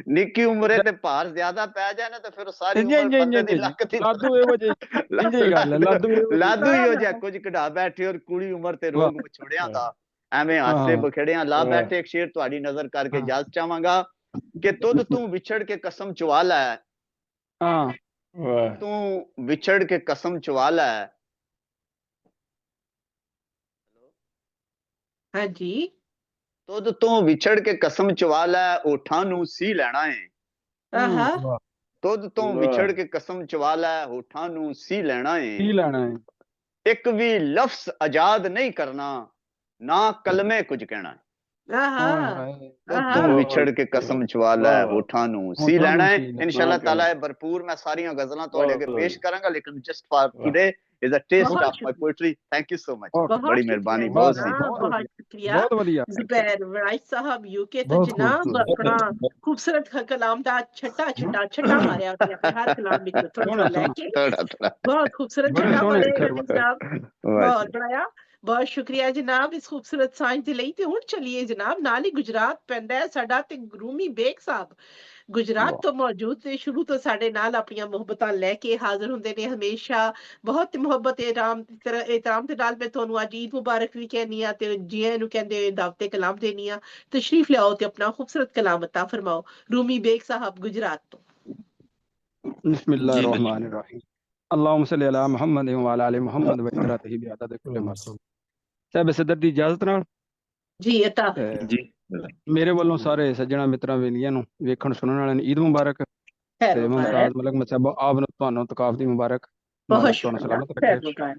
ਨਿੱਕੀ ਉਮਰੇ ਤੇ ਭਾਰ ਜ਼ਿਆਦਾ ਪੈ ਜਾਏ ਨਾ ਤਾਂ ਫਿਰ ਸਾਰੀ ਉਮਰ ਬੰਦੇ ਦੀ ਲੱਕ ਦੀ ਲਾਦੂ ਹੀ ਹੋ ਜਿਹਾ ਕੁਝ ਕਢਾ ਬੈਠੇ ਔਰ ਕੁੜੀ ਉਮਰ ਤੇ ਰੋਗ ਵਿਛੋੜਿਆਂ ਦਾ ਐਵੇਂ ਹਾਸੇ ਬਖੇੜਿਆਂ ਲਾ ਬੈਠੇ। ਇੱਕ ਸ਼ੇਰ ਤੁਹਾਡੀ ਨਜ਼ਰ ਕਰਕੇ ਇਜਾਜ਼ਤ ਚਾਹਾਂਗਾ ਕਿ ਤੁਧ ਤੂੰ ਵਿਛੜ ਕੇ ਕਸਮ ਚੁਵਾ ਲੈ ਤੂੰ ਵਿਛੜ ਕੇ ਕਸਮ ਚੁਵਾ ਲੈ ਹਾਂਜੀ ਤੁਧ ਤੋਂ ਵਿਛੜ ਕੇ ਕਸਮ ਚੁਵਾ ਲੈ ਹੋਠਾਂ ਨੂੰ ਸੀ ਲੈਣਾ ਹੈ ਤੁਧ ਤੋਂ ਵਿਛੜ ਕੇ ਕਸਮ ਚੁਵਾ ਲੈ ਹੋਠਾਂ ਨੂੰ ਸੀ ਲੈਣਾ ਹੈ ਇੱਕ ਵੀ ਲਫ਼ਜ਼ ਆਜ਼ਾਦ ਨਹੀਂ ਕਰਨਾ ਨਾ ਕਲਮੇ ਕੁਝ ਕਹਿਣਾ ਤੂੰ ਵਿਛੜ ਕੇ ਕਸਮ ਚੁਵਾ ਲੈ ਹੋਠਾਂ ਨੂੰ ਸੀ ਲੈਣਾ ਹੈ। ਇਨਸ਼ਾਅੱਲਾ ਤਾਲਾ ਭਰਪੂਰ ਮੈਂ ਸਾਰੀਆਂ ਗਜ਼ਲਾਂ ਤੁਹਾਡੇ ਅੱਗੇ ਪੇਸ਼ ਕਰਾਂਗਾ ਲੇਕਿਨ just for today is a taste of my poetry. Thank you so much. बड़ी मेहरबानी बहुत शुक्रिया ज़ुबैर वराई साहब यूके तो जनाब अपना खूबसूरत कलाम दा छट्टा मारिया अपने हर कलाम में थोड़ा लेके बहुत खूबसूरत छट्टा मारिया जनाब बहुत बढ़िया बहुत शुक्रिया जनाब इस खूबसूरत साइंस दे लई ते हुण चलिए जनाब नाल ही गुजरात पैंदा है साडा ते रूमी बेग साहब गुजरात तो मौजूद ने शुरू तो साडे नाल अपनी मुहब्बतां लेके हाजिर हुंदे ने हमेशा बहुत मुहब्बत एहतराम दे नाल मैं तुहानू अज ईद मुबारक भी कहनी आ ते जियां नू कहंदे दावते कलाम देनी आ तशरीफ लियाओ ते अपना खूबसूरत कलाम अता फरमाओ रूमी बेग साहब गुजरात तो बिस्मिल्लाहिर्रहमानिर्रहीम अल्लाहुम्मा सल्ली अला मुहम्मद व अला आलि मुहम्मद व इकरातिही बि अदद कुल्ल मासूम साहब सदर दी इजाजत नाल जी अता जी ਮੇਰੇ ਵੱਲੋਂ ਸਾਰੇ ਸੱਜਣਾ ਮਿੱਤਰਾਂ ਵੇਲੀਆਂ ਨੂੰ ਵੇਖਣ ਸੁਣਨ ਵਾਲਿਆਂ ਨੂੰ ਈਦ ਮੁਬਾਰਕ ਤੇ ਮੁਮਤਾਜ਼ ਮਲਕ ਮਸਬ ਆਪ ਨੂੰ ਤੁਹਾਨੂੰ ਤਕਾਫ ਦੀ ਮੁਬਾਰਕ ਬਹੁਤ ਸ਼ੁਕਰੀਆ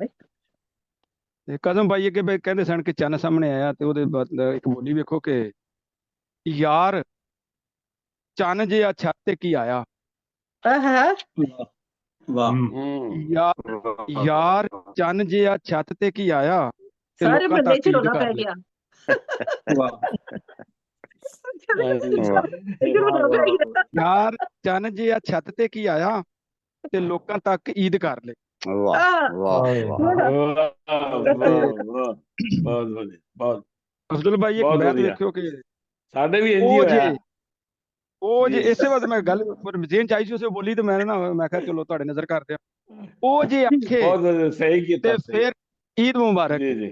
ਤੇ ਕਦਮ ਭਾਈ ਅੱਗੇ ਕਹਿੰਦੇ ਸਨ ਕਿ ਚੰਨ ਸਾਹਮਣੇ ਆਇਆ ਤੇ ਉਹਦੇ ਬਾਅਦ ਇੱਕ ਬੋਲੀ ਵੇਖੋ ਕਿ ਯਾਰ ਚੰਨ ਜੇ ਆ ਛੱਤ ਤੇ ਕੀ ਆਇਆ ਯਾਰ ਚੰਨ ਜਿਹਾ ਛੱਤ ਤੇ ਕੀ ਆਇਆ ਤੇ ਸਾਰੇ ਲੋਕਾਂ ਬੰਦੇ ਤੱਕ ਚ ਈਦ ਰੋਣਾ ਕਰ ਪੈ ਲਈ। ਗਿਆ। ਯਾਰ ਚੰਨ ਜਿਹਾ ਛੱਤ ਤੇ ਕੀ ਆਇਆ ਤੇ ਲੋਕਾਂ ਤੱਕ ਈਦ ਕਰ ਲੈ। ਵਾਹ ਵਾਹ ਬਹੁਤ ਵਧੀਆ ਬਹੁਤ। ਅਬਦੁਲ ਭਾਈ ਇੱਕ ਬੈਤ ਵੇਖਿਓ ਕਿ ਸਾਡੇ ਵੀ ਇੰਜ ਹੀ ਹੋਇਆ। ਉਹ ਜੇ ਇਸੇ ਵਾਸਤੇ ਮੈਂ ਗੱਲ ਜੇਨ ਚਾਹੀ ਸੀ ਉਸੇ ਬੋਲੀ ਤੇ ਮੈਂ ਕਿਹਾ ਚਲੋ ਤੁਹਾਡੇ ਨਜ਼ਰ ਕਰਦੇ ਆ। ਉਹ ਜੇ ਆਖੇ ਸਹੀ ਕੀਤਾ ਤੇ ਫਿਰ ਈਦ ਮੁਬਾਰਕ। ਜੀ ਜੀ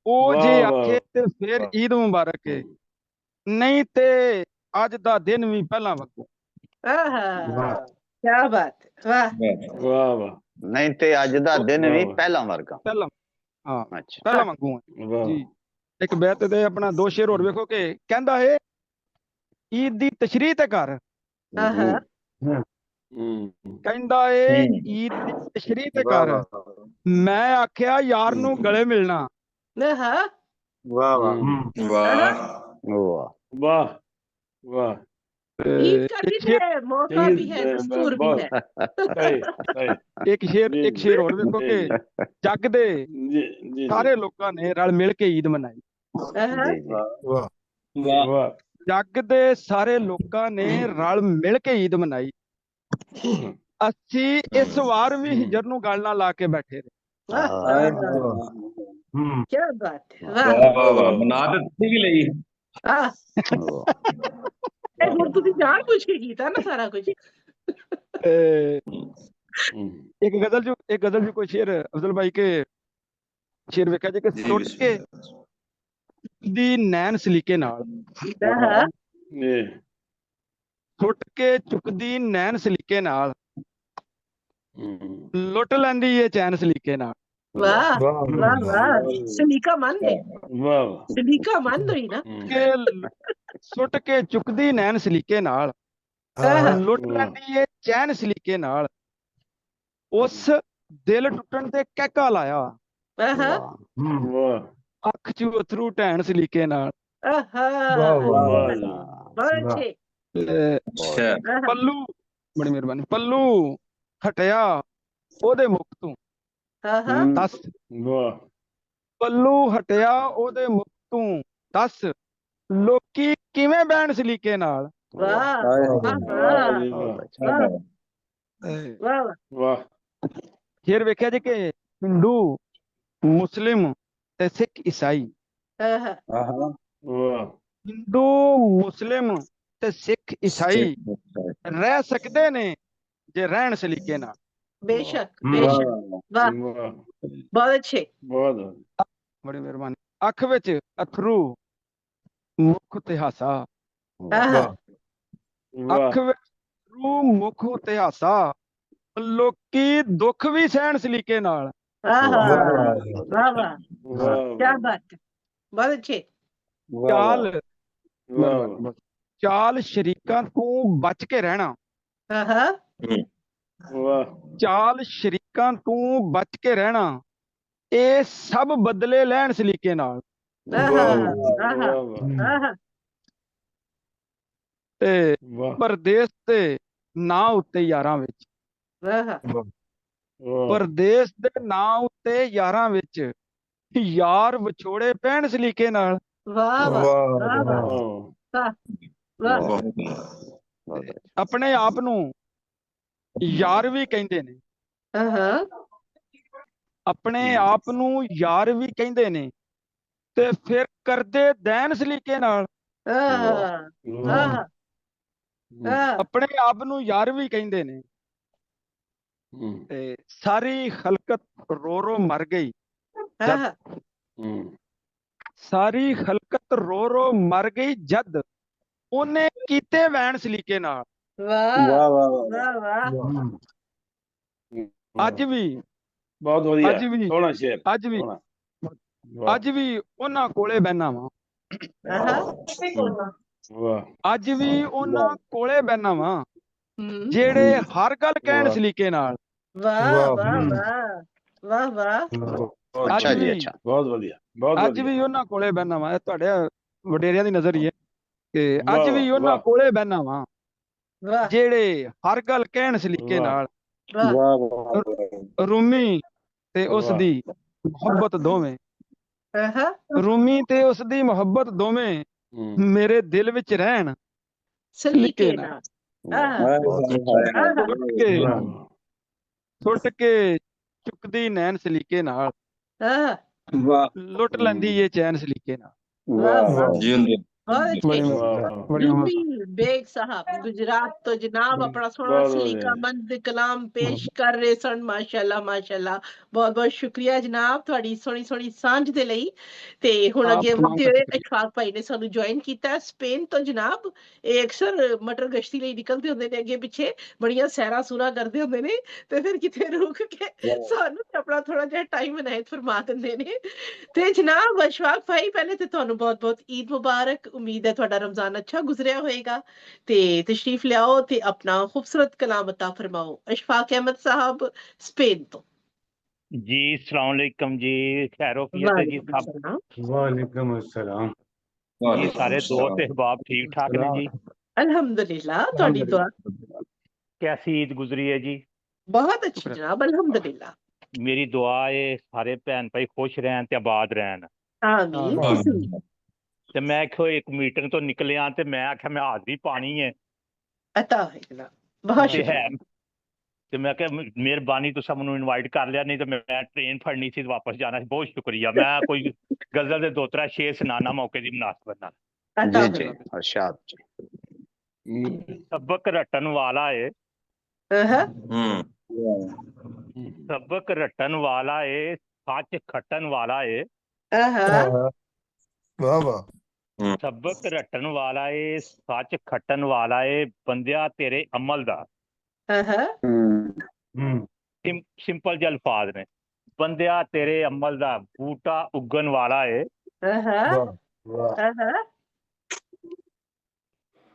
ਉਹ ਜੇ ਆਖੇ ਤੇ ਫਿਰ ਈਦ ਮੁਬਾਰਕ ਹੈ, ਨਹੀਂ ਤੇ ਅੱਜ ਦਾ ਦਿਨ ਵੀ ਪਹਿਲਾਂ ਵਾਂਗੂ। ਕਿਆ ਬਾਤ, ਵਾਹ ਵਾਹ ਵਾਹ। ਨਹੀਂ ਤੇ ਅੱਜ ਦਾ ਦਿਨ ਵੀ ਪਹਿਲਾਂ ਵਰਗਾ। ਪਹਿਲਾਂ ਹਾਂ ਅੱਛਾ ਪਹਿਲਾਂ ਵਾਂਗੂ ਜੀ। ਇੱਕ ਬੈਤ ਤੇ ਆਪਣਾ ਦੋ ਸ਼ੇਰ ਹੋਰ ਵੇਖੋ ਕਿ ਕਹਿੰਦਾ ਹੈ ਈਦ ਦੀ ਤਸ਼ਰੀਹ ਤੇ ਕਰ। ਕਹਿੰਦਾ ਏ ਈਦ ਦੀ ਤਸ਼ਰੀਹ ਤੇ ਕਰ, ਮੈਂ ਆਖਿਆ ਯਾਰ ਨੂੰ ਗਲੇ ਮਿਲਣਾ। ਵਾਹ ਵਾਹ ਵਾਹ ਵਾਹ ਵਾਹ। ईद का दिन है, मौका भी है, दस्तूर भी है। ਇੱਕ ਸ਼ੇਰ ਹੋਰ ਵੇਖੋ ਕਿ ਜੱਗ ਦੇ ਸਾਰੇ ਲੋਕਾਂ ਨੇ ਰਲ ਮਿਲ ਕੇ ਈਦ ਮਨਾਈ। ਜੱਗ ਦੇ ਸਾਰੇ ਲੋਕਾਂ ਨੇ ਰਲ ਮਿਲ ਕੇ ਈਦ ਮਨਾਈ। ਅਸੀਂ ਇਸ ਵਾਰ ਵੀ ਹਿਜਰ ਨੂੰ ਗੱਲ ਨਾਲ ਲਾ ਕੇ ਬੈਠੇ ਰਹੇ। क्या बात है, ਮਨਾ ਤੇ ਤੁਸੀਂ ਵੀ ਲਈ। ਹੁਣ ਤੁਸੀਂ ਜਾਣ ਪੁੱਛ ਕੇ ਕੀਤਾ ਨਾ ਸਾਰਾ ਕੁਝ। ਇੱਕ ਗਜ਼ਲ ਚ ਕੋਈ ਸ਼ੇਰ ਅਫਜ਼ਲ ਭਾਈ ਕੇ ਸ਼ੇਰ ਵੇਖਿਆ ਜੇ ਕਿ ਸੁੱਟ ਕੇ ਦੀ ਨੈਣ ਸਲੀਕੇ ਨਾਲ, ਸੁੱਟ ਕੇ ਚੁੱਕਦੀ ਨੈਣ ਸਲੀਕੇ ਨਾਲ, ਲੁੱਟ ਲੈਂਦੀ ਏ ਚੈਨ ਸਲੀਕੇ ਨਾਲ। ਵਾਹ ਵਾਹ ਵਾਹ, ਸਲੀਕਾ ਮੰਨ ਦੇ, ਸਲੀਕਾ ਮੰਨ ਦੋ ਨਾ। ਸੁੱਟ ਕੇ ਚੁੱਕਦੀ ਨੈਣ ਸਲੀਕੇ ਨਾਲ, ਲੁੱਟ ਲੈਂਦੀ ਏ ਚੈਨ ਸਲੀਕੇ ਨਾਲ, ਉਸ ਦਿਲ ਟੁੱਟਣ ਤੇ ਕਹਿਕਾ ਲਾਇਆ, ਅੱਖ ਚ ਅਥਰੂ ਢੈਣ ਸਲੀਕੇ ਨਾਲ। ਪੱਲੂ ਬੜੀ ਮਿਹਰਬਾਨੀ। ਪੱਲੂ ਹਟਿਆ ਉਹਦੇ ਮੁਖ ਤੋਂ ਦੱਸ, ਪੱਲੂ ਹਟਿਆ ਉਹਦੇ ਮੁਖ ਤੋਂ ਦੱਸ, ਲੋਕੀ ਕਿਵੇਂ ਬਹਿਣ ਸਲੀਕੇ ਨਾਲ। ਫਿਰ ਵੇਖਿਆ ਜੀ ਕਿ ਹਿੰਦੂ, ਮੁਸਲਿਮ ਤੇ ਸਿੱਖ ਈਸਾਈ, ਹਿੰਦੂ ਮੁਸਲਿਮ ਤੇ ਸਿੱਖ ਈਸਾਈ ਰਹਿ ਸਕਦੇ ਨੇ ਜੇ ਰਹਿਣ ਸਲੀਕੇ ਨਾਲ। बेशक बेशक, वाह बहुत अच्छे, बहुत बड़ी मेहरबानी। अख विच अथरू मुख ते हासा, अख विच अथरू मुख ते हासा, लोकी दुख भी सहन सलीके नाल। वाह वाह, क्या बात, बहुत अच्छे। चाल शरीकां तों बच के रहना, चाल शरीकां तों बच के रहना, ਇਹ ਸਭ ਬਦਲੇ ਲੈਣ ਸਲੀਕੇ ਨਾਲ। ਤੇ ਪਰਦੇਸ ਦੇ ਨਾਂ ਉੱਤੇ ਯਾਰਾਂ ਵਿੱਚ, ਪਰਦੇਸ ਦੇ ਨਾਂ ਉੱਤੇ ਯਾਰਾਂ ਵਿੱਚ, ਯਾਰ ਵਿਛੋੜੇ ਪੈਣ ਸਲੀਕੇ ਨਾਲ। ਆਪਣੇ ਆਪ ਨੂੰ ਯਾਰ ਵੀ ਕਹਿੰਦੇ ਨੇ, ਆਪਣੇ ਆਪ ਨੂੰ ਯਾਰ ਵੀ ਕਹਿੰਦੇ ਨੇ, ਤੇ ਫਿਰ ਕਰਦੇ ਦੈਨ ਸਲੀਕੇ ਨਾਲ। ਆਪਣੇ ਆਪ ਨੂੰ ਯਾਰ ਵੀ ਕਹਿੰਦੇ ਨੇ, ਤੇ ਸਾਰੀ ਖਲਕਤ ਰੋ ਰੋ ਮਰ ਗਈ, ਸਾਰੀ ਖਲਕਤ ਰੋ ਰੋ ਮਰ ਗਈ ਜਦ ਉਹਨੇ ਕੀਤੇ ਵੈਣ ਸਲੀਕੇ ਨਾਲ। ਅੱਜ ਵੀ ਬਹੁਤ ਵਧੀਆ, ਸੋਹਣਾ ਸ਼ੇਰ। ਅੱਜ ਵੀ ਉਹਨਾਂ ਕੋਲੇ ਬਹਿਨਾ ਵਾਂ, ਅੱਜ ਵੀ ਉਹਨਾਂ ਕੋਲੇ ਬਹਿਨਾ ਵਾਂ, ਜਿਹੜੇ ਹਰ ਗੱਲ ਕਹਿਣ ਸਲੀਕੇ ਨਾਲ। ਅੱਛਾ ਜੀ, ਅੱਛਾ, ਬਹੁਤ ਵਧੀਆ। ਅੱਜ ਵੀ ਉਹਨਾਂ ਕੋਲੇ ਬਹਿਨਾ ਵਾਂ, ਇਹ ਤੁਹਾਡੇ ਵਡੇਰਿਆਂ ਦੀ ਨਜ਼ਰ ਹੀ ਹੈ ਕਿ ਅੱਜ ਵੀ ਉਹਨਾਂ ਕੋਲੇ ਬਹਿਨਾ ਵਾਂ, ਵਾਹ ਜਿਹੜੇ ਹਰ ਗੱਲ ਕਹਿਣ ਸਲੀਕੇ ਨਾਲ। ਵਾਹ ਵਾਹ ਵਾਹ ਰੂਮੀ ਤੇ ਉਸ ਵਾਹ ਦੀ ਮੁਹੱਬਤ ਦੋਵੇਂ, ਹਾਂ ਰੂਮੀ ਤੇ ਉਸ ਦੀ ਮੁਹੱਬਤ ਦੋਵੇਂ ਮੇਰੇ ਦਿਲ ਵਿੱਚ ਰਹਿਣ ਸਲੀਕੇ ਸਲੀਕੇ ਨਾਲ। ਨਾਲ ਬਹੁਤ ਅੱਛਾ ਸੁੱਟ ਕੇ ਸੁੱਟ ਕੇ ਚੁੱਕਦੀ ਨੈਣ ਸਲੀਕੇ ਨਾਲ, ਵਾਹ ਲੁੱਟ ਲੈਂਦੀ ਏ ਚੈਨ ਸਲੀਕੇ ਨਾਲ। ਵਾਹ ਵਾਹ ਵਾਹ ਜੀ ਹੁੰਦੇ बहुत ਬੜੀ अच्छे ਵਾਹ रूमी बेग साहब गुजरात तो जनाब अपना सोना बहुत सलीका बढ़िया। मंद कलाम पेश कर रहे सन माशाल्लाह माशाल्लाह बहुत बहुत शुक्रिया जनाब ਤੁਹਾਡੀ ਸੋਹਣੀ ਸੋਹਣੀ ਸਾਂਝ ਦੇ ਲਈ। ਤੇ ਹੁਣ ਆਪ ਅੱਗੇ ਤਮਾਮ ਵਧਦੇ ਦਾ ਹੋਏ ਸ਼ੁਕਰੀਆ। ਇਸ਼ਫਾਕ ਭਾਈ ਨੇ ਸਾਨੂੰ ਜੁਆਇਨ ਕੀਤਾ ਹੈ ਸਪੇਨ ਤੋਂ ਜਨਾਬ। ਇਹ ਅਕਸਰ ਮਟਰ ਗਸ਼ਤੀ ਲਈ ਨਿਕਲਦੇ ਹੁੰਦੇ ਨੇ ਅੱਗੇ ਪਿੱਛੇ, ਬੜੀਆਂ ਸੈਰਾਂ ਸੂਰਾਂ ਕਰਦੇ ਹੁੰਦੇ ਨੇ ਤੇ ਫਿਰ ਕਿਤੇ ਰੁਕ ਕੇ ਸਾਨੂੰ ਆਪਣਾ ਥੋੜਾ ਜਿਹਾ ਟਾਈਮ ਇਨਾਇਤ ਫਰਮਾ ਦਿੰਦੇ ਨੇ। ਤੇ ਜਨਾਬ ਇਸ਼ਫਾਕ ਭਾਈ ਪਹਿਲੇ ਤੇ ਤੁਹਾਨੂੰ ਬਹੁਤ ਬਹੁਤ ਈਦ ਮੁਬਾਰਕ। ਉਮੀਦ ਹੈ ਤੁਹਾਡਾ ਰਮਜ਼ਾਨ ਅੱਛਾ ਗੁਜ਼ਰਿਆ ਹੋਏਗਾ ਤੇ ਤਸ਼ਰੀਫ ਲਿਆਓ ਤੇ ਆਪਣਾ ਖੂਬਸੂਰਤ ਕਲਾਮ ਅਤਾ ਫਰਮਾਓ। ਇਸ਼ਫਾਕ ਅਹਿਮਦ ਸਾਹਿਬ ਸਪੇਨ ਤੋਂ। जी अस्सलाम वालेकुम जी, खैरोफियत है जी वालेकुम सब सलाम। वालेकुम अस्सलाम। जी, सारे दोस्त अहबाब ठीक ठाक ने जी? अल्हम्दुलिल्लाह ਤੁਹਾਡੀ ਦੁਆ कैसी ईद गुजरी है जी? बहुत अच्छी जनाब अल्हम्दुलिल्लाह। मेरी दुआ है सारे भैन भाई खुश रहन ते आबाद रहन। आमीन तुसी ते मैं आखो एक मीटिंग तो निकलिया ते मैं आख्या मैं हाजरी पानी है अता है जनाब बहुत ते है शुक्रिया। ते मैं क्या मेहरबानी तुसा मैनू इनवाइट कर लिया, नहीं तो मैं ट्रेन फड़नी सी वापस जाना सी। बहुत शुक्रिया। मैं कोई गजल दे 2-3 शेर सुनाना मौके दी मुनासबत नाल। अता जी जी फरमाओ। अरशाद जी। सबक रटन वाला है, सबक रटन वाला है, सच खटन वाला है। वाह वाह सबक रटन वाला है, सच खटन वाला है, बंदिया तेरे अमल दा। सिंपल जे अल्फाज ने, बंदिया तेरे अमल दा बूटा उगन वाला है।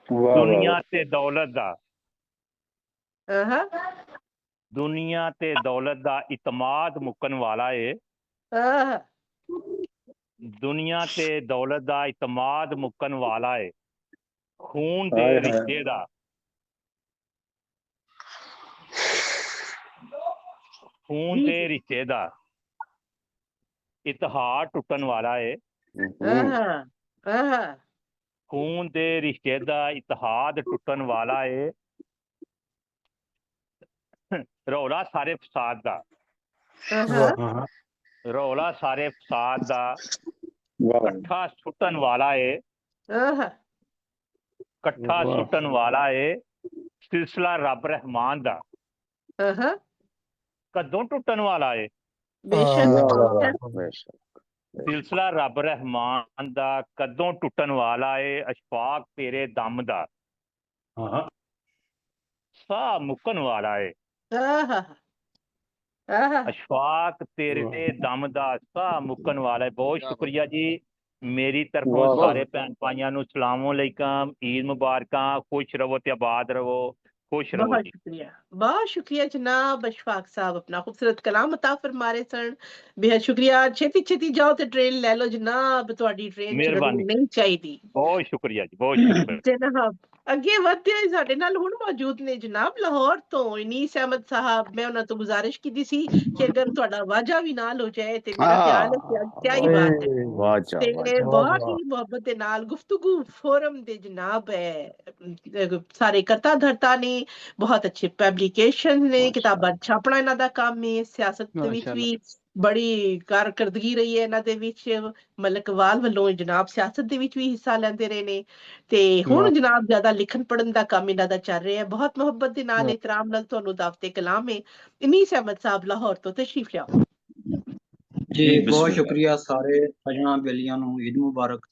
दुनिया ते दौलत दा, दुनिया ते दौलत दा इतमाद मुकन वाला है। दुनिया ते दौलत दा इतमाद मुकन वाला है। खून दे रिश्ते दा, खून दे रिश्ते दा इतिहाद टुटन वाला है। खून दे रिश्ते दा इतिहाद टुटन वाला है। रौला सारे फसाद दा, रौला सारे फसाद दा कट्ठा सुटन वाला है। कट्ठा सुटन वाला है। सिलसिला रब रहमान दा कदों टुटन वाला है। सिलसिला रब रहमान दा कदों टुटन वाला है। अशफाक तेरे दम दा साह मुकन वाला है। अशफाक तेरे दम दा साह मुकन वाला है। बहुत शुक्रिया जी। मेरी तरफों सारे भैन भाइयों नूं सलाम अलैकुम, ईद मुबारक। खुश रहो ते आबाद रहो। खुश रहो बहुत जी। शुक्रिया, बहुत शुक्रिया जनाब अशफाक साहब अपना खूबसूरत कलाम अता फरमा रहे सन। बेहद शुक्रिया। छेती छेती जाओ ते ट्रेन ले लो जनाब, ਤੁਹਾਡੀ ट्रेन ਚ मेहरबानी, ਨਹੀਂ ਚਾਹੀਦੀ। बहुत शुक्रिया जी, बहुत शुक्रिया। जनाब ਅੱਗੇ ਵਧਦੇ ਹੋਏ ਸਾਡੇ ਨਾਲ ਹੁਣ ਮੌਜੂਦ ਨੇ ਜਨਾਬ ਲਾਹੌਰ ਤੋਂ ਇਨੀਸ ਅਹਿਮਦ ਸਾਹਿਬ। ਮੈਂ ਉਹਨਾਂ ਤੋਂ ਗੁਜ਼ਾਰਿਸ਼ ਕੀਤੀ ਸੀ ਕਿ ਅਗਰ ਤੁਹਾਡਾ ਵਾਜਾ ਵੀ ਨਾਲ ਹੋ ਜਾਏ ਤੇ ਮੇਰਾ ਖਿਆਲ ਹੈ ਕਿ ਕਿਆ ਹੀ ਬਾਤ ਹੈ। वाजा ਤੇ वाजा ਬਹੁਤ ਹੀ ਮੁਹੱਬਤ ਦੇ ਨਾਲ ਗੁਫ਼ਤਗੂ ਫੋਰਮ ਦੇ ਜਨਾਬ ਹੈ ਸਾਰੇ ਕਰਤਾ ਧਰਤਾ ਨੇ, ਬਹੁਤ ਅੱਛੇ ਪਬਲਿਕੇਸ਼ਨ ਨੇ, ਕਿਤਾਬਾਂ ਛਾਪਣਾ ਇਹਨਾਂ ਦਾ ਕੰਮ ਹੈ। ਸਿਆਸਤ ਦੇ ਵਿੱਚ ਵੀ ਬੜੀ ਕਾਰਕਰਦਗੀ ਰਹੀ ਹੈ ਇਹਨਾਂ ਦੇ ਵਿੱਚ। ਮਲਕ ਇਕਬਾਲ ਵੱਲੋਂ ਜਨਾਬ ਸਿਆਸਤ ਦੇ ਵਿੱਚ ਵੀ ਹਿੱਸਾ ਲੈਂਦੇ ਰਹੇ ਨੇ ਤੇ ਹੁਣ ਜਨਾਬ ਜ਼ਿਆਦਾ ਲਿਖਣ ਪੜ੍ਹਨ ਦਾ ਕੰਮ ਇਹਨਾਂ ਦਾ ਚੱਲ ਰਿਹਾ ਹੈ। ਬਹੁਤ ਮੁਹੱਬਤ ਦੇ ਨਾਲ ਇਤਰਾਮ ਨਾਲ ਤੁਹਾਨੂੰ ਦਾਵਤੇ ਕਲਾਮ ਹੈ। ਇਨੀਸ ਅਹਿਮਦ ਸਾਹਿਬ ਲਾਹੌਰ ਤੋਂ ਤਸ਼ਰੀਫ ਲਿਆਓ। जी बहुत शुक्रिया सारे सजना बेलियां नूं ईद मुबारक।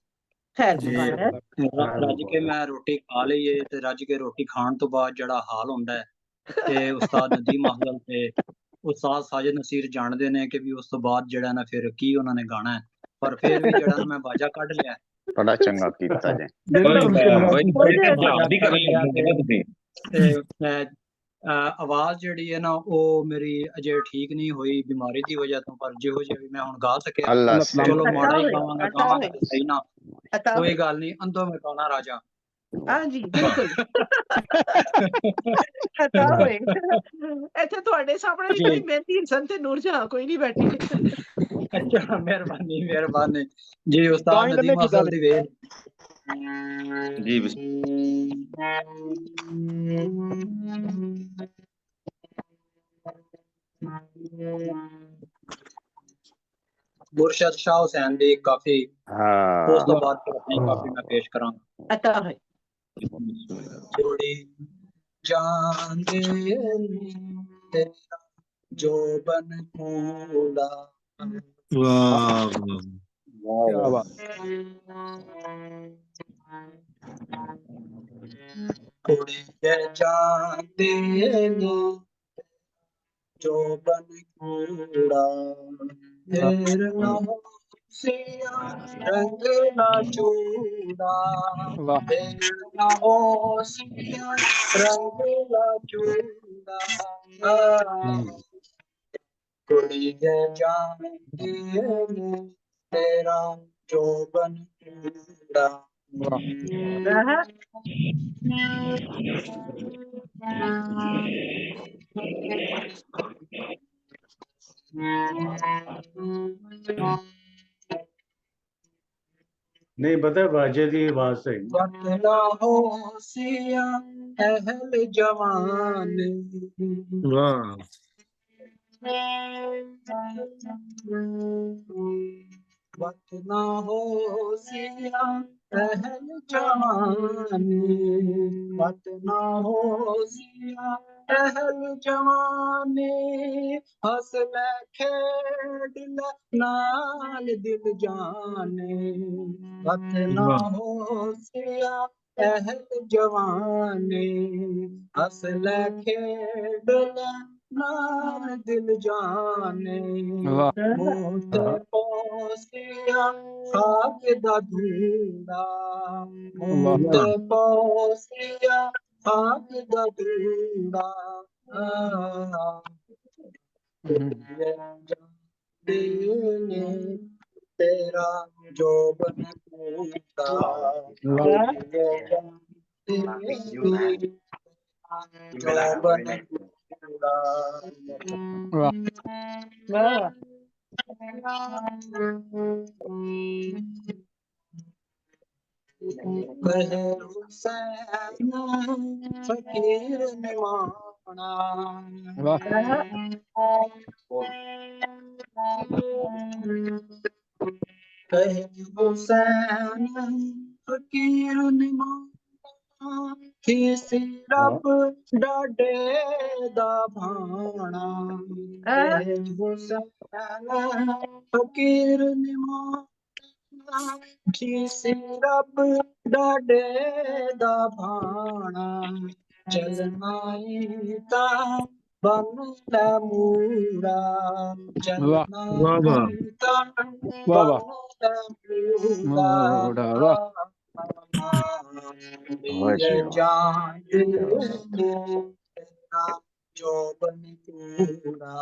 रज के मैं रोटी खा ਲਈ ਏ ਤੇ ਰੱਜ ਕੇ ਰੋਟੀ ਖਾਣ ਤੋਂ ਬਾਅਦ ਜਿਹੜਾ ਹਾਲ ਹੁੰਦਾ ਹੈ ਤੇ ਉਸਤਾਦ ਨਦੀਮ ਅਫਜ਼ਲ ਤੇ ਉਸਤਾਦ ਸਾਜਿਦ ਨਸੀਰ ਜਾਣਦੇ ਨੇ ਕਿ ਵੀ ਉਸ ਤੋਂ ਬਾਅਦ ਜਿਹੜਾ ਨਾ ਫਿਰ ਕੀ ਉਹਨਾਂ ਨੇ ਗਾਣਾ ਹੈ। ਪਰ ਫਿਰ ਵੀ ਜਿਹੜਾ ਨਾ ਮੈਂ ਬਾਜਾ ਕੱਢ ਲਿਆ। बड़ा चंगा कीता जी। ਤੇ ਮੈਂ ਆਵਾਜ਼ ਜਿਹੜੀ ਹੈ ਨਾ ਉਹ ਮੇਰੀ ਅਜੇ ਠੀਕ ਨਹੀਂ ਹੋਈ ਬਿਮਾਰੀ ਦੀ ਵਜ੍ਹਾ ਤੋਂ, ਪਰ ਜਿਹੋ ਜਿਹਾ ਵੀ ਮੈਂ ਹੁਣ ਗਾ ਸਕਿਆ ਚਲੋ ਮਾੜਾ ਹੀ ਗਾਵਾਂਗਾ, ਗਾਵਾਂਗਾ ਸਹੀ ਨਾ, ਕੋਈ ਗੱਲ ਨਹੀਂ। ਅੰਦੋ ਮੈਂ ਗਾਣਾ ਰਾਜਾ हाँ जी बिल्कुल पता होए ਇੱਥੇ ਤੁਹਾਡੇ ਸਾਹਮਣੇ ਵੀ ਕੋਈ ਮਹਿੰਦੀ ਹਸਨ ਤੇ ਨੂਰਜਹਾਂ ਕੋਈ ਨਹੀਂ ਬੈਠੀ अच्छा मेहरबानी जी उस्ताद नदीम अफजल दी वेल जी मुर्शद शाह हुसैन दी काफी उस तो बाद फिर अपनी काफी मैं पेश करांगा अता है जोड़ी जान दे तेरा जो बन कूड़ा वाह क्या बात कुड़ी जान दे जो बन कूड़ा तेरा सिया रंग ना चूड़ा तेरा हो सिया रंग ना चूड़ा कुड़ी जान दे तेरा जो बन कूड़ा नहीं पता बाजे की आवाज सही बतला हो सिया अहल जवान वाह बतना हो सिया अहल जवानी बतना हो सिया अहल जवानी हंस ले खेड ले नाल दिल जाने बतना हो सिया अहल जवानी हंस ले खेड ले नाल दिल जाने मोत पौसिया खाक दा धूड़ा मोत पौसिया खाक दा धूड़ा तेरा जो बन कूड़ा जो बन फकीर निमाना हुसैन फकीर निमाना किसी रब डाडे दा भाना हुसैन फकीर निमाना किसी रब डाडे दा भाना चलना ता बन ले मूड़ा चलना ता बन ले मूड़ा जान तेरा जो बन कूड़ा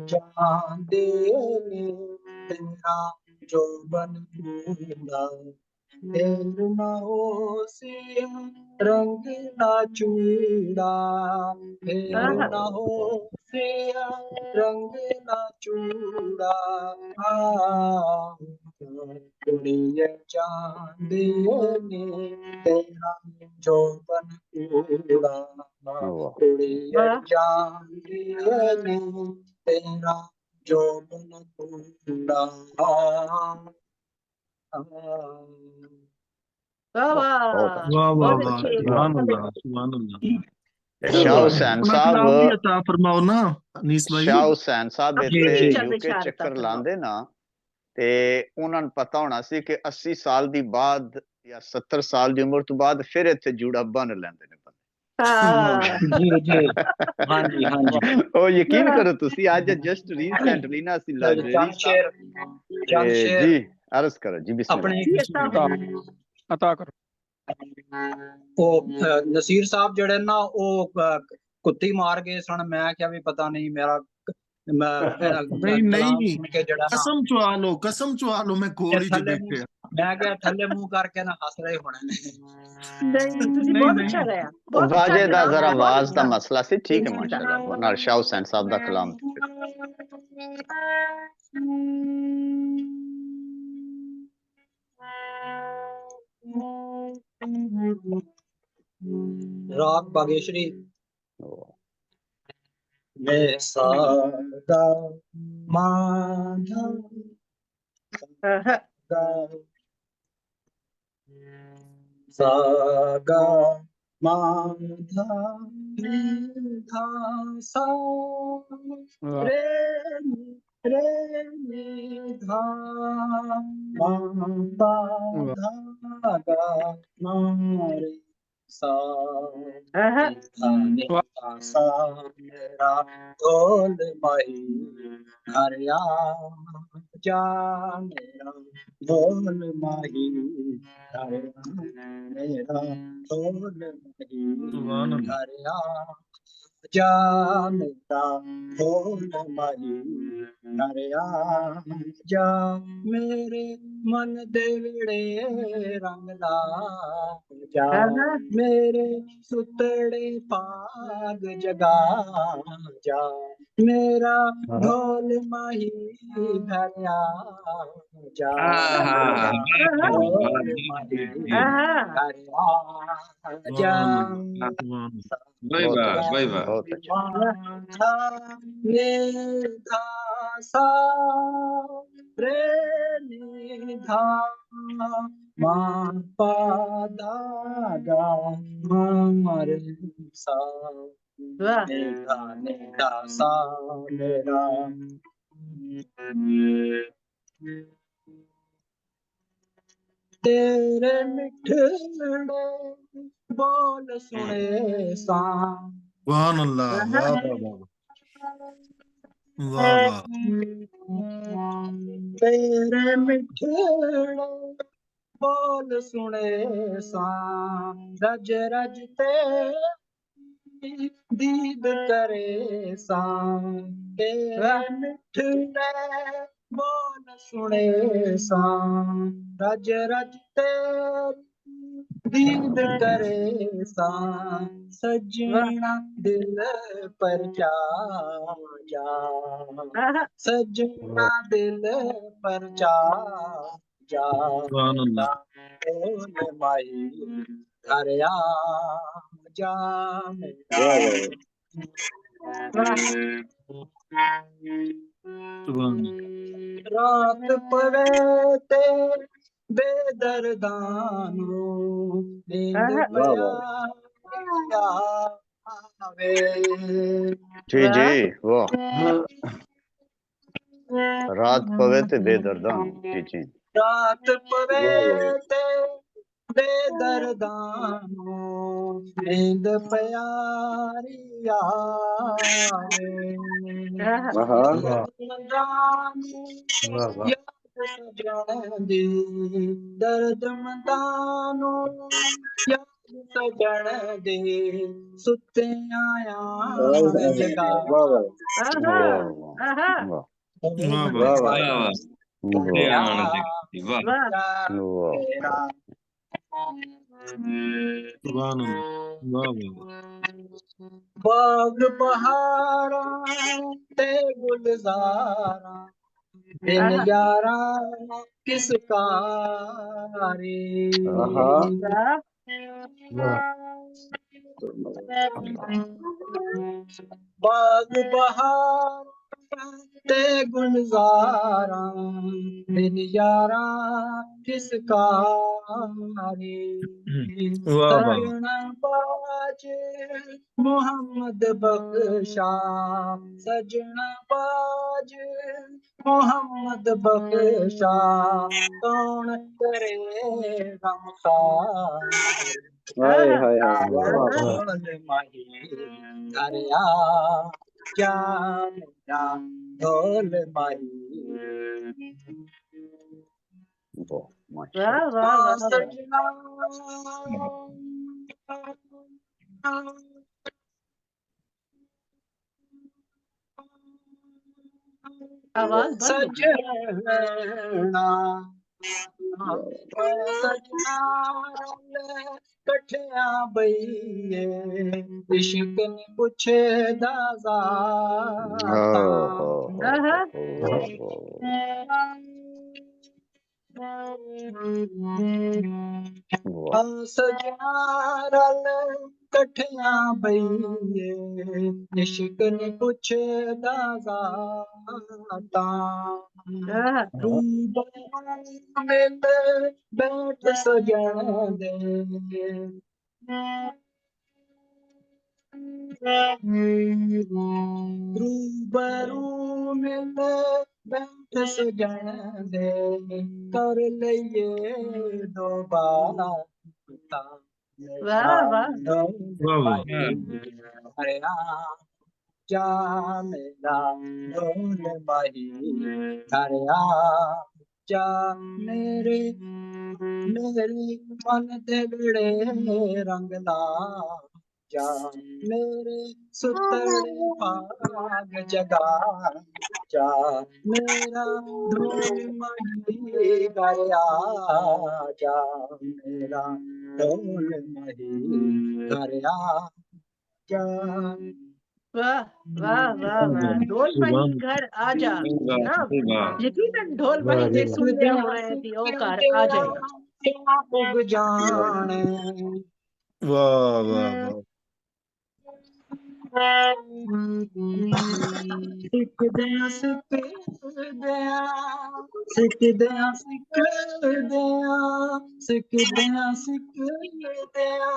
जान दे तेरा जो बन कूड़ा दिल ना हो सिया रंग ना चूड़ा फिर ना हो सिया रंग ना चूड़ा कुड़िया चांद ने तेरा जो बन कूड़ा कुड़िया चांद ने तेरा जो बन कूड़ा शाह हुसैन साहब अनीस भाई शाह हुसैन साहब इत्थे यूके चक्कर लांदे ना ते उन्हां नूं पता होना सी कि 80 साल दी बाद या 70 साल दी उम्र तो बाद फिर इत्थे जूड़ा बन लैंदे ने जी जी हाँ जी हाँ जी ओ यकीन करो तुसी आज जस्ट रिसेंटली ना सी लाइब्रेरी जी अर्ज करो जी बिस्मिल्लाह अता करो ओ नसीर साहब जड़े ना ओ कुत्ती मार गए सन मैं क्या भी पता नहीं मेरा ਨਹੀਂ ਕਲਾਮ ਨਹੀਂ ਸੁਣ ਕੇ ਜਿਹੜਾ ਨਾ ਕਸਮ ਚੁਆ ਲਓ ਮੈਂ ਕੋਲ ਹੀ ਚ ਥੱਲੇ ਬੈਠੇ ਆ। ਮੈਂ ਕਿਹਾ ਥੱਲੇ ਮੂੰਹ ਕਰਕੇ ਨਾ ਹੱਸ ਰਹੇ ਹੋਣੇ ਨੇ। ਨਹੀਂ ਤੁਸੀਂ ਬਹੁਤ ਅੱਛਾ ਗਾਇਆ, ਬਹੁਤ ਅੱਛਾ ਵਾਜੇ ਦਾ ਕਲਾਮ ਜ਼ਰਾ ਹੈ, ਬਹੁਤ ਆਵਾਜ਼ ਦਾ ਅੱਛਾ। ਮਸਲਾ ਸੀ, ਠੀਕ ਹੈ ਮਾਸ਼ਾਅੱਲਾ। ਨਾਲ ਸ਼ਾਹ ਹੁਸੈਨ ਸਾਹਿਬ ਦਾ ਕਲਾਮ ਰਾਗ ਬਾਗੇਸ਼ਰੀ ਮੈਂ ਸਾਦਾ ਮਾਧਾ ਸਾਗਾ ਮਾਧਾ ਨੀਧਾ ਸਾ ਰੇ ਰੇ ਨੀਧਾ ਮਾਧਾ ਗਾ ਮਾਰੇ सा सा मेरा ढोल माही हरिया जा मेरा ढोल माही मेरा ढोल माही हरिया जा मेरा ढोल माही हरिया जा मेरे मन दे विड़े रंग ला जा मेरे सुतड़े पाग जगा जा मेरा ढोल माही भरिया जा ढोल माही भरिया जा बहुत अच्छा। सा रे धा मा पा धा गा मा रे सा ने धा सा मेरा तेरे मिठड़े बोल सुने सा सुभान अल्लाह, वाह वाह वाह वाह वाह। तेरे मिठड़े बोल सुने सा रज रज ते दीद करे सा तेरे मिठड़े बोल सुने सा रज रज ते दीद करे सा सजना दिल पर जा सजना दिल पर जा ढोल माही हरिया जा रात पवे ते बेदर्दानो नींद आवे जी जी वाह। रात पवे ते बेदर्दान जी जी रात पवे ते बेदर्दानो नींद प्यारी आवे सजण दी दर्द मंदानो याद सजण दी सुते आया जगा बाग बहारा ते गुलजारा बिन यारा किस कारी बाग बहार ते गुलजारा बिन यारा किस कारी सजना बाज मोहम्मद बख्शा सजना बाज मोहम्मद बख्शा कौन करे गमखार हाय हाय ढोल माही हरिया जा मेरा ढोल माही सजना आवाज बंद हो गई। सजना सजना कठिया बईए इश्क ने पुछदा ज़ाता सजना रल कठिया बईए इश्क ने पुछदा ज़ाता मिल बैठ सजन दे रूबरू मिल बैठ सजन दे कर लइए दोबारा वाह वाह हरिया जा मेरा ढोल माही हरिया जा मेरे मन दे बड़े रंग ला जा मेरे सुतड़े भाग जगा जा मेरा ढोल माही गया जा मेरा ढोल माही गया जा वाह वाह वाह वाह ढोल माही घर आ जा जनाब यकीनन ढोल माही जे सुन लिया होना है कि ओ घर आ जाएगा। उग जाने वाह वाह वाह सिकदियां सिकदियां सिकदियां सिकदियां सिकदियां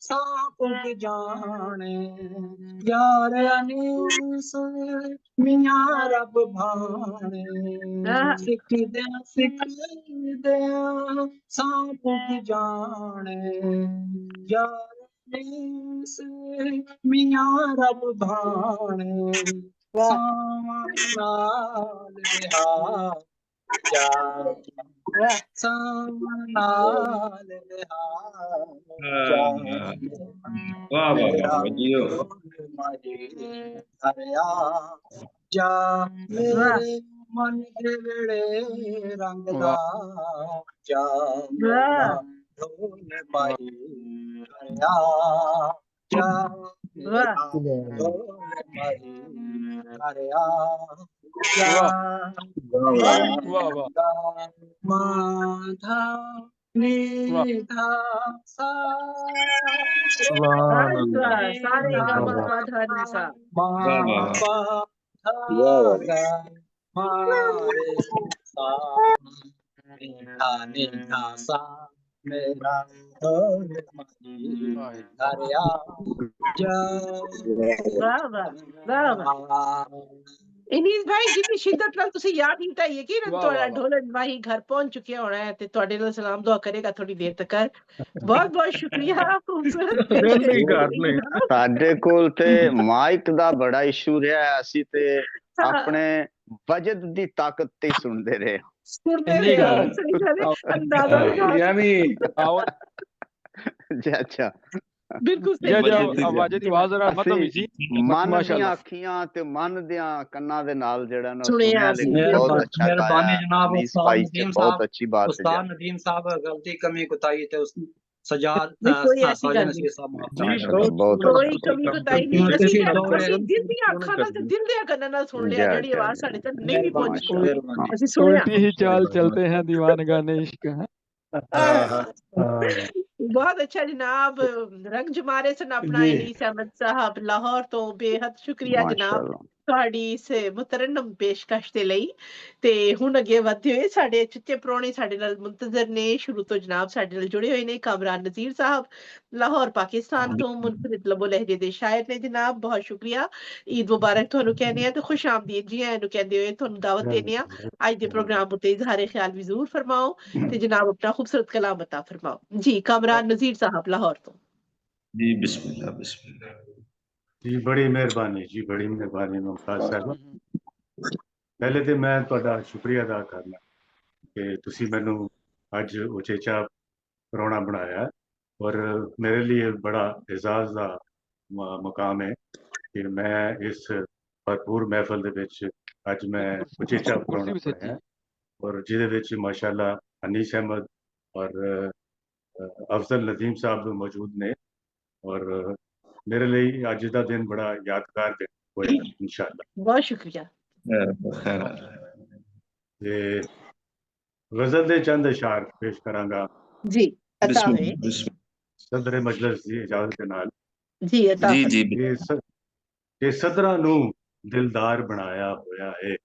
सांप उग जाने यार अनीस मियां रब भाने सिकदियां सांप उग जाने यार अनीस मियां रब भाने सामनाल बिहा जा सामनाल बिहा जा वाह वाह वाह जियो हरिया जा मेरे मन दे वेड़े रंग ला जा मेरा ढोल माही हरिया जा मेरा ढोल माही हरिया जा माधा नीधा सा सारे गामा माधा निसा मारे सा नीधा सा मेरा ढोल माही हरिया जा वाह वाह वाह वाह इनीस भाई जितनी शिद्दत नाल तुसी याद कीता यकीनन ਤੁਹਾਡਾ ਢੋਲਨ ਮਾਹੀ ਘਰ ਪਹੁੰਚ ਚੁੱਕਿਆ ਹੋਣਾ ਹੈ ਤੇ ਤੁਹਾਡੇ ਨਾਲ ਸਲਾਮ ਦੁਆ ਕਰੇਗਾ ਥੋੜੀ ਦੇਰ ਤੱਕ। ਬਹੁਤ ਬਹੁਤ ਸ਼ੁਕਰੀਆ ਖੂਬਸੂਰਤ ਸਾਡੇ ਕੋਲ ਤੇ ਮਾਈਕ ਦਾ ਬੜਾ ਇਸ਼ੂ ਰਿਹਾ ਅਸੀਂ ਤੇ ਆਪਣੇ ਵਜਦ ਦੀ ਤਾਕਤ ਤੇ ਸੁਣਦੇ ਰਹੇ ਅੰਦਾਜ਼ਾ यानी अच्छा ਬਿਲਕੁਲ ਆਵਾਜ਼ ਦੀ ਆਵਾਜ਼ ਜਰਾ ਖਤਮ ਹੋਈ ਸੀ ਮਨ ਦੀਆਂ ਅੱਖੀਆਂ ਤੇ ਮਨ ਦੀਆਂ ਕੰਨਾਂ ਦੇ ਨਾਲ ਜਿਹੜਾ ਨਾ ਸੁਣਿਆ ਬਹੁਤ ਅੱਛਾ मेहरबानी जनाब उस्ताद नदीम बहुत साहब अच्छी बात है उस्ताद नदीम साहब गलती कमी कोताही थे उस सजाद कोई ऐसी साजन गल नसीर साहब माफ ਕੋਈ ਕਮੀ ਕੋਤਾਹੀ ਨਹੀਂ ਅਸੀਂ ਦਿਲ ਦੀਆਂ ਅੱਖਾਂ ਨਾਲ ਤੇ ਦਿਲ ਦੇ ਕੰਨਾਂ ਨਾਲ ਸੁਣ ਲਿਆ ਜਿਹੜੀ ਆਵਾਜ਼ ਸਾਡੇ ਤੱਕ ਨਹੀਂ ਵੀ ਪਹੁੰਚੀ ਅਸੀਂ ਸੁਣਿਆ उल्टी ही चाल चलते हैं दीवानगाने इश्क है बहुत अच्छा जनाब रंग जमारे सन अपना इनीस अहमद साहब लाहौर तो बेहद शुक्रिया जनाब ਤੁਹਾਡੀ ਇਸ ਮੁਤਰਨਮ ਪੇਸ਼ਕਸ਼ ਦੇ ਲਈ ਤੇ ਹੁਣ ਅੱਗੇ ਵਧਦੇ ਹੋਏ ਸਾਡੇ ਚਿੱਟੇ ਪ੍ਰਾਹੁਣੇ ਸਾਡੇ ਨਾਲ ਮੁੰਤਜ਼ਰ ਨੇ ਸ਼ੁਰੂ ਤੋਂ ਜਨਾਬ ਸਾਡੇ ਨਾਲ ਜੁੜੇ ਹੋਏ ਨੇ ਕਾਮਰਾਨ ਨਜ਼ੀਰ ਸਾਹਿਬ ਲਾਹੌਰ ਪਾਕਿਸਤਾਨ ਤੋਂ ਮੁਨਫਰਿਦ ਲਬੋ ਲਹਿਜੇ ਦੇ ਸ਼ਾਇਰ ਨੇ ਜਨਾਬ ਬਹੁਤ ਸ਼ੁਕਰੀਆ ਈਦ ਮੁਬਾਰਕ ਤੁਹਾਨੂੰ ਕਹਿੰਦੇ ਆ ਤੇ ਖੁਸ਼ ਆਮਦੀਦ ਜੀ ਆਇਆਂ ਨੂੰ ਕਹਿੰਦੇ ਹੋਏ ਤੁਹਾਨੂੰ ਦਾਵਤ ਦੇਨੇ ਆ ਅੱਜ ਦੇ ਪ੍ਰੋਗਰਾਮ ਉੱਤੇ ਇਜ਼ਹਾਰ ਖਿਆਲ ਵੀ ਜ਼ਰੂਰ ਫਰਮਾਓ ਤੇ ਜਨਾਬ ਆਪਣਾ ਖੂਬਸੂਰਤ ਕਲਾਮ ਅਤਾ ਫਰਮਾਓ ਜੀ ਕਾਮਰਾਨ ਨਜ਼ੀਰ ਸਾਹਿਬ ਲਾਹੌਰ ਤੋਂ जी बिस्मिल्लाह बिस्मिल्लाह जी बड़ी मेहरबानी मुमताज साहब ਪਹਿਲੇ ਤੇ ਮੈਂ ਤੁਹਾਡਾ ਸ਼ੁਕਰੀਆ ਅਦਾ ਕਰਨਾ ਕਿ ਤੁਸੀਂ ਮੈਨੂੰ ਅੱਜ ਉਚੇਚਾ ਪ੍ਰਾਹੁਣਾ ਬਣਾਇਆ ਔਰ ਮੇਰੇ ਲਈ ਬੜਾ ਇਜ਼ਾਜ਼ ਦਾ ਮਕਾਮ ਹੈ ਕਿ ਮੈਂ ਇਸ ਭਰਪੂਰ ਮਹਿਫਲ ਦੇ ਵਿੱਚ ਅੱਜ ਮੈਂ ਉਚੇਚਾ ਪ੍ਰਾਹੁਣਾ ਬਣਾਇਆ ਔਰ ਜਿਹਦੇ ਵਿੱਚ ਮਾਸ਼ਾਅੱਲਾ ਅਨੀਸ ਅਹਿਮਦ ਔਰ ਅਫਜ਼ਲ ਨਦੀਮ ਸਾਹਿਬ ਮੌਜੂਦ ਨੇ ਔਰ ਮੇਰੇ ਲਈ ਅੱਜ ਦਾ ਦਿਨ ਬੜਾ ਯਾਦਗਾਰ ਦਿਨ ਹੋਏਗਾ ਇਨਸ਼ਾਅੱਲਾ। ਬਹੁਤ ਸ਼ੁਕਰੀਆ। ਤੇ ਗਜ਼ਲ ਦੇ ਚੰਦ ਅਸ਼ਾਰ ਪੇਸ਼ ਕਰਾਂਗਾ ਜੀ ਅਤਾ ਹੋਏ ਸਦਰੇ ਮਜਲਿਸ ਦੀ ਇਜਾਜ਼ਤ ਦੇ ਨਾਲ। ਜੀ ਅਤਾ ਜੀ ਕਿ ਸਦਰਾਂ ਨੂੰ ਦਿਲਦਾਰ ਬਣਾਇਆ ਹੋਇਆ ਹੈ।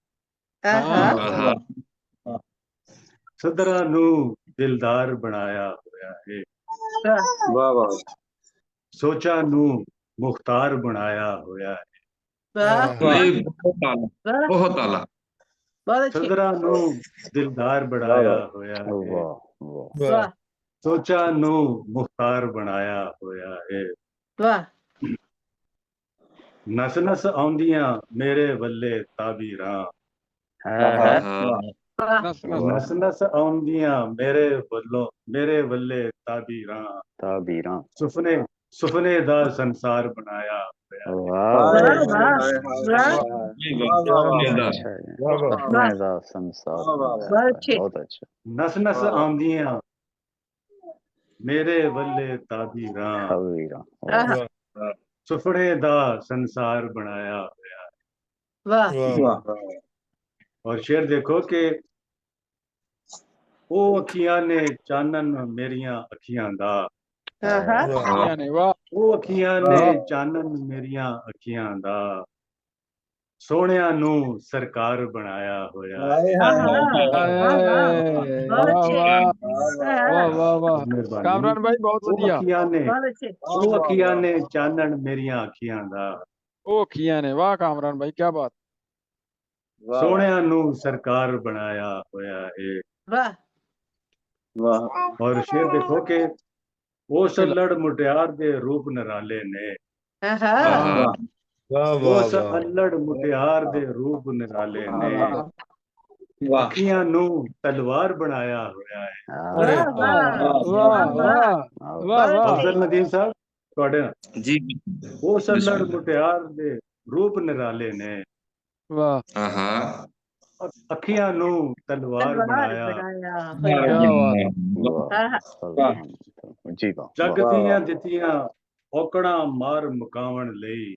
ਸਦਰਾਂ ਨੂੰ ਦਿਲਦਾਰ ਬਣਾਇਆ ਹੋਇਆ ਹੈ। ਵਾਹ ਵਾਹ। ਸੋਚਾਂ ਨੂੰ ਮੁਖਤਾਰ ਬਣਾਇਆ ਹੋਇਆ ਹੈ। ਬਹੁਤ ਆਲਾ। ਸਦਰਾਂ ਨੂੰ ਦਿਲਦਾਰ ਬਣਾਇਆ ਹੋਇਆ ਹੈ। ਸੋਚਾਂ ਨੂੰ ਮੁਖਤਾਰ ਬਣਾਇਆ ਹੋਇਆ ਹੈ। ਵਾਹ। ਨਸ ਨਸ ਆਉਂਦੀਆਂ ਮੇਰੇ ਵੱਲੇ ਤਾਬੀਰਾਂ। ਨਸ ਨਸ ਆਉਂਦੀਆਂ ਮੇਰੇ ਵੱਲੇ ਤਾਬੀਰਾਂ ਸੁਪਨੇ ਦਾ ਸੰਸਾਰ ਬਣਾਇਆ ਨਸ ਨਸ ਆਉਂਦੀਆਂ ਮੇਰੇ ਵੱਲੇ ਤਾਬੀਰਾਂ ਸੁਪਨੇ ਦਾ ਸੰਸਾਰ ਬਣਾਇਆ ਹੋਇਆ। ਔਰ ਸ਼ੇਰ ਦੇਖੋ ਕਿ ਉਹ ਅੱਖੀਆਂ ਨੇ ਚਾਨਣ ਮੇਰੀਆਂ ਅੱਖੀਆਂ ਦਾ। ਉਹ ਅੱਖੀਆਂ ਨੇ ਚਾਨਣ ਮੇਰੀਆਂ ਅੱਖੀਆਂ ਦਾ ਸੋਹਣਿਆਂ ਨੂੰ ਸਰਕਾਰ ਬਣਾਇਆ ਹੋਇਆ। ਕਾਮਰਾਨ ਭਾਈ ਬਹੁਤ ਵਧੀਆ। ਉਹ ਅੱਖੀਆਂ ਨੇ ਚਾਨਣ ਮੇਰੀਆਂ ਅੱਖੀਆਂ ਦਾ। ਉਹ ਅੱਖੀਆਂ ਨੇ। ਵਾਹ ਕਾਮਰਾਨ ਭਾਈ ਕੀ ਬਾਤ। ਸੋਹਣਿਆਂ ਨੂੰ ਸਰਕਾਰ ਬਣਾਇਆ ਹੋਇਆ ਹੈ। ਵਾਹ ਵਾਹ। ਔਰ ਸ਼ੇਰ ਦੇਖੋ ਕਿ ਉਸ ਲੜ ਮੁਟਿਆਰ ਦੇ ਰੂਪ ਨਿਰਾਲੇ ਨੇ। ਉਸ ਅਲੜ ਮੁਟਿਆਰ ਦੇ ਰੂਪ ਨਿਰਾਲੇ ਨੇ ਅੱਖੀਆਂ ਨੂੰ ਤਲਵਾਰ ਬਣਾਇਆ ਹੋਇਆ ਹੈ। ਅਫਜ਼ਲ ਨਦੀਮ ਸਾਹਿਬ ਤੁਹਾਡੇ ਨਾਲ ਜੀ। ਉਸ ਅਲੜ ਮੁਟਿਆਰ ਦੇ ਰੂਪ ਨਿਰਾਲੇ ਨੇ ਅੱਖੀਆਂ ਨੂੰ ਤਲਵਾਰ ਬਣਾਇਆ। ਜਗ ਦੀਆਂ ਦਿੱਤੀਆਂ ਔਕੜਾਂ ਮਾਰ ਮੁਕਾਵਣ ਲਈ।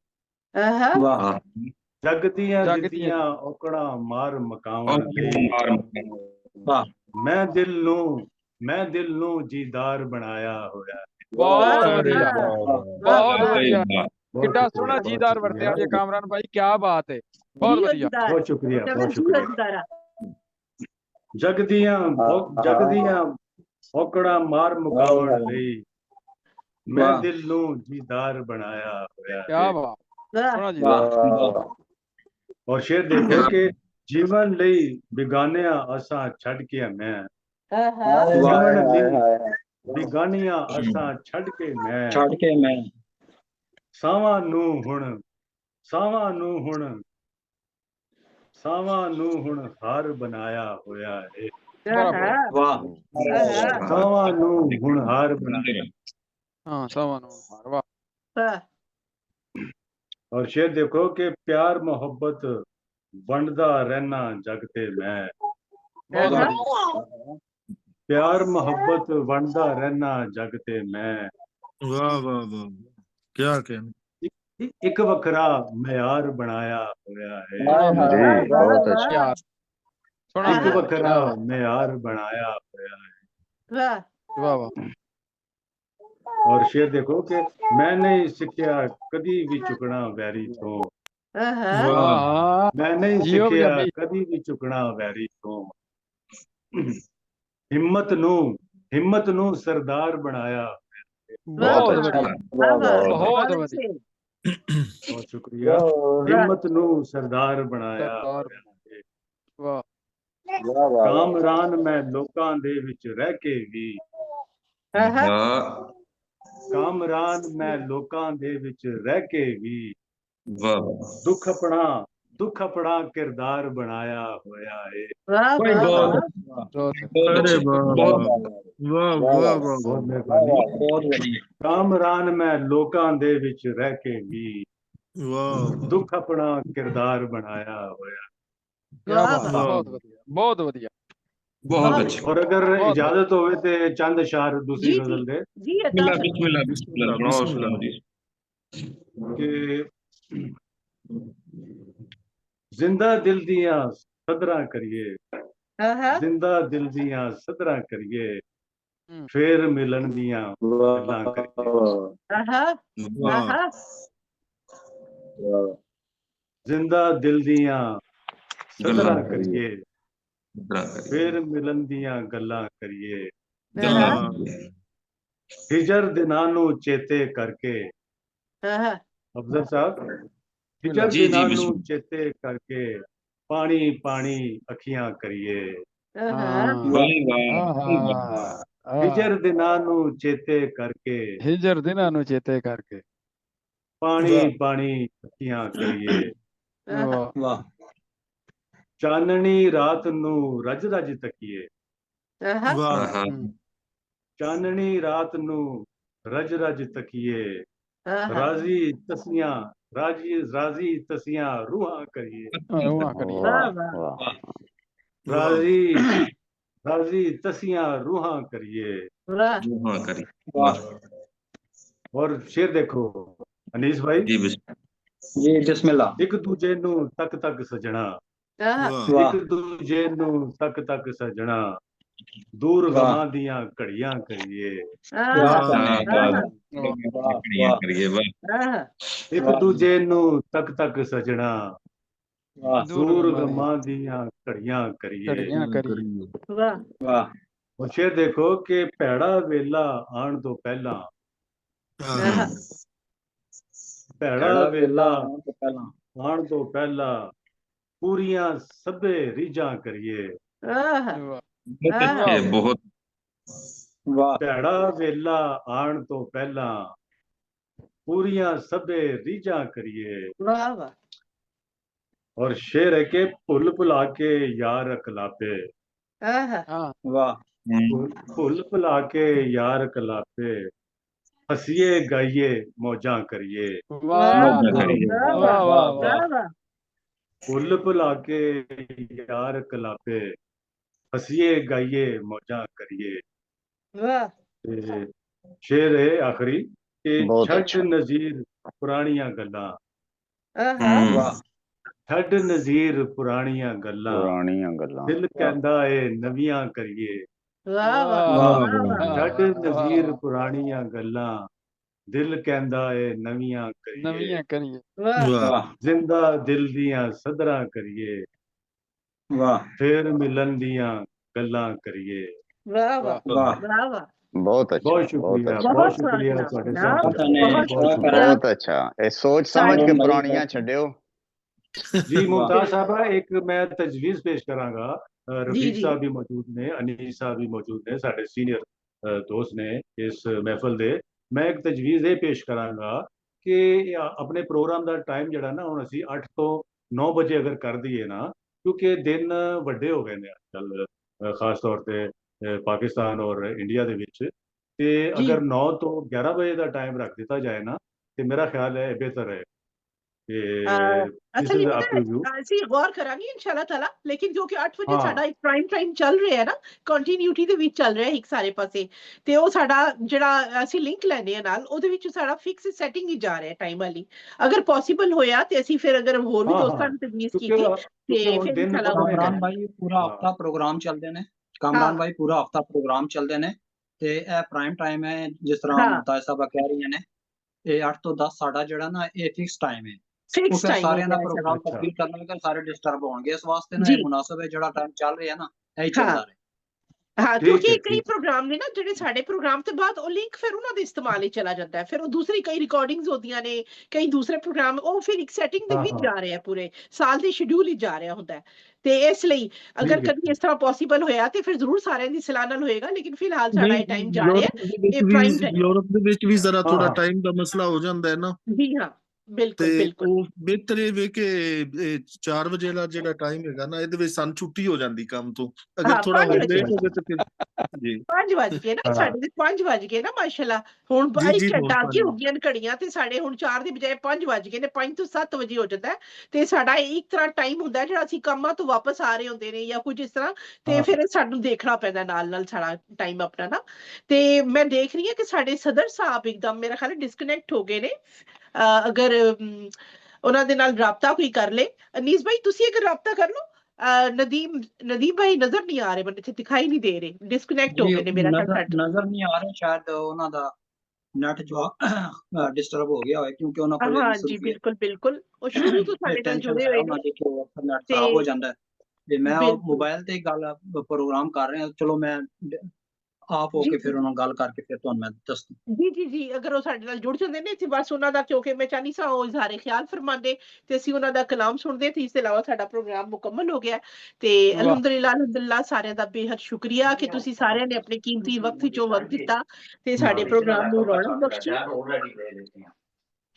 ਜਗ ਦੀਆਂ ਦਿੱਤੀਆਂ ਔਕੜਾਂ ਮਾਰ ਮੁਕਾਵਣ ਲਈ ਮੈਂ ਦਿਲ ਨੂੰ ਜੀਦਾਰ ਬਣਾਇਆ ਹੋਇਆ। ਬਹੁਤ ਵਧੀਆ ਬਹੁਤ ਵਧੀਆ। ਕਿੱਡਾ ਸੋਹਣਾ ਜੀਦਾਰ ਵਰਤਿਆ ਜੀ ਕਾਮਰਾਨ ਭਾਈ ਕੀ ਬਾਤ ਹੈ। ਬਹੁਤ ਵਧੀਆ। ਬਹੁਤ ਸ਼ੁਕਰੀਆ ਬਹੁਤ ਸ਼ੁਕਰੀਆ। ਜਗ ਦੀਆਂ ਔਕੜਾਂ ਮਾਰ ਮੁਕਾਵਣ ਲਈ ਮੈਂ ਦਿਲ ਨੂੰ ਜੀਦਾਰ ਬਣਾਇਆ ਹੋਇਆ। ਕੀ ਬਾਤ। ਸੋਹਣਾ ਜੀ। ਔਰ ਸ਼ੇਰ ਦੇਖੋ ਕਿ ਜੀਵਨ ਲਈ ਬਿਗਾਨਿਆਂ ਅਸਾਂ ਛੱਡ ਕੇ ਮੈਂ ਬਿਗਾਨੀਆਂ ਅਸਾਂ ਛੱਡ ਕੇ ਮੈਂ ਸਾਵਾਂ ਨੂੰ ਹੁਣ ਹਾਰ ਬਣਾਇਆ ਹੋਇਆ ਹੈ। ਸਾਵਾਂ ਨੂੰ ਹੁਣ ਹਾਰ ਬਣਾਇਆ। ਸਾਵਾਂ ਨੂੰ ਹਾਰ। ਵਾਹ। ਔਰ ਸ਼ੇਰ ਦੇਖੋ ਕਿ ਪਿਆਰ ਮੁਹੱਬਤ ਵੰਡਦਾ ਰਹਿਣਾ ਜਗ ਤੇ ਮੈਂ। ਪਿਆਰ ਮੁਹੱਬਤ ਵੰਡਦਾ ਰਹਿਣਾ ਜਗ ਤੇ ਮੈਂ। ਵਾਹ ਵਾਹ ਵਾਹ ਕਿਆ ਕਹਿਣਾ। ਇੱਕ ਵੱਖਰਾ ਮਿਆਰ ਬਣਾਇਆ ਹੋਇਆ ਹੈ। ਇੱਕ ਵੱਖਰਾ ਮਿਆਰ ਬਣਾਇਆ ਹੋਇਆ ਹੈ। ਵਾਹ ਵਾਹ। ਔਰ ਸ਼ੇਰ ਦੇਖੋ ਕਿ ਮੈਂ ਨਹੀਂ ਸਿੱਖਿਆ ਕਦੀ ਵੀ ਝੁਕਣਾ ਵੈਰੀ ਤੋਂ। ਮੈਂ ਨਹੀਂ ਸਿੱਖਿਆ ਕਦੀ ਵੀ ਝੁਕਣਾ ਵੈਰੀ ਤੋਂ। ਹਿੰਮਤ ਨੂੰ ਸਰਦਾਰ ਬਣਾਇਆ। ਬਹੁਤ ਵਧੀਆ ਬਹੁਤ ਵਧੀਆ। ਬਹੁਤ ਸ਼ੁਕਰੀਆ। ਹਿੰਮਤ ਨੂੰ ਸਰਦਾਰ ਬਣਾਇਆ। ਵਾਹ। ਕਾਮਰਾਨ ਮੈਂ ਲੋਕਾਂ ਦੇ ਵਿੱਚ ਰਹਿ ਕੇ ਵੀ। ਕਾਮਰਾਨ ਮੈਂ ਲੋਕਾਂ ਦੇ ਵਿੱਚ ਰਹਿ ਕੇ ਵੀ ਦੁੱਖ ਆਪਣਾ ਕਿਰਦਾਰ ਬਣਾਇਆ ਹੋਇਆ ਹੈ। ਕਾਮਰਾਨ ਮੈਂ ਲੋਕਾਂ ਦੇ ਵਿੱਚ ਰਹਿ ਕੇ ਵੀ ਦੁੱਖ ਆਪਣਾ ਕਿਰਦਾਰ ਬਣਾਇਆ ਹੋਇਆ। ਕਿਆ ਬਾਤ ਹੈ, ਬਹੁਤ ਵਧੀਆ, ਬਹੁਤ ਵਧੀਆ। ਬਹੁਤ ਅੱਛਾ। और अगर बहुत इजाजत होवे ते चंद अशार दूसरी जी गजल दे जी अता बिस्मिल्लाह बिस्मिल्लाह बिस्मिल्लाह सुनाओ सुनाओ जी। कि जिंदा दिल दियां सदरां करिए, जिंदा दिल दियां सदरां करिए, फिर मिलन दियां गल्लां करिए। जिंदा दिल दियां सदरां करिए, फिर मिलन दियां गल्लां करिए। हिजर दिनां नू चेते करके, अफजल साहब, हिजर जी जी दिनां नू बिस्मिल्लाह। चेते करके पानी पानी अखियां करिए। वाह वाह। हिजर दिनां नू चेते करके हिजर दिनां नू चेते करके पानी पानी अखियां करिए। वाह चाननी रात नू रज रज तकिए, वाह चाननी रात नू रज रज तकिए, राजी तसियां राजी तसियां रूहां करिए। रुआ करिए। राजी राजी तसियां रूहां करिए। हाँ करी वाह। और शेर देखो अनीस भाई, जी बिस्मिल्लाह। जी बिस्मिल्लाह। एक दूजे नू तक तक सजना, वाह एक दूजे नू तक तक सजना, दूर वाह गमां दियां घड़ियां करिए। वाह वाह करिए वाह। एक वाह दूजे नू तक तक सजना, वाह दूर गमां दियां घड़ियां करिए। घड़ियां करिए। वाह और शेर देखो कि भैड़ा वेला आण तो पहला, भैड़ा भैड़ा वेला वेला आउण ਤੋਂ ਪਹਿਲਾਂ आण तो पहला पूरियां सभे रीझां करिए। बहुत अच्छे बहुत। ਵਾਹ भैड़ा वेला आण तो पहला पूरियां सभे रीझां करिए। और शेर है कि भुल भुला के यार कलापे, ਵਾਹ भुल भुला के यार कलापे, हंसिए गाइए मौजां करिए। वाह मौजा करिए वाह वाह वाह। भुल भुला के यार कलापे, हंसिए गाइए मौजां करिए। ते शेर है आखिरी कि बहुत छड़ अच्छा। नजीर पुरानियां गल्लां, ਵਾਹ छड़ नजीर पुरानियां गल्लां, पुरानियां गल्लां दिल कहंदा है नवियां करिए। वाह छड़ नजीर पुरानियां गल्लां, दिल कहंदा है नवियां करिए। नवियां करिए। वाह जिंदा दिल दियां सदरां करिए, ਵਾਹ फिर मिलन दियां गल्लां करिए। ਵਾਹ बहुत अच्छा, बहुत शुक्रिया, अच्छा। बहुत शुक्रिया ਤੁਹਾਡੇ ਸਾਹਿਬ ਪਤਾ ਨੇ बहुत ਸ਼ੁਕਰ शुक्रिया। ਕਰਾਂ बहुत अच्छा। ਇਹ ਸੋਚ ਸਮਝ ਕੇ ਪੁਰਾਣੀਆਂ ਛੱਡਿਓ। जी मुमताज साहबा, एक मैं तजवीज पेश करांगा। जी रफीक जी साहब भी मौजूद ने, अनीस साहब भी मौजूद ने, साडे सीनियर दोस्त ने इस महफिल दे। मैं एक तजवीज ਇਹ पेश करांगा कि ਆਪਣੇ ਪ੍ਰੋਗਰਾਮ ਦਾ ਟਾਈਮ ਜਿਹੜਾ ਨਾ ਹੁਣ ਅਸੀਂ 8 ਤੋਂ 9 ਵਜੇ ਅਗਰ ਕਰ ਦਈਏ ਨਾ, ਕਿਉਂਕਿ ਦਿਨ ਵੱਡੇ ਹੋ ਗਏ ਨੇ ਅੱਜਕੱਲ ਖਾਸ ਤੌਰ ਤੇ ਪਾਕਿਸਤਾਨ ਔਰ ਇੰਡੀਆ ਦੇ ਵਿੱਚ, ਤੇ जी ਅਗਰ 9 ਤੋਂ 11 ਵਜੇ ਦਾ ਟਾਈਮ ਰੱਖ ਦਿੱਤਾ ਜਾਏ ਨਾ ਤੇ ਮੇਰਾ ਖਿਆਲ ਹੈ ਇਹ ਬਿਹਤਰ ਹੈ। ਦਿਸ ਅੱਛਾ ਜੀ ਇਜ਼ ਪਤਾ ਅਪ ਟੂ ਯੂ। ਹੈ ਅਸੀਂ ਗੌਰ ਕਰਾਂਗੇ ਇਨਸ਼ਾਅੱਲਾ ਤਾਲਾ, ਲੇਕਿਨ ਕਿਉਂਕਿ 8 ਵਜੇ ਹਾਂ ਸਾਡਾ ਇੱਕ ਪ੍ਰਾਈਮ ਟਾਈਮ ਚੱਲ ਰਿਹਾ ਹੈ ਨਾ, ਕੰਟੀਨਿਊਟੀ ਦੇ ਵਿੱਚ ਚੱਲ ਰਿਹਾ ਇੱਕ ਸਾਰੇ ਪਾਸੇ, ਤੇ ਉਹ ਸਾਡਾ ਜਿਹੜਾ ਅਸੀਂ ਲਿੰਕ ਲੈਣੇ ਆ ਨਾਲ, ਉਹਦੇ ਵਿੱਚ ਸਾਡਾ ਫਿਕਸ ਸੈਟਿੰਗ ਹੀ ਜਾ ਰਿਹਾ ਟਾਈਮ ਵਾਲੀ। ਅਗਰ ਪੋਸੀਬਲ ਹੋਇਆ ਤੇ ਅਸੀਂ ਫਿਰ ਅਗਰ ਹੋਰ ਵੀ ਹਾਂ ਦੋਸਤਾਂ ਹਾਂ ਨੂੰ ਤਜਵੀਜ਼ ਕਿਉਂਕਿ ਕੀਤੀ ਕਿਉਂਕਿ ਤੇ ਹੁਣ ਫਿਰ ਦਿਨ ਇਨਸ਼ਾਅੱਲਾ ਪਤਾ ਉਹ ਹੈ ਕਾਮਰਾਨ ਕਰਾਂਗੇ। ਭਾਈ ਪੂਰਾ ਹਾਂ ਹਫਤਾ ਪ੍ਰੋਗਰਾਮ ਚੱਲਦੇ ਨੇ, ਹਾਂ ਕਾਮਰਾਨ ਭਾਈ ਪੂਰਾ ਹਫਤਾ ਪ੍ਰੋਗਰਾਮ ਚੱਲਦੇ ਨੇ ਤੇ ਇਹ ਪ੍ਰਾਈਮ ਟਾਈਮ ਹੈ ਜਿਸ ਤਰ੍ਹਾਂ ਹਾਂ ਮੁਮਤਾਜ਼ ਸਾਹਿਬਾ ਕਹਿ ਰਹੀਆਂ ਨੇ। ਇਹ 8 ਤੋਂ 10 ਸਾਡਾ ਜਿਹੜਾ ਨਾ ਇਹ ਫਿਕਸ ਟਾਈਮ ਹੈ। ਉਹ ਫਿਕਸ ਫਿਰ ਟਾਈਮ ਹੋ ਸਾਰਿਆਂ ਦਾ ਗਿਆ ਹੈ ਸਾਡਾ। ਪ੍ਰੋਗਰਾਮ ਅੱਛਾ ਕੰਪਲੀਟ ਕਰਨਾ ਹੋਵੇਗਾ, ਸਾਰੇ ਡਿਸਟਰਬ ਹੋਣਗੇ। ਇਸ ਵਾਸਤੇ ਨਾ ਜੀ ਇਹ ਮੁਨਾਸਬ ਹੈ ਜਿਹੜਾ ਟਾਈਮ ਚੱਲ ਰਿਹਾ ਨਾ ਇਹੀ ਹਾਂ ਚੱਲਦਾ ਰਹੇ। ਹਾਂ ਠੀਕ ਕਿਉਂਕਿ ਹੈ ਕਈ ਠੀਕ ਪ੍ਰੋਗਰਾਮ ਨੇ ਨਾ ਜਿਹੜੇ ਸਾਡੇ ਪ੍ਰੋਗਰਾਮ ਤੋਂ ਬਾਅਦ ਉਹ ਲਿੰਕ ਫਿਰ ਉਹਨਾਂ ਦੇ ਇਸਤੇਮਾਲ ਹੀ ਚਲਾ ਜਾਂਦਾ ਹੈ, ਫਿਰ ਉਹ ਦੂਸਰੀ ਕਈ ਰਿਕਾਰਡਿੰਗਸ ਹੁੰਦੀਆਂ ਨੇ, ਕਈ ਦੂਸਰੇ ਪ੍ਰੋਗਰਾਮ, ਉਹ ਫਿਰ ਇੱਕ ਸੈਟਿੰਗ ਦੇ ਹਾਂ ਵਿੱਚ ਹਾਂ ਜਾ ਰਿਹਾ ਪੂਰੇ ਸਾਲ ਦੇ ਸ਼ਡਿਊਲ ਹੀ ਜਾ ਰਿਹਾ ਹੁੰਦਾ ਹੈ। ਤੇ ਇਸ ਲਈ ਅਗਰ ਠੀਕ ਹੈ ਕਦੀ ਇਸ ਤਰ੍ਹਾਂ ਪੋਸੀਬਲ ਹੋਇਆ ਤੇ ਫਿਰ ਜ਼ਰੂਰ ਸਾਰਿਆਂ ਦੀ ਸਲਾਹ ਨਾਲ ਹੋਏਗਾ, ਲੇਕਿਨ ਫਿਲਹਾਲ ਸਾਡਾ ਨਹੀਂ ਇਹ ਟਾਈਮ ਜਾ ਰਿਹਾ ਯੂਰਪ ਦੇ ਵਿੱਚ ਇਹ ਵੀ ਪ੍ਰਾਈਮ ਟਾਈਮ। ਯੂਰਪ ਦੇ ਵਿੱਚ ਵੀ ਜ਼ਰਾ ਹਾਂ ਥੋੜਾ ਹਾਂ ਟਾਈਮ ਦਾ ਮਸਲਾ ਹੋ ਜਾਂਦਾ ਹੈ ਨਾ। ਜੀ ਹਾਂ ਬਿਲਕੁਲ ਤੇ ਬਿਲਕੁਲ ਉਹ ਬਿਹਤਰ ਇਹ ਵੇ ਕਿ ਇਹ 4 ਵਜੇ ਵਾਲਾ ਜਿਹੜਾ ਟਾਈਮ ਹੈਗਾ ਨਾ, ਇਹਦੇ ਵਿੱਚ ਸਾਨੂੰ ਛੁੱਟੀ ਹੋ ਜਾਂਦੀ ਕੰਮ ਤੋਂ। ਅਗਰ ਹਾਂ ਥੋੜਾ 5 ਹੋਰ ਵਜੇ ਲੇਟ ਹੋ ਗਏ ਤਾਂ ਫਿਰ ਜੀ 5 ਵੱਜ ਗਏ ਨਾ, ਹਾਂ ਸਾਡੇ ਤੇ 5 ਵੱਜ ਗਏ ਨਾ ਮਾਸ਼ਾਅੱਲਾ। ਹੁਣ ਜੀ 1 ਜੀ ਹੁਣ ਘੰਟਾ ਅੱਗੇ 5 ਹੋ ਗਈਆਂ ਨੇ ਘੜੀਆਂ, ਤੇ ਸਾਡੇ ਹੁਣ 4 ਦੀ ਬਜਾਏ 5 ਵੱਜ ਗਏ ਨੇ। 5 ਤੋਂ 7 ਵਜੇ ਹੋ ਜਾਂਦਾ ਹੈ, ਤੇ ਸਾਡਾ ਇੱਕ ਤਰ੍ਹਾਂ ਟਾਈਮ ਹੁੰਦਾ ਜਿਹੜਾ ਅਸੀਂ ਕੰਮਾਂ ਤੋਂ ਵਾਪਸ ਆ ਰਹੇ ਹੁੰਦੇ ਨੇ ਜਾਂ ਕੁਝ ਇਸ ਤਰ੍ਹਾਂ, ਤੇ ਹਾਂ ਫਿਰ ਸਾਨੂੰ ਦੇਖਣਾ ਪੈਂਦਾ ਨਾਲ ਨਾਲ ਸਾਡਾ ਟਾਈਮ ਆਪਣਾ ਨਾ। ਤੇ ਮੈਂ ਦੇਖ ਰਹੀ ਹਾਂ ਕਿ ਸਾਡੇ ਸਦਰ ਸਾਹਿਬ ਇੱਕਦਮ ਮੇਰਾ ਖਿਆਲ ਡਿਸਕਨੈਕਟ ਹੋ ਗਏ ਨੇ। ਅਗਰ ਉਹਨਾਂ ਦੇ ਨਾਲ ਰਾਬਤਾ ਕੋਈ ਕਰ ਲੇ। ਅਨੀਸ ਭਾਈ ਤੁਸੀਂ ਅਗਰ ਰਾਬਤਾ ਕਰ ਲਓ। ਨਦੀਮ ਭਾਈ ਨਜ਼ਰ ਨਹੀਂ ਆ ਰਹੇ, ਮੈਨੂੰ ਇੱਥੇ ਦਿਖਾਈ ਨਹੀਂ ਦੇ ਰਹੇ, ਡਿਸਕਨੈਕਟ ਹੋ ਜੀ ਗਏ ਨੇ ਮੇਰਾ ਖਿਆਲ ਸਾਡੇ। ਨਜ਼ਰ ਨਹੀਂ ਆ ਰਿਹਾ, ਸ਼ਾਇਦ ਉਹਨਾਂ ਦਾ ਨੈਟ ਜੋ ਡਿਸਟਰਬ ਹੋ ਗਿਆ ਹੋਵੇ, ਕਿਉਂਕਿ ਉਹਨਾਂ ਕੋਲ ਹਾਂ ਜੀ ਮਸਰੂਫੀਅਤ ਬਿਲਕੁਲ ਬਿਲਕੁਲ, ਉਹ ਸ਼ੁਰੂ ਤੋਂ ਸਾਡੇ ਨਾਲ ਟੈਨਸ਼ਨ ਜੁੜੇ ਹੈ ਹੋਏ ਉਹਨਾਂ ਨੇ ਦੀ ਕਿ ਨੈਟ ਤੇ ਖਰਾਬ ਹੋ ਜਾਂਦਾ ਹੈ। ਤੇ ਮੈਂ ਬਿਲਕੁਲ ਮੋਬਾਈਲ ਤੇ ਗੱਲ ਪ੍ਰੋਗਰਾਮ ਕਰ ਰਿਹਾ, ਚਲੋ ਮੈਂ ਆਪ ਹੋ ਜੀ ਕੇ ਜੀ ਫਿਰ ਉਹਨਾਂ ਨਾਲ ਗੱਲ ਕਰਕੇ ਫਿਰ ਤੁਹਾਨੂੰ ਮੈਂ ਦੱਸ ਦੂੰ। ਜੀ ਜੀ ਜੀ, ਅਗਰ ਉਹ ਸਾਡੇ ਨਾਲ ਜੁੜ ਜਾਂਦੇ ਨੇ ਤੇ ਬਸ ਉਹਨਾਂ ਦਾ, ਕਿਉਂਕਿ ਮੈਂ ਚਾਹਨੀ ਸਾਂ ਉਹ ਇਜ਼ਹਾਰੇ ਖਿਆਲ ਫਰਮਾਉਂਦੇ ਤੇ ਅਸੀਂ ਉਹਨਾਂ ਦਾ ਕਲਾਮ ਸੁਣਦੇ ਤੇ ਇਸ ਤੋਂ ਇਲਾਵਾ ਸਾਡਾ ਪ੍ਰੋਗਰਾਮ ਮੁਕੰਮਲ ਹੋ ਗਿਆ। ਤੇ ਵਾਹ ਅਲਹਮਦੁਲਿਲਾ ਸਾਰਿਆਂ ਦਾ ਬੇਹੱਦ ਸ਼ੁਕਰੀਆ ਕਿ ਤੁਸੀਂ ਸਾਰਿਆਂ ਨੇ ਆਪਣੇ ਕੀਮਤੀ ਵਕਤ ਵਿੱਚੋਂ ਵਕਤ ਦਿੱਤਾ ਤੇ ਸਾਡੇ ਪ੍ਰੋਗਰਾਮ ਨੂੰ ਰੌਣਕ ਬਖਸ਼ੀ।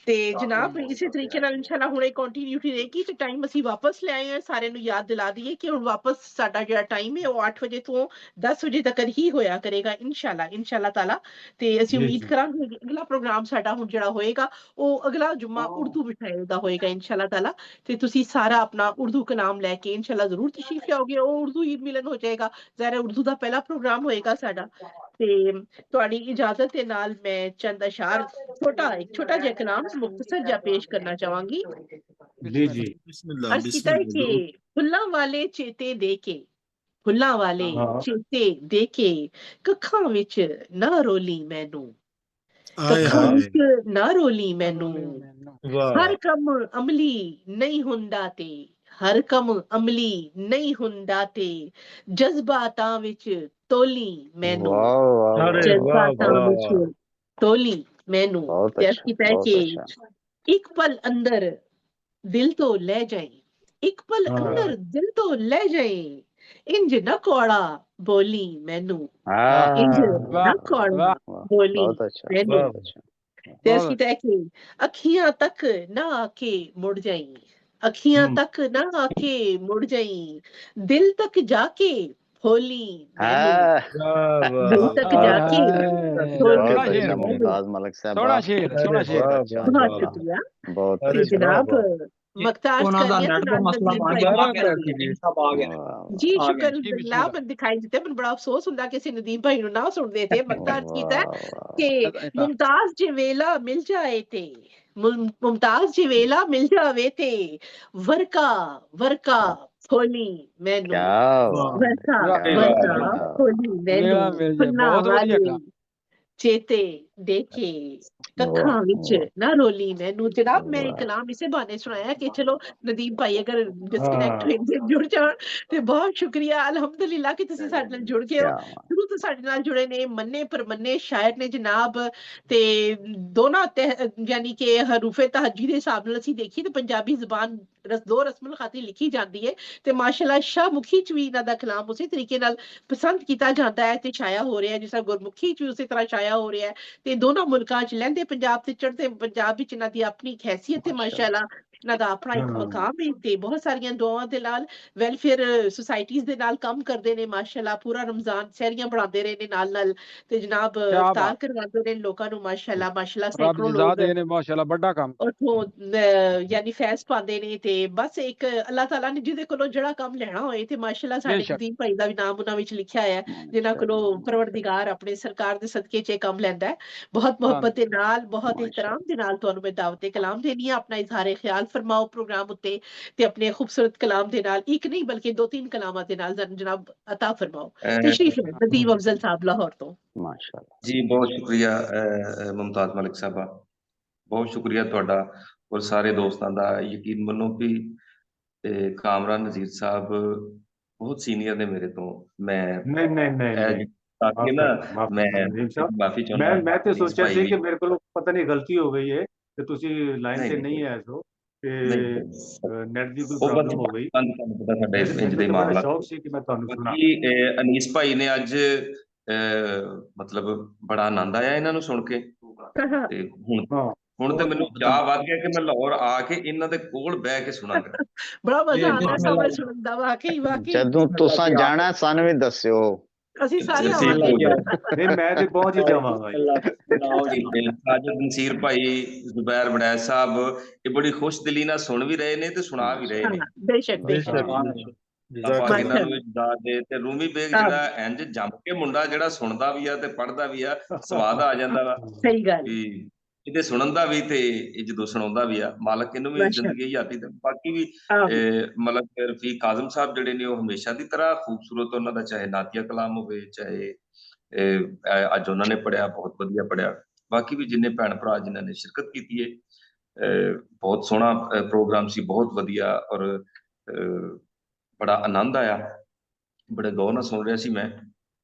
ਤੇ ਜਨਾਬ ਇਸੇ ਤਰੀਕੇ ਨਾਲ ਇਨਸ਼ਾਅੱਲਾ ਹੁਣੇ ਕੰਟੀਨਿਊਟੀ ਰਹੇਗੀ, ਤੇ ਟਾਈਮ ਅਸੀਂ ਵਾਪਸ ਲੈ ਆਏ ਹਾਂ। ਸਾਰਿਆਂ ਨੂੰ ਯਾਦ ਦਿਲਾ ਦਈਏ ਕਿ ਹੁਣ ਵਾਪਸ ਸਾਡਾ ਜਿਹੜਾ ਟਾਈਮ ਹੈ ਉਹ 8 ਵਜੇ ਤੋਂ 10 ਵਜੇ ਤੱਕ ਹੀ ਹੋਇਆ ਕਰੇਗਾ ਇਨਸ਼ਾਅੱਲਾ ਤਾਲਾ। ਤੇ ਅਸੀਂ ਜੀ ਉਮੀਦ ਜੀ ਕਰਾਂਗੇ ਕਿ ਅਗਲਾ ਪ੍ਰੋਗਰਾਮ ਸਾਡਾ ਹੁਣ ਜਿਹੜਾ ਹੋਏਗਾ ਉਹ ਅਗਲਾ ਜੁਮਾ ਉਰਦੂ ਵਿਸ਼ੇ ਦਾ ਹੋਏਗਾ ਇਨਸ਼ਾਅੱਲਾ ਤਾਲਾ। ਤੇ ਤੁਸੀਂ ਸਾਰਾ ਆਪਣਾ ਉਰਦੂ ਕਲਾਮ ਲੈ ਕੇ ਇਨਸ਼ਾਅੱਲਾ ਜ਼ਰੂਰ ਤਸ਼ਰੀਫ ਲਿਆਓਗੇ। ਉਹ ਉਰਦੂ ਈਦ ਮਿਲਨ ਹੋ ਜਾਏਗਾ, ਜ਼ਾਹਿਰ ਹੈ ਉਰਦੂ ਦਾ ਪਹਿਲਾ ਪ੍ਰੋਗਰਾਮ ਹੋਏਗਾ ਸਾਡਾ। ਤੇ ਤੁਹਾਡੀ ਇਜਾਜ਼ਤ ਦੇ ਨਾਲ ਮੈਂ ਚੰਦ ਅਸ਼ਾਰ ਇੱਕ ਛੋਟਾ ਜਿਹਾ ਕਲਾਮ ਮੁਖਤਸਰ ਜਿਹਾ ਪੇਸ਼ ਕਰਨਾ ਚਾਹਾਂਗੀ। ਜੀ ਬਿਸਮਿल्लाह ਜੀ ਬਿਸਮਿल्लाह अर्ज कीता है बिस्मिल्लाह कि जरूर फुल्लां वाले चेते देके फुल्लां वाले ਹਾਂ चेते देके कखां विच ना रोली मैनू आए कखां हाय विच ना रोली मैनू ਮੈਨੂੰ वाह हर कम अमली नहीं हुंदा ते हर कम अमली नहीं हुंदा ते जज्बातां विच तोली मैनू वाह वाह वाह अरे वाह वाह जज्बातां विच वाह तोली मैनू। बहुत ते अर्ज अच्छा कीता है बहुत कि अच्छा। एक पल अंदर दिल तो ले जाए, एक पल ਹਾਂ अंदर दिल तो ले जाए, इंज न कौड़ा बोली मैनू, इंज हाँ न ਵਾਹ कौड़ा ਵਾਹ वाह बोली बहुत अच्छा मैनू। वाह बहुत अच्छा। ते ਬਹੁਤ असकी ਅੱਛਾ तय कि अखियां तक ना आके मुड़ जाई, अखियां ਹੂੰ तक ना आके मुड़ जाई, दिल तक जाके भोली मैनू, हाँ वाह दिल वाह तक ਹਾਏ जाके ਹਾਏ भोली बहुत ਸੋਹਣਾ ਸ਼ੇਰ अच्छा ਬਹੁਤ मैनू। मुमताज मलिक साहब, ਸੋਹਣਾ वाह ਸ਼ੇਰ अरे ਸੋਹਣਾ ਸ਼ੇਰ बहुत वाह अच्छा वाह बहुत वाह शुक्रिया। बहुत ते अरे अच्छा। वाह जनाब वाह मख्तार ਉਹਨਾਂ ਦਾ करनी है ਨੈਟ ते ਦਾ नाल ਮਸਲਾ नदीम ਬਣ भाई ਗਿਆ, सारा ਆ ਗਿਆ नेट ਨਦੀਮ ਸਾਹਿਬ ਆ ਗਏ वाह जी ਆ ਗਏ शुक्र ਜੀ अल्लाह ਬਿਸਮਿल्लाह मन दिखाई देते। मन बड़ा अफसोस हुंदा कि ਅਸੀਂ नदीम भाई ਨੂੰ ਨਾ ਸੁਣਦੇ थे। मख्तार कीता है वाह कि मुमताज जे वेला मिल जाए ते मुमताज जे वेला मिल जावे ते वरका वरका खोली मैनू, क्या वाह बात है, वरका ਵਾਹ क्या ਵਾਹ वरका बात ਵਾਹ है। खोली मैनू, ਵੇਲਾ ਮਿਲ ਜਾਏ फुल्लां ਬਹੁਤ ਵਧੀਆ वाले ਕੰਮ चेते देखे कखां वाह विच वाह ना रोली मैनू। जनाब मैं वाह कलाम इसे बहाने सुनाया कि चलो नदीम भाई अगर डिस्कनेक्ट हाँ होए जुड़ जाਣ ਤੇ ਬਹੁਤ ਸ਼ੁਕਰੀਆ ਅਲਹਮਦੁਲਿਲਾ ਕਿ ਤੁਸੀਂ ਸਾਡੇ ਨਾਲ ਜੁੜ ਗਏ ਹੋ। क्या बात। ਸ਼ੁਰੂ ਤੋਂ ਸਾਡੇ ਨਾਲ ਜੁੜੇ ਨੇ, ਮੰਨੇ ਪਰਮੰਨੇ ਸ਼ਾਇਰ ਨੇ ਜਨਾਬ। ਤੇ ਦੋਨਾਂ ਯਾਨੀ ਕਿ ਹਰੂਫੇ ਤਹਜੀ ਦੇ ਹਿਸਾਬ ਨਾਲ ਅਸੀਂ ਦੇਖੀ ਤੇ ਪੰਜਾਬੀ ਜ਼ੁਬਾਨ ਦੋ ਰਸਮੁਲ ਖਾਤੀ ਲਿਖੀ ਜਾਂਦੀ ਹੈ ਤੇ ਮਾਸ਼ਾਅੱਲਾ ਸ਼ਾਹਮੁਖੀ ਚ ਵੀ ਇਹਨਾਂ ਦਾ ਕਲਾਮ ਉਸੇ ਤਰੀਕੇ ਨਾਲ ਪਸੰਦ ਕੀਤਾ ਜਾਂਦਾ ਹੈ ਤੇ ਛਾਇਆ ਹੋ ਰਿਹਾ, ਜਿਸ ਤਰ੍ਹਾਂ ਗੁਰਮੁਖੀ ਚ ਵੀ ਉਸੇ ਤਰ੍ਹਾਂ ਛਾਇਆ ਹੋ ਰਿਹਾ ਹੈ। ਤੇ ਦੋਨਾਂ ਮੁਲਕਾਂ ਚ ਲਹਿੰਦੇ ਪੰਜਾਬ ਤੇ ਚੜ੍ਹਦੇ ਪੰਜਾਬ ਵਿੱਚ ਇਹਨਾਂ ਦੀ ਆਪਣੀ ਇੱਕ ਹੈਸੀਅਤ ਹੈ ਮਾਸ਼ਾਅੱਲਾ। ਇਹਨਾਂ ਦਾ ਆਪਣਾ ਇੱਕ ਮਕਾਮ ਹੈ ਤੇ ਬਹੁਤ ਸਾਰੀਆਂ ਦੁਆਵਾਂ ਦੇ ਨਾਲ ਵੈਲਫੇਅਰ ਸੁਸਾਇਟੀਜ਼ ਦੇ ਨਾਲ ਕੰਮ ਕਰਦੇ ਨੇ ਮਾਸ਼ਾਅੱਲਾ। ਪੂਰਾ ਰਮਜ਼ਾਨ ਸਹਿਰੀਆਂ ਬਣਾਉਂਦੇ ਰਹੇ ਨੇ ਨਾਲ ਤੇ ਜਨਾਬ ਕਿਆ ਇਫਤਾਰ ਬਾਤ ਕਰਵਾਉਂਦੇ ਨੇ ਲੋਕਾਂ ਨੂੰ ਮਾਸ਼ਾਅੱਲਾ ਰੱਬ ਸੈਂਕੜੋਂ ਜਜ਼ਾ ਲੋਕ ਦੇ ਨੇ ਮਾਸ਼ਾਅੱਲਾ ਵੱਡਾ ਕੰਮ ਉੱਥੋਂ ਯਾਨੀ ਫੈਜ਼ ਪਾਉਂਦੇ ਨੇ। ਤੇ ਬਸ ਇੱਕ ਅੱਲਾਹ ਤਾਲਾ ਨੇ ਜਿਹਦੇ ਕੋਲੋਂ ਜਿਹੜਾ ਕੰਮ ਲੈਣਾ ਹੋਏ ਤੇ ਮਾਸ਼ਾਅੱਲਾ ਸਾਡੇ ਬੇਸ਼ੱਕ ਨਦੀਮ ਭਾਈ ਦਾ ਵੀ ਨਾਮ ਉਹਨਾਂ ਵਿੱਚ ਲਿਖਿਆ ਹੈ, ਜਿਨ੍ਹਾਂ ਕੋਲੋਂ ਪਰਵਰਦਿਗਾਰ ਆਪਣੇ ਸਰਕਾਰ ਦੇ ਸਦਕੇ 'ਚ ਇਹ ਕੰਮ ਲੈਂਦਾ ਹੈ। ਬਹੁਤ ਮੁਹੱਬਤ ਦੇ ਨਾਲ, ਬਹੁਤ ਇhtਰਾਮ ਦੇ ਨਾਲ ਤੁਹਾਨੂੰ ਮੈਂ ਦਾਵਤ ਕਲਾਮ ਦੇਣੀ ਆ। ਆਪਣਾ ਇਜ਼ਹਾਰੇ ਖਿਆਲ ਫਰਮਾਓ ਪ੍ਰੋਗਰਾਮ ਉੱਤੇ ਤੇ ਆਪਣੇ ਖੂਬਸੂਰਤ ਕਲਾਮ ਦੇ ਨਾਲ, ਇੱਕ ਨਹੀਂ ਬਲਕਿ 2-3 ਕਲਾਮਾਂ ਦੇ ਨਾਲ ਜਨਾਬ ਅਤਾ ਫਰਮਾਓ। ਤਸ਼ਰੀਫ ਲੈ ਨਦੀਮ ਅਫਜ਼ਲ ਸਾਹਿਬ ਲਾਹੌਰ ਤੋਂ। माशाल्लाह जी बहुत शुक्रिया मुमताज मलिक साहबा, बहुत शुक्रिया ਤੁਹਾਡਾ ਔਰ ਸਾਰੇ ਦੋਸਤਾਂ ਦਾ। ਯਕੀਨ ਮੰਨੋ ਕਿ ਕਾਮਰਾਨ ਨਜ਼ੀਰ ਸਾਹਿਬ ਬਹੁਤ ਸੀਨੀਅਰ ਨੇ ਮੇਰੇ ਤੋਂ। ਮੈਂ नहीं नहीं नहीं नहीं ताकि माफ ना करना माफ मैं करना नदीम साहब। माफी चाਹੁੰਦਾ मैं तो ਅਨੀਸ सोचा ਭਾਈ ਸੀ ਵੀ कि मेरे को पता नहीं गलती हो गई है कि ਤੁਸੀਂ ਲਾਈਨ ਤੇ ਨਹੀਂ ਹੈ ਸੋ ਤੇ ਨੈਟ ਦੀ ਕੋਈ ਉਹ ਪ੍ਰੋਬਲਮ ਹੋ ਗਈ। ਤੁਹਾਨੂੰ ਪਤਾ ਸਾਡਾ ਇੰਜ ਮੈਨੂੰ ਦੇ ਤਾਂ ਬੜਾ ਮਾਮਲਾ। ਸ਼ੌਕ ਸੀ ਕਿ ਮੈਂ ਤੁਹਾਨੂੰ ਸੁਣਾ। ਬਾਕੀ ਅਨੀਸ ਭਾਈ ਨੇ ਅੱਜ ਮਤਲਬ ਬੜਾ ਆਨੰਦ ਆਇਆ ਇਹਨਾਂ ਨੂੰ ਸੁਣ ਕੇ। ਤੇ ਹੁਣ ਤੇ ਮੈਨੂੰ ਚਾਹ ਵੱਧ ਗਿਆ ਕਿ ਮੈਂ ਲਾਹੌਰ ਆ ਕੇ ਇਹਨਾਂ ਦੇ ਕੋਲ ਬਹਿ ਕੇ ਸੁਣਾਂਗਾ। ਬੜਾ ਮਜ਼ਾ ਆਉਂਦਾ ਸਮਾਂ ਸੁਣਨ ਦਾ, ਵਾਕਈ ਵਾਕਈ। ਜਦੋਂ ਤੁਸੀਂ ਜਾਣਾ ਸਾਨੂੰ ਵੀ ਦੱਸਿਓ। ਅਸੀਂ ਸਾਰੇ ਨਹੀਂ ਮੈਂ ਤੇ ਪਹੁੰਚ ਹੀ ਜਾਵਾਂਗਾ। ਸਾਜਦ ਨਸੀਰ ਭਾਈ, ਜ਼ੁਬੈਰ ਬੜੈਚ ਸਾਹਿਬ ਇਹ ਬੜੀ ਖੁਸ਼ ਦਿਲੀ ਨਾਲ ਸੁਣ ਵੀ ਰਹੇ ਨੇ ਤੇ ਸੁਣਾ ਵੀ ਰਹੇ ਨੇ। ਬੇਸ਼ੱਕ ਬੇਸ਼ੱਕ। ਆਪਾਂ ਇਹਨਾਂ ਨੂੰ ਇਜਾਜ਼ਤ ਦੇ ਤੇ ਰੂਮੀ ਬੇਗ ਜਿਹੜਾ ਇੰਜ ਜੰਮ ਕੇ ਮੁੰਡਾ ਜਿਹੜਾ ਸੁਣਦਾ ਵੀ ਆ ਤੇ ਪੜ੍ਹਦਾ ਵੀ ਆ, ਸਵਾਦ ਆ ਜਾਂਦਾ ਵਾ। ਸਹੀ ਗੱਲ। ਇਹਦੇ ਸੁਣਨ ਦਾ ਵੀ ਤੇ ਇਹ ਜਦੋਂ ਸੁਣਾਉਂਦਾ ਵੀ ਆ, ਮਾਲਕ ਇਹਨੂੰ ਵੀ ਜ਼ਿੰਦਗੀ ਹਯਾਤੀ ਤੇ ਬਾਕੀ ਵੀ ਮਤਲਬ ਰਫੀਕ ਕਾਜ਼ਮ ਸਾਹਿਬ ਜਿਹੜੇ ਨੇ ਉਹ ਹਮੇਸ਼ਾ ਦੀ ਤਰ੍ਹਾਂ ਖੂਬਸੂਰਤ, ਉਹਨਾਂ ਦਾ ਚਾਹੇ ਨਾਤੀਆ ਕਲਾਮ ਹੋਵੇ, ਚਾਹੇ ਅੱਜ ਉਹਨਾਂ ਨੇ ਪੜ੍ਹਿਆ ਬਹੁਤ ਵਧੀਆ ਪੜ੍ਹਿਆ। ਬਾਕੀ ਵੀ ਜਿੰਨੇ ਭੈਣ ਭਰਾ ਜਿਨ੍ਹਾਂ ਨੇ ਸ਼ਿਰਕਤ ਕੀਤੀ ਹੈ, ਬਹੁਤ ਸੋਹਣਾ ਪ੍ਰੋਗਰਾਮ ਸੀ, ਬਹੁਤ ਵਧੀਆ ਔਰ ਬੜਾ ਆਨੰਦ ਆਇਆ, ਬੜੇ ਗੌਰ ਨਾਲ ਸੁਣ ਰਿਹਾ ਸੀ ਮੈਂ।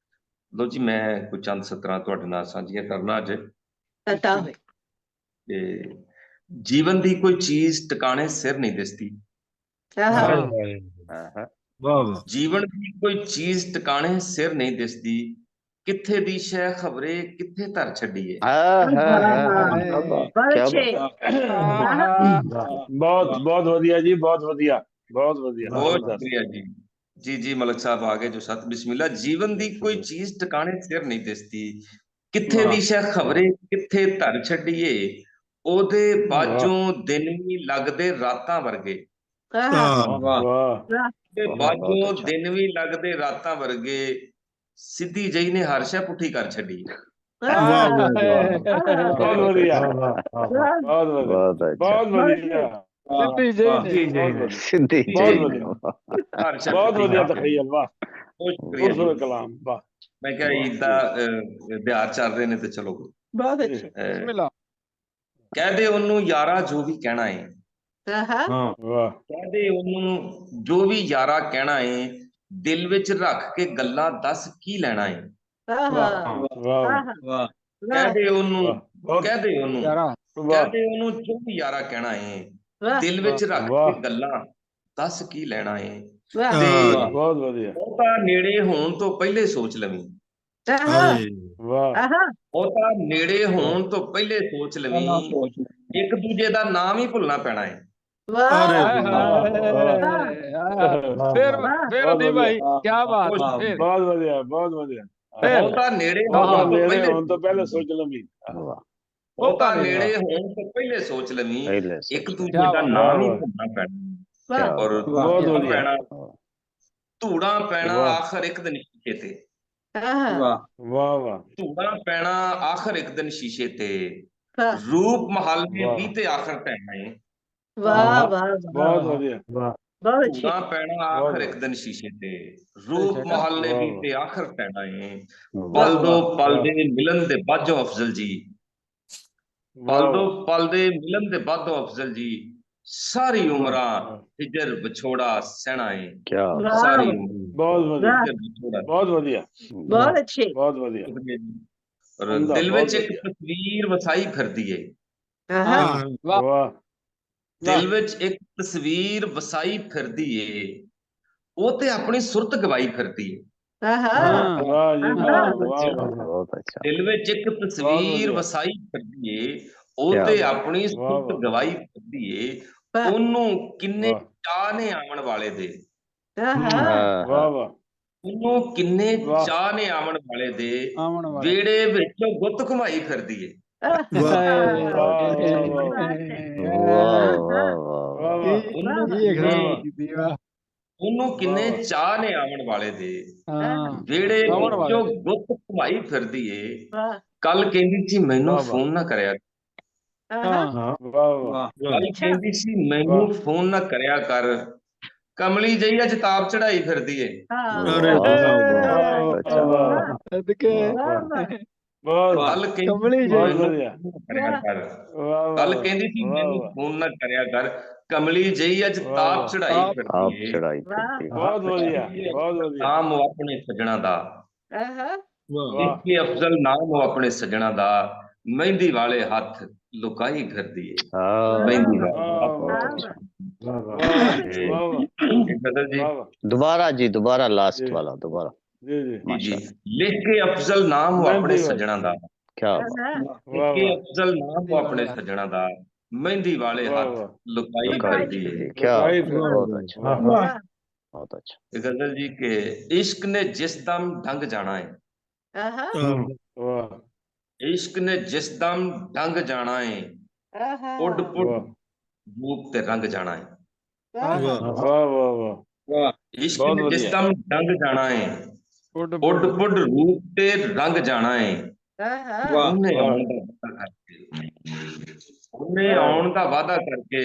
ਲੋ ਜੀ ਮੈਂ ਕੁਝ ਚੰਦ ਸਤਰਾਂ ਤੁਹਾਡੇ ਨਾਲ ਸਾਂਝੀਆਂ ਕਰਨਾ ਅੱਜ। ਤੇ ਜੀਵਨ ਦੀ ਕੋਈ ਚੀਜ਼ ਟਿਕਾਣੇ ਸਿਰ ਨਹੀਂ ਦਿਸਦੀ। ਜੀਵਨ ਦੀ ਕੋਈ ਚੀਜ਼ ਟਿਕਾਣੇ ਸਿਰ ਨਹੀਂ ਦਿਸਦੀ, ਕਿੱਥੇ ਦੀ ਸ਼ੈ ਖਬਰੇ ਕਿੱਥੇ ਧਰ ਛੱਡੀਏ। ਬਹੁਤ ਬਹੁਤ ਵਧੀਆ ਜੀ, ਬਹੁਤ ਵਧੀਆ, ਬਹੁਤ ਵਧੀਆ, ਬਹੁਤ ਸ਼ੁਕਰੀਆ ਜੀ। ਜੀ ਜੀ ਮਲਕ ਸਾਹਿਬ ਆ ਗਏ ਜੋ ਸਤ ਬਿਸਮਿल्ला। ਜੀਵਨ ਦੀ ਕੋਈ ਚੀਜ਼ ਟਿਕਾਣੇ ਸਿਰ ਨਹੀਂ ਦਿਸਦੀ, ਕਿੱਥੇ ਦੀ ਸ਼ੈ ਖਬਰੇ ਕਿੱਥੇ ਧਰ ਛੱਡੀਏ, ਉਹਦੇ ਬਾਝੋਂ ਦਿਨ ਵੀ ਲੱਗਦੇ ਰਾਤਾਂ ਵਰਗੇ। ਉਹਦੇ ਬਾਝੋਂ ਦਿਨ ਵੀ ਲੱਗਦੇ ਰਾਤਾਂ ਵਰਗੇ, ਸਿੱਧੀ ਜਈ ਨੇ ਹਰ ਸ਼ੈ ਪੁੱਠੀ ਕਰ ਛੱਡੀ। ਬਹੁਤ ਵਧੀਆ, ਬਹੁਤ ਵਧੀਆ, ਬਹੁਤ ਵਧੀਆ। ਬਹੁਤ ਵਧੀਆ ਤਖੀਲ, ਵਾਹ, ਬਹੁਤ ਕਲਾਮ, ਵਾਹ। ਮੈਂ ਕਿਹਾ ਈਦ ਦਾ ਦਿਹਾੜ ਚੱਲ ਰਹੇ ਨੇ ਤੇ ਚਲੋ ਬਹੁਤ ਅੱਛਾ। ਕਹਿ ਦੇ ਉਹਨੂੰ ਯਾਰਾ ਜੋ ਵੀ ਕਹਿਣਾ ਏ, ਕਹਿ ਦੇ ਉਹਨੂੰ ਜੋ ਵੀ ਯਾਰਾ ਕਹਿਣਾ ਏ, ਦਿਲ ਵਿੱਚ ਰੱਖ ਕੇ ਗੱਲਾਂ ਦੱਸ ਕੀ ਲੈਣਾ ਏ। ਕਹਿ ਦੇ ਉਹਨੂੰ, ਕਹਿ ਦੇ ਉਹਨੂੰ, ਕਹਿ ਦੇ ਉਹਨੂੰ ਜੋ ਵੀ ਯਾਰਾ ਕਹਿਣਾ ਏ, ਦਿਲ ਵਿੱਚ ਰੱਖ ਕੇ ਗੱਲਾਂ ਦੱਸ ਕੀ ਲੈਣਾ ਏ। ਬਹੁਤ ਵਧੀਆ। ਬਹੁਤਾ ਨੇੜੇ ਹੋਣ ਤੋਂ ਪਹਿਲੇ ਸੋਚ ਲਵੀਂ। ਬਹੁਤਾ ਨੇੜੇ ਹੋਣ ਤੋਂ ਪਹਿਲੇ ਸੋਚ ਲਵੀਂ, ਇੱਕ ਦੂਜੇ ਦਾ ਨਾਮ ਹੀ ਭੁੱਲਣਾ ਪੈਣਾ ਹੈ। ਬਹੁਤ ਵਧੀਆ, ਬਹੁਤ ਵਧੀਆ। ਬਹੁਤਾ ਨੇੜੇ ਹੋਣ ਤੋਂ ਪਹਿਲੇ ਸੋਚ ਲਵੀਂ, ਬਹੁਤਾ ਨੇੜੇ ਹੋਣ ਤੋਂ ਪਹਿਲੇ ਸੋਚ ਲਵੀਂ, ਇੱਕ ਦੂਜੇ ਦਾ ਨਾਮ ਹੀ ਭੁੱਲਣਾ ਪੈਣਾ। ਔਰ ਪੈਣਾ ਧੂੜਾਂ ਪੈਣਾ ਆਖਰ ਇੱਕ ਦਿਨ ਸ਼ੀਸ਼ੇ ਤੇ। ਵਾਹ ਵਾਹ। ਧੂੜਾਂ ਪੈਣਾ ਆਖਰ ਇੱਕ ਦਿਨ ਸ਼ੀਸ਼ੇ ਤੇ, ਰੂਪ ਮਹਲ में भी ਤੇ ਆਖਰ ਪੈਣਾ ਹੈ। ਵਾਹ ਵਾਹ, ਬਹੁਤ ਵਧੀਆ। ਧੂੜਾਂ ਪੈਣਾ ਆਖਰ ਇੱਕ ਦਿਨ ਸ਼ੀਸ਼ੇ ਤੇ, ਰੂਪ ਮਹਲ ने भी ਤੇ ਆਖਰ ਪੈਣਾ ਹੈ। ਪਲ ਦੋ ਪਲ ਦੇ ਮਿਲਨ ਦੇ ਬਾਝੋਂ ਅਫਜ਼ਲ ਜੀ, ਪਲ ਦੋ ਪਲ ਦੇ ਮਿਲਨ ਦੇ ਬਾਝੋਂ ਅਫਜ਼ਲ ਜੀ, ਸਾਰੀ ਉਮਰਾਂ ਹਿਜਰ ਵਿਛੋੜਾ ਸਹਿਣਾ ਹੈ। ਸਾਰੀ ਬਹੁਤ ਵਧੀਆ, ਬਹੁਤ ਵਧੀਆ, ਬਹੁਤ ਅੱਛੇ, ਬਹੁਤ ਵਧੀਆ। ਦਿਲ ਵਿੱਚ ਇੱਕ ਤਸਵੀਰ ਵਸਾਈ ਫਿਰਦੀ ਏ। ਵਾਹ। ਦਿਲ ਵਿੱਚ ਇੱਕ ਤਸਵੀਰ ਵਸਾਈ ਫਿਰਦੀ ਏ, ਉਹ ਤੇ ਆਪਣੀ ਸੁਰਤ ਗਵਾਈ ਫਿਰਦੀ ਏ। ਦਿਲ ਵਿੱਚ ਇੱਕ ਤਸਵੀਰ ਵਸਾਈ ਫਿਰਦੀ ਏ, ਉਹ ਤੇ ਆਪਣੀ ਸੁਰਤ ਗਵਾਈ ਫਿਰਦੀ ਏ। ਉਹਨੂੰ ਕਿੰਨੇ ਚਾਅ ਨੇ ਆਉਣ ਵਾਲੇ ਦੇ, ਉਹਨੂੰ ਕਿੰਨੇ ਚਾਅ ਨੇ ਆਉਣ ਵਾਲੇ ਦੇ, ਵਿਹੜੇ ਵਿੱਚ ਗੁੱਤ ਘੁਮਾਈ ਫਿਰਦੀ ਏ। ਉਹਨੂੰ ਕਿੰਨੇ ਚਾਅ ਨੇ ਆਉਣ ਵਾਲੇ ਦੇ, ਵਿਹੜੇ ਵਿੱਚੋਂ ਗੁੱਤ ਘੁਮਾਈ ਫਿਰਦੀ ਏ। ਕੱਲ ਕਹਿੰਦੀ ਸੀ ਮੈਨੂੰ ਫੋਨ ਨਾ ਕਰਿਆ, ਕੱਲ ਕਹਿੰਦੀ ਸੀ ਮੈਨੂੰ ਫੋਨ ਨਾ ਕਰਿਆ ਕਰ, ਕਮਲੀ ਜਿਹੀ ਅੱਜ ਤਾਪ ਚੜਾਈ ਫਿਰਦੀ ਏ। ਕੱਲ ਕਹਿੰਦੀ ਸੀ ਮੈਨੂੰ ਫੋਨ ਨਾ ਕਰਿਆ ਕਰ, ਕਮਲੀ ਜਿਹੀ ਅੱਜ ਤਾਪ ਚੜਾਈ ਫਿਰਦੀ ਏ। ਬਹੁਤ ਵਧੀਆ, ਬਹੁਤ ਵਧੀਆ। ਨਾਮ ਉਹ ਆਪਣੇ ਸੱਜਣਾ ਦਾ, ਇਸਕੇ ਅਫਜ਼ਲ ਨਾਮ ਉਹ ਆਪਣੇ ਸੱਜਣਾ ਦਾ, ਮਹਿੰਦੀ ਵਾਲੇ ਹੱਥ ਲੁਕਾਈ ਫਿਰਦੀ ਏ। ਮਹਿੰਦੀ दोबारा जी, दोबारा लास्ट वाला, दोबारा जी। लिख के अफजल नाम हो अपने सजना दा, क्या ਕਿ ਅਫਜ਼ਲ ਨਾਮ ਉਹ ਆਪਣੇ ਸੱਜਣਾ ਦਾ ਮਹਿੰਦੀ ਵਾਲੇ ਹੱਥ ਲੁਕਾਈ ਫਿਰਦੀ ਏ। क्या बहुत अच्छा बहुत अच्छा ਇਹ ਗਜ਼ਲ ਜੀ ਕਿ ਇਸ਼ਕ ਨੇ ਜਿਸ ਦਮ ਢੰਗ ਜਾਣਾ ਹੈ, ਇਸ਼ਕ ਨੇ ਜਿਸ ਦਮ ਢੰਗ ਜਾਣਾ ਹੈ, ਉੱਡ ਪੁੱਡ ਰੂਪ ਤੇ ਰੰਗ ਜਾਣਾ ਹੈ। ਇਸ਼ਕ ਨੇ ਜਿਸ ਦਮ ਢੰਗ ਜਾਣਾ ਹੈ, ਉੱਡ ਪੁੱਡ ਰੂਪ ਤੇ ਰੰਗ ਜਾਣਾ ਹੈ। ਉਹਨੇ ਆਉਣ ਦਾ ਵਾਅਦਾ ਕਰਕੇ, ਉਹਨੇ ਆਉਣ ਦਾ ਵਾਅਦਾ ਕਰਕੇ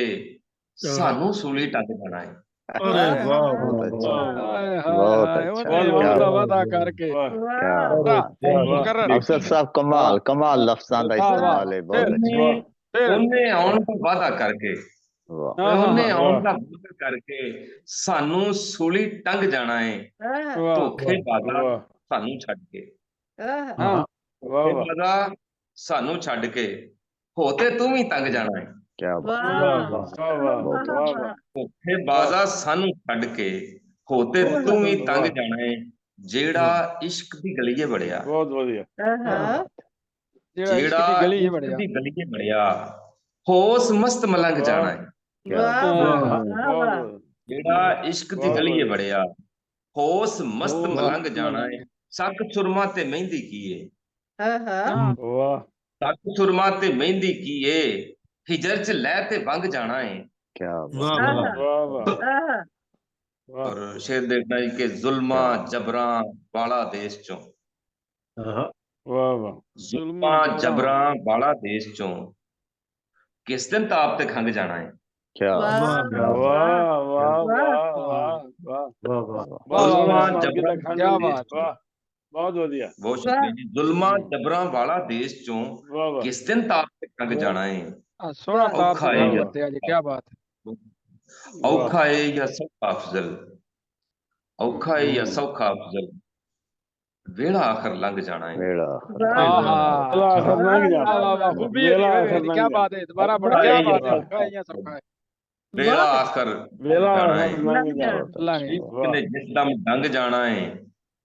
ਸਾਨੂੰ ਸੂਲੀ ਟੰਗ ਜਾਣਾ ਹੈ। अरे वाह बहुत वाह अच्छा वाह बहुत अच्छा क्या वादा करके क्या अफसर साहब कमाल कमाल लफ्ज़ां दा इस्तेमाल है बहुत अच्छा ਉਹਨੇ ਆਉਣ ਦਾ ਵਾਅਦਾ ਕਰਕੇ, ਉਹਨੇ ਆਉਣ ਦਾ ਵਾਅਦਾ ਕਰਕੇ ਸਾਨੂੰ ਸੂਲੀ ਟੰਗ ਜਾਣਾ ਹੈ। ਧੋਖੇ ਬਾਜ਼ਾ ਸਾਨੂੰ ਛੱਡ ਕੇ, ਧੋਖੇ ਬਾਜ਼ਾ ਸਾਨੂੰ ਛੱਡ ਕੇ ਹੋ ਤੇ ਤੂੰ ਵੀ ਤੰਗ ਜਾਣਾ ਹੈ। क्या ਧੋਖੇ ਬਾਜ਼ਾ ਸਾਨੂੰ ਛੱਡ ਕੇ ਹੋ ਤੇ ਤੂੰ ਵੀ ਤੰਗ ਜਾਣਾ ਹੈ। ਜਿਹੜਾ ਇਸ਼ਕ ਦੀ ਗਲੀਏ ਵੜਿਆ, ਬਹੁਤ ਵਧੀਆ, ਜਿਹੜਾ ਇਸ਼ਕ ਦੀ ਗਲੀਏ ਵੜਿਆ ਹੋਸ ਮਸਤ ਮਲੰਗ ਜਾਣਾ ਹੈ। ਜਿਹੜਾ ਇਸ਼ਕ ਦੀ ਗਲੀਏ ਵੜਿਆ ਹੋਸ ਮਸਤ ਮਲੰਗ ਜਾਣਾ ਹੈ। ਸੱਕ ਸੁਰਮਾ ਤੇ ਮਹਿੰਦੀ ਕੀਏ, ਸੱਕ ਸੁਰਮਾ ਤੇ ਮਹਿੰਦੀ ਕੀਏ, ਹਿਜਰ ਚ ਲੈ ਤੇ ਵੰਗ ਜਾਣਾ ਹੈ। क्या ਔਰ ਸ਼ੇਰ ਦੇਖਦਾ ਹੈ ਕਿ ਜ਼ੁਲਮਾਂ ਜਬਰਾਂ ਵਾਲਾ ਦੇਸ਼ ਚੋਂ, ਜ਼ੁਲਮਾਂ ਜਬਰਾਂ ਵਾਲਾ ਦੇਸ਼ ਚੋਂ ਕਿਸ ਦਿਨ ਤਾਪ ਤੇ ਖੰਗ ਜਾਣਾ ਹੈ। क्या ਬਹੁਤ ਵਧੀਆ, ਬਹੁਤ ਸ਼ੁਕਰੀਆ ਜੀ। ਜ਼ੁਲਮਾਂ ਜਬਰਾਂ ਵਾਲਾ ਦੇਸ਼ ਚੋਂ ਕਿਸ ਦਿਨ ਤਾਪ ਤੇ ਖੰਗ ਜਾਣਾ ਹੈ। ਸੋਹਣਾ ਤਾਪ ਔਖਾ ਹੈ ਦਿੱਤੇ ਅੱਜ, ਕੀ ਬਾਤ ਹੈ। ਔਖਾ ਹੈ ਜਾਂ ਸੌਖਾ ਅਫਜ਼ਲ, ਔਖਾ ਹੈ ਜਾਂ ਸੌਖਾ ਅਫਜ਼ਲ, ਵੇਲਾ ਆਖਰ ਲੰਘ ਜਾਣਾ ਹੈ। वेड़ा क्या बात है, दोबारा पढ़ो, क्या बात है। औखा है या सौखा है, ਵੇਲਾ ਆਖਰ ਵੇਲਾ ਜਾਣਾ ਹੈ। लंघ ਨੇ ਜਿਸ ਦਮ ਢੰਗ ਜਾਣਾ ਹੈ,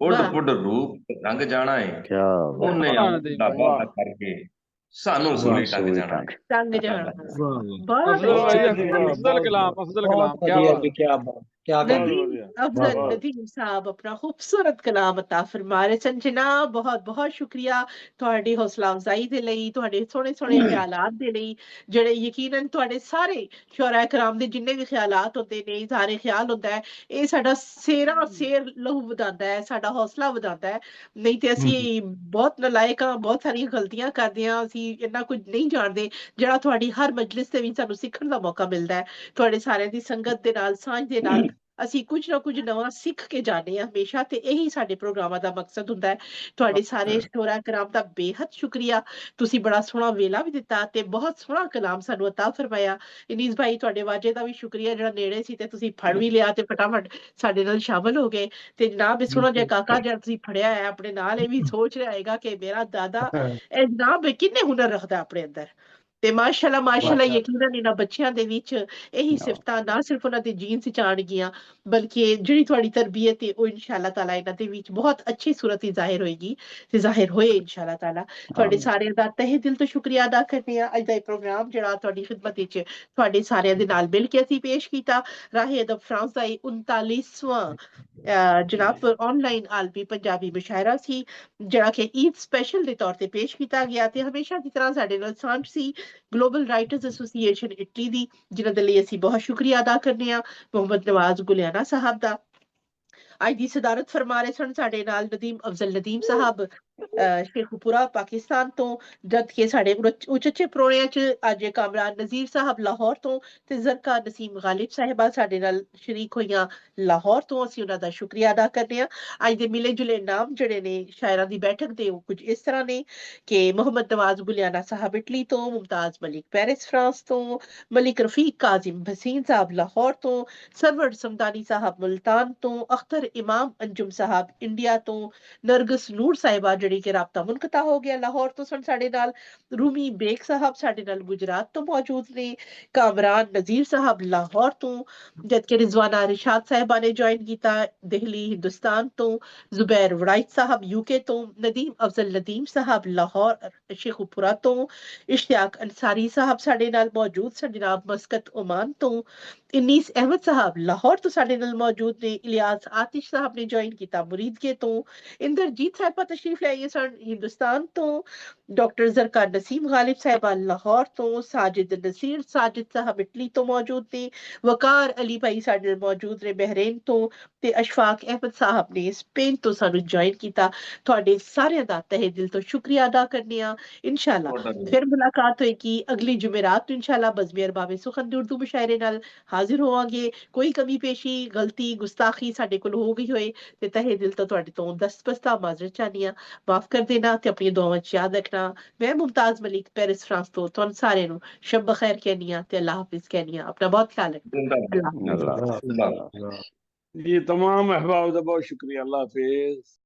ਉੱਡ ਪੁੱਡ ਰੂਪ ਤੇ ਰੰਗ ਜਾਣਾ ਹੈ। क्या ਉਹਨੇ ਆਉਣ ਦਾ ਵਾਅਦਾ ਕਰਕੇ ਸਾਨੂੰ ਸੂਲੀ ਟੰਗ ਜਾਣਾ ਹੈ। ਟੰਗ ਜਾਣਾ। अफजल कलाम, अफजल कलाम, क्या बात है। क्या बात, क्या अफजल नदीम साहब अपना खूबसूरत कलाम अता फरमा रहे सन। जनाब बहुत बहुत शुक्रिया ਤੁਹਾਡੀ ਹੌਸਲਾ ਅਫਜ਼ਾਈ ਦੇ ਲਈ, ਤੁਹਾਡੇ ਸੋਹਣੇ ਸੋਹਣੇ ਖਿਆਲਾਤ ਦੇ ਲਈ, ਜਿਹੜੇ ਯਕੀਨਨ ਤੁਹਾਡੇ ਸਾਰੇ ਸ਼ੁਹਰਾ ਕਰਾਮ ਦੇ ਜਿੰਨੇ ਵੀ ਖਿਆਲਾਤ ਹੁੰਦੇ ਨੇ, ਇਜ਼ਹਾਰੇ ਖਿਆਲ ਹੁੰਦਾ ਹੈ, ਇਹ ਸਾਡਾ ਸੇਰ ਲਹੂ ਵਧਾਉਂਦਾ ਹੈ, ਸਾਡਾ ਹੌਸਲਾ ਵਧਾਉਂਦਾ ਹੈ। ਨਹੀਂ ਤੇ ਅਸੀਂ ਬਹੁਤ ਨਲਾਇਕ ਹਾਂ, ਬਹੁਤ ਸਾਰੀਆਂ ਗਲਤੀਆਂ ਕਰਦੇ ਹਾਂ, ਅਸੀਂ ਇੰਨਾ ਕੁਝ ਨਹੀਂ ਜਾਣਦੇ ਜਿਹੜਾ ਤੁਹਾਡੀ ਹਰ ਮਜਲਿਸ ਦੇ ਵਿੱਚ ਸਾਨੂੰ ਸਿੱਖਣ ਦਾ ਮੌਕਾ ਮਿਲਦਾ ਹੈ। ਤੁਹਾਡੇ ਸਾਰਿਆਂ ਦੀ ਸੰਗਤ ਦੇ ਨਾਲ, ਸਾਂਝ ਦੇ ਨਾਲ ਅਸੀਂ ਕੁਝ ਨਾ ਕੁਝ ਨਵਾਂ ਸਿੱਖ ਕੇ ਜਾਂਦੇ ਹਾਂ ਹਮੇਸ਼ਾ, ਤੇ ਇਹੀ ਸਾਡੇ ਪ੍ਰੋਗਰਾਮਾਂ ਦਾ ਮਕਸਦ ਹੁੰਦਾ ਹੈ। ਤੁਹਾਡੇ ਸਾਰੇ ਸ਼ੋਰਾ ਕਰਾਮ ਦਾ ਬੇਹੱਦ ਸ਼ੁਕਰੀਆ। ਤੁਸੀਂ ਬੜਾ ਸੋਹਣਾ ਵੇਲਾ ਵੀ ਦਿੱਤਾ ਤੇ ਬਹੁਤ ਸੋਹਣਾ ਕਲਾਮ ਸਾਨੂੰ ਅਤਾ ਫਰਮਾਇਆ। ਇਨੀਸ ਭਾਈ ਤੁਹਾਡੇ ਵਾਜੇ ਦਾ ਵੀ ਸ਼ੁਕਰੀਆ, ਜਿਹੜਾ ਨੇੜੇ ਸੀ ਤੇ ਤੁਸੀਂ ਫੜ ਵੀ ਲਿਆ ਤੇ ਫਟਾਫਟ ਸਾਡੇ ਨਾਲ ਸ਼ਾਮਲ ਹੋ ਗਏ। ਤੇ ਜਨਾਬ ਸੋਹਣਾ ਜਿਹਾ ਕਾਕਾ ਜਿਹੜਾ ਤੁਸੀਂ ਫੜਿਆ ਹੈ ਆਪਣੇ ਨਾਲ, ਇਹ ਵੀ ਸੋਚ ਰਿਹਾ ਹੈਗਾ ਕਿ ਮੇਰਾ ਦਾਦਾ ਇਹ ਜਨਾਬ ਕਿੰਨੇ ਹੁਨਰ ਰੱਖਦਾ ਆਪਣੇ ਅੰਦਰ। ਤੇ ਮਾਸ਼ਾਅੱਲਾ ਯਕੀਨਨ ਇਹਨਾਂ ਬੱਚਿਆਂ ਦੇ ਵਿੱਚ ਇਹੀ ਸਿਫਤਾਂ ਨਾ ਸਿਰਫ ਉਹਨਾਂ ਦੇ ਜੀਨ ਚ ਆਉਣਗੀਆਂ, ਬਲਕਿ ਜਿਹੜੀ ਤੁਹਾਡੀ ਤਰਬੀਅਤ ਹੈ ਉਹ ਇਨਸ਼ਾਅੱਲਾ ਤਾਲਾ ਇਹਨਾਂ ਦੇ ਵਿੱਚ ਬਹੁਤ ਅੱਛੀ ਸੂਰਤ ਹੀ ਜ਼ਾਹਿਰ ਹੋਏਗੀ ਤੇ ਜ਼ਾਹਿਰ ਹੋਏ ਇਨਸ਼ਾਅੱਲਾ ਤਾਲਾ। ਤੁਹਾਡੇ ਸਾਰਿਆਂ ਦਾ ਤਹਿ ਦਿਲ ਤੋਂ ਸ਼ੁਕਰੀਆ ਅਦਾ ਕਰਦੀ ਹਾਂ। ਅੱਜ ਦਾ ਇਹ ਪ੍ਰੋਗਰਾਮ ਜਿਹੜਾ ਤੁਹਾਡੀ ਖਿਦਮਤ ਵਿੱਚ ਤੁਹਾਡੇ ਸਾਰਿਆਂ ਦੇ ਨਾਲ ਮਿਲ ਕੇ ਅਸੀਂ ਪੇਸ਼ ਕੀਤਾ, ਰਾਹੇ ਅਦਬ ਫਰਾਂਸ ਦਾ 39ਵਾਂ ਜਨਾਬ ਆਨਲਾਈਨ ਆਲਮੀ ਪੰਜਾਬੀ ਮੁਸ਼ਾਇਰਾ ਸੀ, ਜਿਹੜਾ ਕਿ ਈਦ ਸਪੈਸ਼ਲ ਦੇ ਤੌਰ ਤੇ ਪੇਸ਼ ਕੀਤਾ ਗਿਆ। ਤੇ ਹਮੇਸ਼ਾ ਦੀ ਤਰ੍ਹਾਂ ਸਾਡੇ ਨਾਲ ਸਾਂਝ ਸੀ ਗਲੋਬਲ ਰਾਈਟਰਸ ਐਸੋਸੀਏਸ਼ਨ ਇਟਲੀ ਦੀ, ਜਿਨ੍ਹਾਂ ਦੇ ਲਈ ਅਸੀਂ ਬਹੁਤ ਸ਼ੁਕਰੀਆ ਅਦਾ ਕਰਨੇ ਆ, ਮੁਹੰਮਦ ਨਵਾਜ਼ ਗੁਲਿਆਣਾ ਸਾਹਿਬ ਦਾ। ਅੱਜ ਦੀ ਸਦਾਰਤ ਫਰਮਾ ਰਹੇ ਸਨ ਸਾਡੇ ਨਾਲ ਅਫਜ਼ਲ ਨਦੀਮ ਸਾਹਿਬ ਸ਼ੇਖੂਪੁਰਾ ਪਾਕਿਸਤਾਨ ਤੋਂ, ਜਦ ਕਿ ਸਾਡੇ ਉਚੇਚੇ ਪ੍ਰੋਣਿਆਂ ਚ ਅੱਜ ਕਾਮਰਾਨ ਨਜ਼ੀਰ ਸਾਹਿਬ ਲਾਹੌਰ ਤੋਂ ਤੇ ਜ਼ਰਕਾ ਨਸੀਮ ਗਾਲਿਬ ਸਾਹਿਬਾ ਸਾਡੇ ਨਾਲ ਸ਼ਰੀਕ ਹੋਈਆਂ ਲਾਹੌਰ ਤੋਂ। ਅਸੀਂ ਉਹਨਾਂ ਦਾ ਸ਼ੁਕਰੀਆ ਅਦਾ ਕਰਦੇ ਹਾਂ। ਅੱਜ ਦੇ ਮਿਲੇ ਜੁਲੇ ਨਾਮ ਜਿਹੜੇ ਨੇ ਸ਼ਾਇਰਾਂ ਦੀ ਬੈਠਕ ਦੇ ਉਹ ਕੁਝ ਇਸ ਤਰ੍ਹਾਂ ਨੇ ਕਿ ਮੁਹੰਮਦ ਨਵਾਜ਼ ਗੁਲਿਆਣਾ ਸਾਹਿਬ ਇਟਲੀ ਤੋਂ, ਮੁਮਤਾਜ਼ ਮਲਿਕ ਪੈਰਿਸ ਫਰਾਂਸ ਤੋਂ, ਮਲਿਕ ਰਫੀਕ ਕਾਜ਼ਿਮ ਭਸੀਨ ਸਾਹਿਬ ਲਾਹੌਰ ਤੋਂ, ਸਰਵਰ ਸਮਦਾਨੀ ਸਾਹਿਬ ਮੁਲਤਾਨ ਤੋਂ, ਅਖਤਰ ਇਮਾਮ ਅੰਜੁਮ ਸਾਹਿਬ ਇੰਡੀਆ ਤੋਂ, ਨਰਗਸ ਨੂਰ ਸਾਹਿਬਾ ਜਿਹੜੀ ਕਿ ਰਾਬਤਾ ਮੁਨਕਤਾ ਹੋ ਗਿਆ। ਲਾਹੌਰ ਤੋਂ ਸਾਡੇ ਨਾਲ ਰੂਮੀ ਬੇਗ ਸਾਹਿਬ ਸਾਡੇ ਨਾਲ ਗੁਜਰਾਤ ਤੋਂ ਮੌਜੂਦ ਨੇ, ਕਾਮਰਾਨ ਨਜ਼ੀਰ ਸਾਹਿਬ ਲਾਹੌਰ ਤੋਂ, ਜਦਕਿ ਰਿਜ਼ਵਾਨਾ ਰਿਸ਼ਾਦ ਸਾਹਿਬਾ ਨੇ ਜੁਆਇਨ ਕੀਤਾ ਦਿੱਲੀ ਹਿੰਦੁਸਤਾਨ ਤੋਂ, ਜ਼ੁਬੈਰ ਵੜਾਈਤ ਸਾਹਿਬ UK ਤੋਂ, ਨਦੀਮ ਅਫਜ਼ਲ ਨਦੀਮ ਸਾਹਿਬ ਲਾਹੌਰ ਸ਼ੇਖੂਪੁਰਾ ਤੋਂ, ਇਸ਼ਤਿਆਕ ਅੰਸਾਰੀ ਸਾਹਿਬ ਸਾਡੇ ਨਾਲ ਮੌਜੂਦ ਸਨ ਜਨਾਬ ਮਸਕਤ ਓਮਾਨ ਤੋਂ, ਇਨੀਸ ਅਹਿਮਦ ਸਾਹਿਬ ਲਾਹੌਰ ਤੋਂ ਸਾਡੇ ਨਾਲ ਮੌਜੂਦ ਨੇ, ਇਲਿਆਸ ਆਤਿਸ਼ ਸਾਹਿਬ ਨੇ ਜੁਆਇਨ ਕੀਤਾ ਮੁਰੀਦਕੇ ਤੋਂ, ਇੰਦਰਜੀਤ ਸਾਹਿਬਾ ਤਸ਼ਰੀਫ ਲੈ ਆਏ ਸਨ ਹਿੰਦੁਸਤਾਨ ਤੋਂ, ਡਾਕਟਰ ਜ਼ਰਕਾਰ ਨਸੀਮ ਗਾਲਿਬ ਸਾਹਿਬਾ ਲਾਹੌਰ ਤੋਂ, ਸਾजिद ਨਸੀਰ ਸਾजिद ਸਾਹਿਬ ਇਟਲੀ ਤੋਂ ਮੌਜੂਦ ਨੇ, ਵਕਾਰ ਅਲੀ ਭਾਈ ਸਾਡੇ ਨਾਲ ਮੌਜੂਦ ਨੇ ਬਹਿਰੇਨ ਤੋਂ, ਤੇ ਅਸ਼ਫਾਕ ਅਹਿਮਦ ਸਾਹਿਬ ਨੇ ਸਪੇਨ ਤੋਂ ਸਾਨੂੰ ਜੁਆਇਨ ਕੀਤਾ। ਤੁਹਾਡੇ ਸਾਰਿਆਂ ਦਾ ਤਹਿ ਦਿਲ ਤੋਂ ਸ਼ੁਕਰੀਆ ਅਦਾ ਕਰਨੇ ਆ। ਇਨਸ਼ਾਅੱਲਾ ਫਿਰ ਮੁਲਾਕਾਤ ਹੋਏਗੀ ਅਗਲੀ ਜੁਮੇਰਾਤ ਨੂੰ ਇਨਸ਼ਾਅੱਲਾ ਬਜ਼ਮੀ ਅਰਬਾਬ ਸੁਖਨ ਦੇ ਉਰਦੂ ਮੁਸ਼ਾਇਰੇ ਨਾਲ ਹਾਜ਼ਰ ਹੋਵਾਂਗੇ। ਕੋਈ ਕਮੀ ਪੇਸ਼ੀ ਗਲਤੀ ਗੁਸਤਾਖੀ ਸਾਡੇ ਕੋਲ ਹੋ ਗਈ ਹੋਏ ਤੇ ਤਹਿ ਦਿਲ ਤੋਂ ਤੁਹਾਡੇ ਤੋਂ ਦਸਤਬਸਤਾ ਮਾਜ਼ਰਤ ਚਾਹਨੀ ਆ, ਮਾਫ ਕਰ ਦੇਣਾ ਤੇ ਆਪਣੀਆਂ ਦੁਆਵਾਂ 'ਚ ਯਾਦ ਰੱਖਣਾ। ਮੈਂ ਮੁਮਤਾਜ਼ ਮਲਿਕ ਪੈਰਿਸ ਫਰਾਂਸ ਤੋਂ ਤੁਹਾਨੂੰ ਸਾਰਿਆਂ ਨੂੰ ਸ਼ਬ ਬਖੈਰ कहनी है, अल्लाह हाफिज कहनी है। अपना बहुत ख्याल रखना। जी तमाम अहबाब का बहुत शुक्रिया। अल्लाह हाफिज।